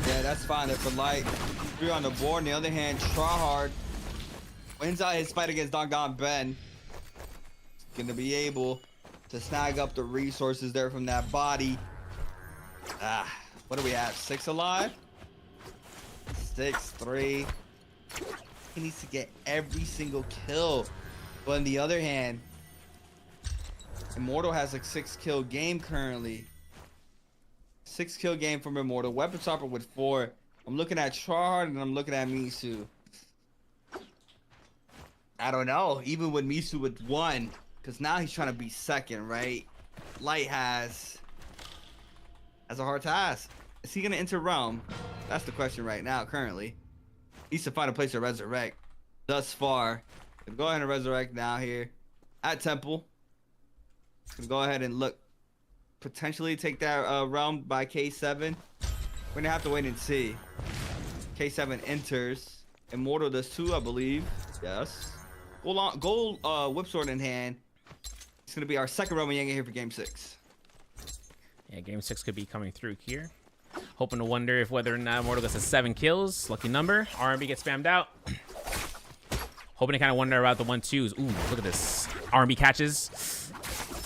Speaker 1: Yeah, that's fine there for Light. 3 on the board. On the other hand, Tryhard wins out his fight against Don Ben. He's going to be able to snag up the resources there from that body. What do we have? 6 alive? 6, 3. He needs to get every single kill. But on the other hand, Immortal has a 6-kill game currently. 6-kill game from Immortal. Weapon Swapper with 4. I'm looking at Tryhard and I'm looking at Misu. I don't know. Even with Misu with 1, because now he's trying to be second, right? Light has a hard task. Is he gonna enter Realm? That's the question right now. Currently, needs to find a place to resurrect. Thus far, go ahead and resurrect now here at Temple. Go ahead and look, potentially take that Realm by K7. We're gonna have to wait and see. K7 enters. Immortal does 2, I believe. Yes. Gold Whipsword in hand. It's gonna be our second Roman Yang here for game 6.
Speaker 2: Yeah, game 6 could be coming through here. Hoping to wonder if whether or not Immortal gets a 7 kills. Lucky number. R&B gets spammed out. Hoping to kind of wonder about the 1-2s. Ooh, look at this. R&B catches.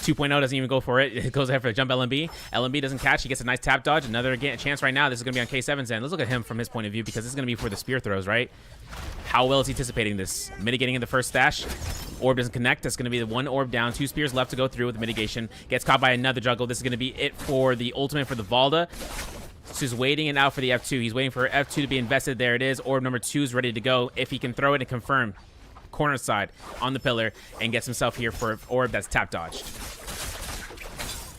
Speaker 2: 2.0 doesn't even go for it. It goes ahead for a jump LMB. LMB doesn't catch. He gets a nice tap dodge. Another chance right now. This is going to be on K7's end. Let's look at him from his point of view, because this is going to be for the spear throws, right? How well is he anticipating this? Mitigating in the first stash. Orb doesn't connect. That's going to be the 1 orb down. 2 spears left to go through with the mitigation. Gets caught by another juggle. This is going to be it for the ultimate for the Valda. So he's waiting and out for the F2. He's waiting for F2 to be invested. There it is. Orb number 2 is ready to go. If he can throw it and confirm. Corner side on the pillar and gets himself here for an orb that's tap dodged.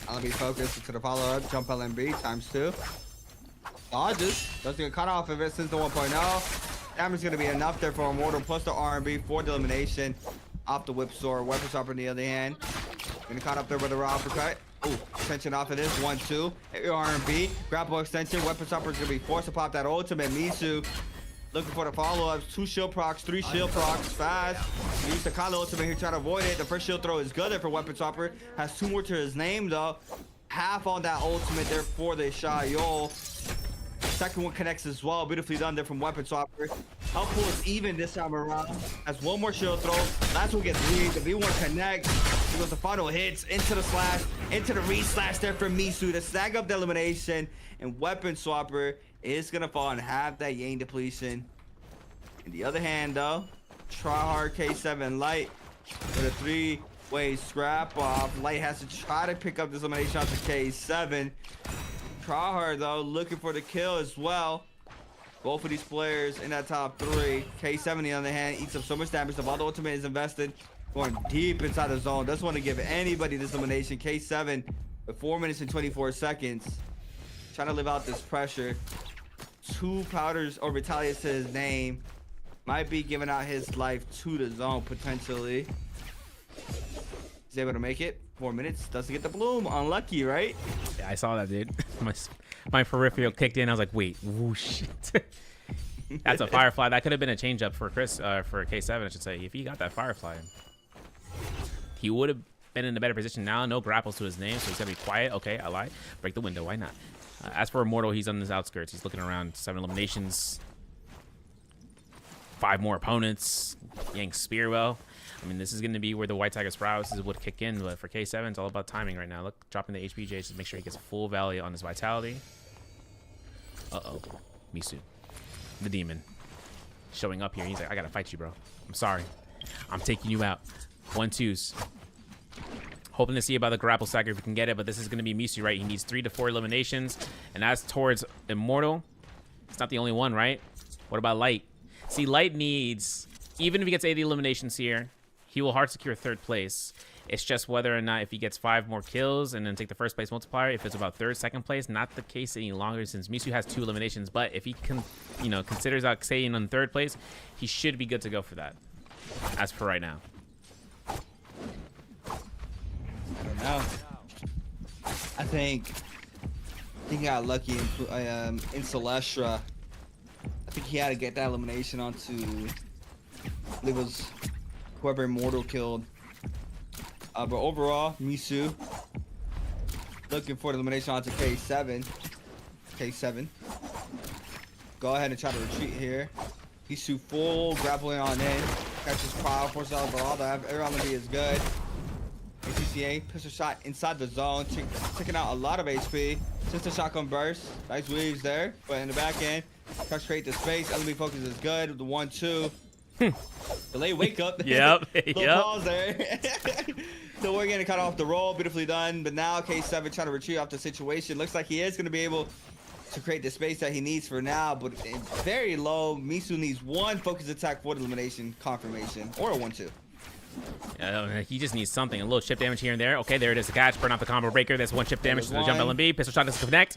Speaker 1: LMB focused to the follow-up. Jump LMB ×2. Dodges. Doesn't get cut off of it since the 1.0. Damage is going to be enough there for Immortal plus the R&B for the elimination. Off the Whip Sword. Weapon Swapper on the other hand. Gonna caught up there with a raw uppercut. Ooh, extension off of this. 1-2. Hit your R&B. Grapple extension. Weapon Swapper is going to be forced to pop that ultimate. Misu looking for the follow-ups. 2 shield procs, 3 shield procs. Fast. Use the Kyle ultimate here, try to avoid it. The first shield throw is good there for Weapon Swapper. Has 2 more to his name though. Half on that ultimate there for the Shayol. Second one connects as well. Beautifully done there from Weapon Swapper. Helpful is even this time around. Has 1 more shield throw. Last one gets read. The V1 connects. He goes the final hits into the slash, into the re-slash there from Misu to snag up the elimination. And Weapon Swapper is gonna fall and have that Yang depletion. In the other hand though, Tryhard K7 Light with a 3-way scrap off. Light has to try to pick up this elimination off to K7. Tryhard though looking for the kill as well. Both of these players in that top 3. K7 on the other hand eats up so much damage. The Valda ultimate is invested, going deep inside the zone. Doesn't want to give anybody this elimination. K7 with 4 minutes and 24 seconds. Trying to live out this pressure. 2 powders or retaliates to his name. Might be giving out his life to the zone potentially. He's able to make it. 4 minutes. Doesn't get the bloom. Unlucky, right?
Speaker 2: Yeah, I saw that, dude. my peripheral kicked in. I was like, wait, whoosh. That's a Firefly. That could have been a change up for Chris, for K7, I should say. If he got that Firefly, he would have been in a better position now. No grapples to his name, so he's got to be quiet. Okay, I lied. Break the window. Why not? As for Immortal, he's on his outskirts. He's looking around. 7 eliminations. 5 more opponents. Yang Spearwell. I mean, this is going to be where the White Tiger Sprouts would kick in. But for K7, it's all about timing right now. Look, dropping the HPJ to make sure he gets full value on his Vitality. Uh-oh. Misu. The demon. Showing up here. He's like, I got to fight you, bro. I'm sorry. I'm taking you out. 1-2s. Hoping to see about the grapple stagger if we can get it, but this is going to be Misu, right? He needs 3 to 4 eliminations, and as towards Immortal, it's not the only one, right? What about Light? See, Light needs, even if he gets 80 eliminations here, he will hard secure 3rd place. It's just whether or not if he gets 5 more kills and then take the 1st place multiplier, if it's about 3rd, 2nd place, not the case any longer since Misu has 2 eliminations. But if he can, considers out staying on 3rd place, he should be good to go for that. As for right now.
Speaker 1: I don't know. I think he got lucky in Celestra. I think he had to get that elimination onto. It was whoever Immortal killed. But overall, Misu looking for the elimination onto K7. K7. Go ahead and try to retreat here. Misu full grappling on in. Catches power, forces out the all. Every element is good. ATCA, pistol shot inside the zone, taking out a lot of HP. Just a shotgun burst. Nice weaves there. But in the back end, tries to create the space. LB focus is good. The 1-2. Delay wake up.
Speaker 2: Yep.
Speaker 1: Little pause there. So we're gonna cut off the roll. Beautifully done. But now K7 trying to retreat off the situation. Looks like he is gonna be able to create the space that he needs for now, but it's very low. Misu needs 1 focus attack for the elimination confirmation, or a 1-2.
Speaker 2: He just needs something. A little chip damage here and there. Okay, there it is. The catch. Burn off the combo breaker. That's 1 chip damage to the jump LMB. Pistol shot doesn't connect.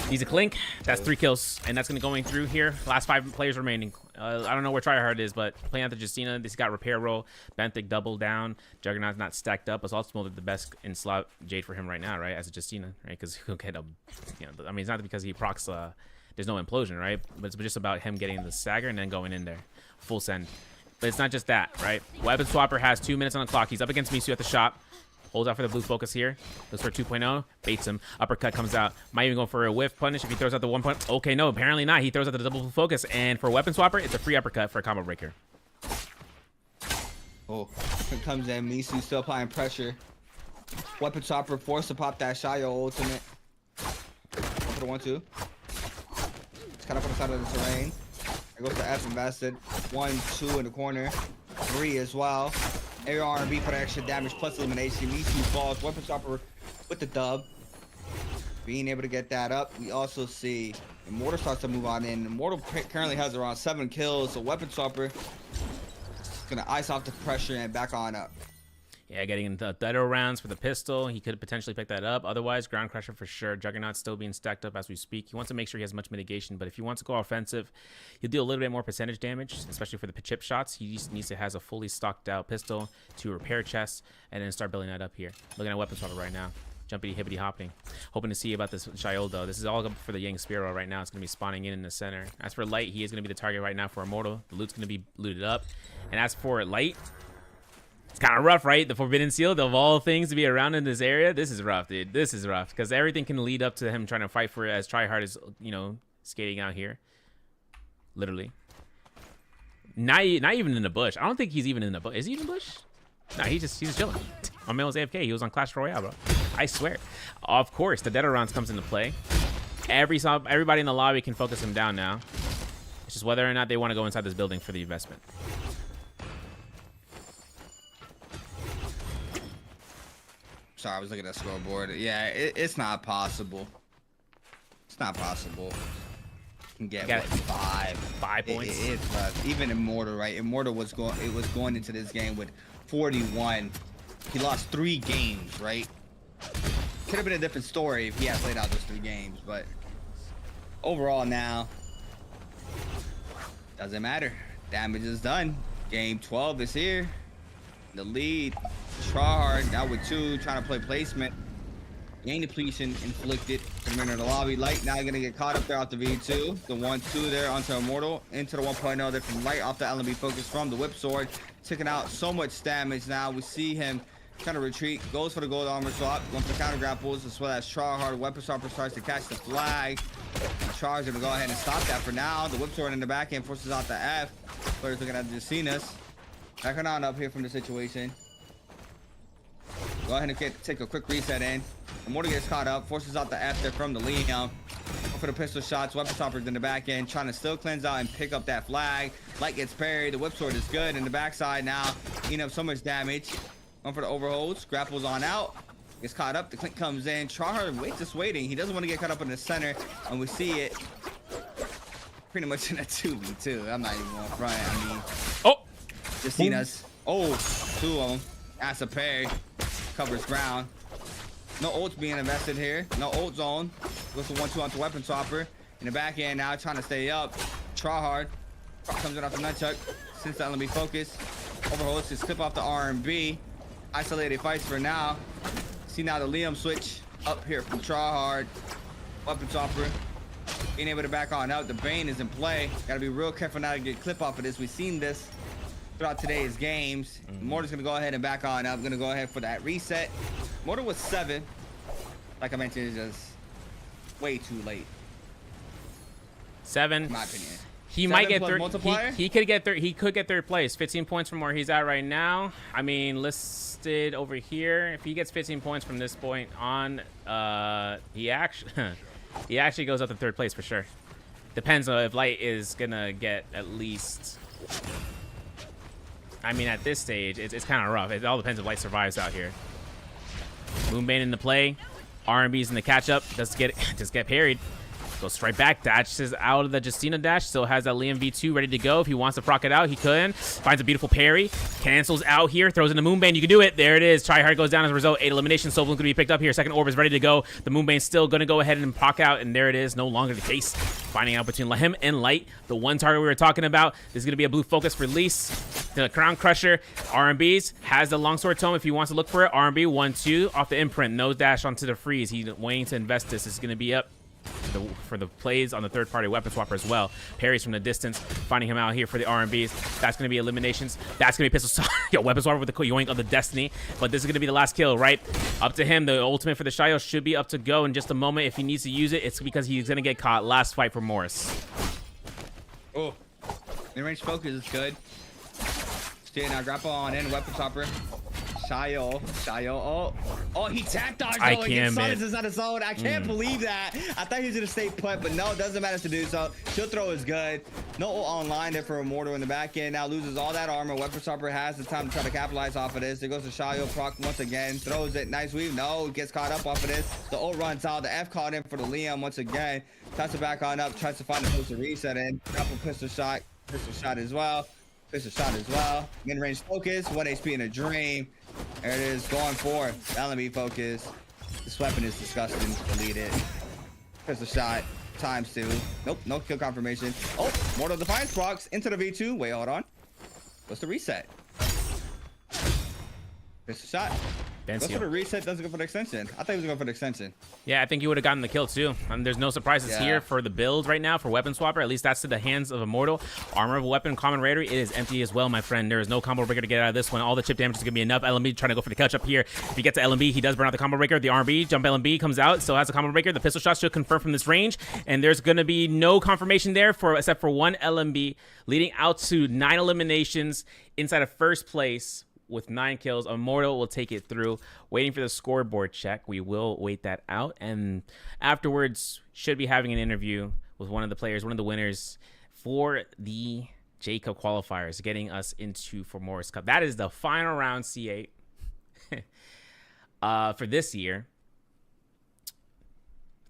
Speaker 2: Needs a clink. That's 3 kills. And that's going to going through here. Last 5 players remaining. I don't know where Tryhard is, but playing out the Justina. This got repair roll. Benthic double down. Juggernaut's not stacked up. It's ultimately the best in slot Jade for him right now, right? As a Justina, right? Because he'll get a, I mean, it's not because he procs, there's no implosion, right? But it's just about him getting the stagger and then going in there. Full send. But it's not just that, right? Weapon Swapper has 2 minutes on the clock. He's up against Misu at the shop. Holds out for the blue focus here. Looks for 2.0. Baits him. Uppercut comes out. Might even go for a whiff punish if he throws out the 1 point. Okay, no, apparently not. He throws out the double blue focus. And for Weapon Swapper, it's a free uppercut for a combo breaker.
Speaker 1: Oh, here comes in. Misu still applying pressure. Weapon Swapper forced to pop that Shayo ultimate. Go for the 1-2. It's kind of on the side of the terrain. It goes to F invested. 1-2 in the corner. 3 as well. Air R&B for the extra damage plus elimination. Misu falls. Weapon Swapper with the dub. Being able to get that up. We also see Immortal starts to move on in. Immortal currently has around 7 kills. So Weapon Swapper is going to ice off the pressure and back on up.
Speaker 2: Yeah, getting into better rounds for the pistol. He could potentially pick that up. Otherwise, Ground Crusher for sure. Juggernaut's still being stacked up as we speak. He wants to make sure he has much mitigation, but if he wants to go offensive, he'll do a little bit more percentage damage, especially for the chip shots. He just needs to have a fully stocked out pistol to repair chests and then start building that up here. Looking at Weapon Swapper right now. Jumpity, hippity, hopping. Hoping to see about this Shield, though. This is all up for the Yang Spearow right now. It's going to be spawning in the center. As for Light, he is going to be the target right now for Immortal. The loot's going to be looted up. And as for Light, it's kind of rough, right? The Forbidden Seal, of all things to be around in this area. This is rough, dude. This is rough. Because everything can lead up to him trying to fight for it as Tryhard is, skating out here. Literally. Not even in the bush. I don't think he's even in the bush. Is he in the bush? No, he's just chilling. My man was AFK. He was on Clash Royale, bro. I swear. Of course, the Dead Rounds comes into play. Everybody in the lobby can focus him down now. It's just whether or not they want to go inside this building for the investment.
Speaker 1: Sorry, I was looking at the scoreboard. Yeah, it's not possible. It's not possible. You can get what, 5
Speaker 2: points.
Speaker 1: It's left. Even Immortal, right? Immortal was going into this game with 41. He lost 3 games, right? Could have been a different story if he had played out those 3 games, but overall now, doesn't matter. Damage is done. Game 12 is here. The lead. Tryhard now with 2, trying to play placement. Gain depletion inflicted. Commander in the lobby. Light now gonna get caught up there off the V2. The 1-2 there onto Immortal. Into the 1.0 there from Light off the LMB focus from the Whip Sword. Taking out so much damage now. We see him trying to retreat. Goes for the gold armor swap. Going for the counter grapples as well as Tryhard. Weapon Swapper starts to catch the flag. Tryhard's gonna go ahead and stop that for now. The Whip Sword in the back end forces out the F. Players looking at the Justinas. Backing on up here from the situation. Go ahead and take a quick reset in. Immortal gets caught up, forces out the F there from the Leon. For the pistol shots, Weapon Swapper's in the back end, trying to still cleanse out and pick up that flag. Light gets parried. The Whip Sword is good in the backside now, eating up so much damage. Going for the overholds, grapples on out. Gets caught up, the clink comes in. Tryhard just waiting. He doesn't want to get caught up in the center, and we see it pretty much in a 2v2. I'm not even going to front. I mean,
Speaker 2: oh,
Speaker 1: Justina's. Oh, two of them. That's a parry. Covers ground. No ults being invested here. No ult zone. Goes to 1-2 onto weapon swapper. In the back end now, trying to stay up. Try hard. Comes in off the nunchuck. Since the LMB focus. Overholds his clip off the R&B. Isolated fights for now. See now the Liam switch up here from try hard. Weapon swapper. Being able to back on out. The Bane is in play. Gotta be real careful now to get clip off of this. We've seen this throughout today's games. Mortar's gonna go ahead and back on up. Gonna go ahead for that reset. Mortar was 7. Like I mentioned, it's just way too late.
Speaker 2: 7.
Speaker 1: In my opinion.
Speaker 2: He
Speaker 1: 7
Speaker 2: might get
Speaker 1: plus
Speaker 2: third.
Speaker 1: multiplier?
Speaker 2: He could get third. He could get third place. 15 points from where he's at right now. I mean, listed over here. If he gets 15 points from this point on, he actually goes up to third place for sure. Depends on if Light is gonna get at least. I mean, at this stage, it's kind of rough. It all depends if Light survives out here. Moonbane in the play. R&B's in the catch up. Just get parried. Goes right back. Dashes out of the Justina dash. Still has that Liam V2 ready to go. If he wants to proc it out, he could. Finds a beautiful parry. Cancels out here. Throws in the Moonbane. You can do it. There it is. Tryhard goes down as a result. 8 eliminations. Soulbloom going to be picked up here. Second orb is ready to go. The Moonbane's still going to go ahead and proc out. And there it is. No longer the case. Finding out between him and Light. The one target we were talking about. This is going to be a blue focus release. The Crown Crusher. R&B's has the Longsword Tome if he wants to look for it. R&B 1-2 off the imprint. No dash onto the freeze. He's waiting to invest this. This is going to be up for the plays on the third-party weapon swapper as well. Parries from the distance, finding him out here for the R&Bs. That's going to be eliminations. That's going to be pistol yo, weapon swapper with the yoink of the Destiny. But this is going to be the last kill, right? Up to him. The ultimate for the Shayo should be up to go in just a moment. If he needs to use it, it's because he's going to get caught. Last fight for Morris.
Speaker 1: Oh, mid-range focus is good. Stay now, grapple on in, weapon swapper. Shayo. Oh, he tapped dodged.
Speaker 2: I can't, man.
Speaker 1: Inside the zone. I can't believe that. I thought he was gonna stay put, but no, it doesn't matter to do so. Shield throw is good. No online there for Immortal in the back end. Now loses all that armor. Weapon swapper has the time to try to capitalize off of this. There goes to Shayo, proc once again. Throws it. Nice weave. No, gets caught up off of this. The ult runs out. The F caught in for the Liam once again. Tries to back on up. Tries to find a place to reset in. Couple pistol shot. Pistol shot as well. Pistol shot as well. Mid-range focus. 1 HP in a dream. There it is. Going for LMB focus. This weapon is disgusting. Delete it. Pistol shot. ×2. Nope. No kill confirmation. Oh, Mortal Defiance procs into the V2. Wait, hold on. What's the reset? Pistol shot. Goes for the reset, doesn't go for the extension. I thought he was going for the extension.
Speaker 2: Yeah, I think he would have gotten the kill too. There's no surprises here for the build right now for Weapon Swapper. At least that's to the hands of Immortal. Armor of a Weapon, Common Rarity, it is empty as well, my friend. There is no combo breaker to get out of this one. All the chip damage is going to be enough. LMB trying to go for the catch up here. If he gets to LMB, he does burn out the combo breaker. The RB, jump LMB comes out, still has a combo breaker. The pistol shot should confirm from this range. And there's going to be no confirmation there except for 1 LMB, leading out to 9 eliminations inside of first place. With 9 kills, Immortal will take it through. Waiting for the scoreboard check. We will wait that out. And afterwards, should be having an interview with one of the players, one of the winners for the JCUP qualifiers, getting us into for Morris Cup. That is the final round C8 for this year.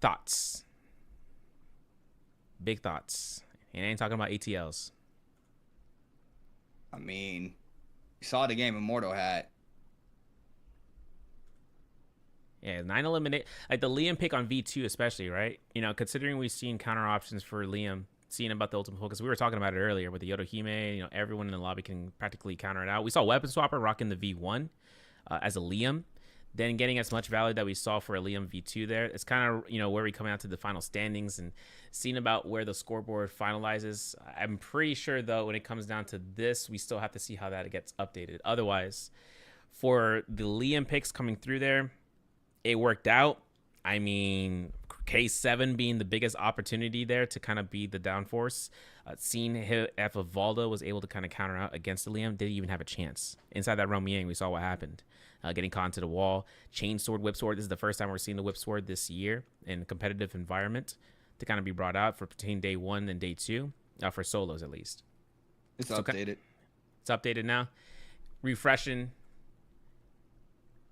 Speaker 2: Thoughts? Big thoughts. And I ain't talking about ATLs.
Speaker 1: I mean, you saw the game Immortal had.
Speaker 2: Yeah, 9 eliminate. Like the Liam pick on V2 especially, right? You know, considering we've seen counter options for Liam, seeing about the ultimate focus. We were talking about it earlier with the Yodohime. You know, everyone in the lobby can practically counter it out. We saw Weapon Swapper rocking the V1 as a Liam. Then getting as much value that we saw for a Liam V2 there. It's kind of, you know, where we come out to the final standings and seeing about where the scoreboard finalizes. I'm pretty sure, though, when it comes down to this, we still have to see how that gets updated. Otherwise, for the Liam picks coming through there, it worked out. I mean, K7 being the biggest opportunity there to kind of be the downforce. Seeing if Valda was able to kind of counter out against the Liam, didn't even have a chance. Inside that Rome Yang, we saw what happened. Getting caught into the wall. Chain sword, whip sword. This is the first time we're seeing the whip sword this year in a competitive environment to kind of be brought out for between day 1 and day 2. For solos, at least.
Speaker 1: It's updated.
Speaker 2: It's updated now. Refreshing.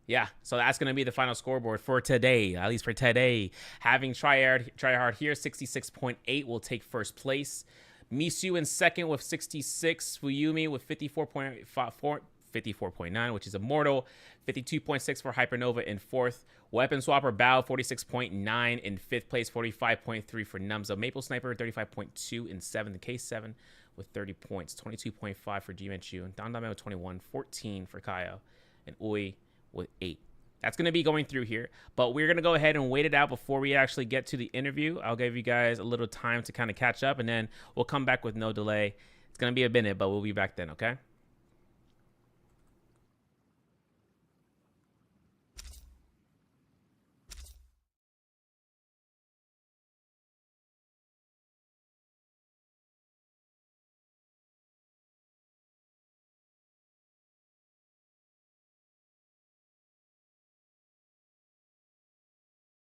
Speaker 2: Yeah, so that's going to be the final scoreboard for today, at least for today. Having Tryhard here, 66.8 will take first place. Misu in second with 66. Fuyumi with 54.4. 54.9, which is Immortal. 52.6 for Hypernova in 4th. Weapon Swapper Bao, 46.9 in 5th place. 45.3 for Numzo. Maple Sniper, 35.2 in 7th. The K7 with 30 points. 22.5 for Jimenchu. And Dondame with 21. 14 for Kaio. And Ui with 8. That's going to be going through here, but we're going to go ahead and wait it out before we actually get to the interview. I'll give you guys a little time to kind of catch up, and then we'll come back with no delay. It's going to be a minute, but we'll be back then, okay?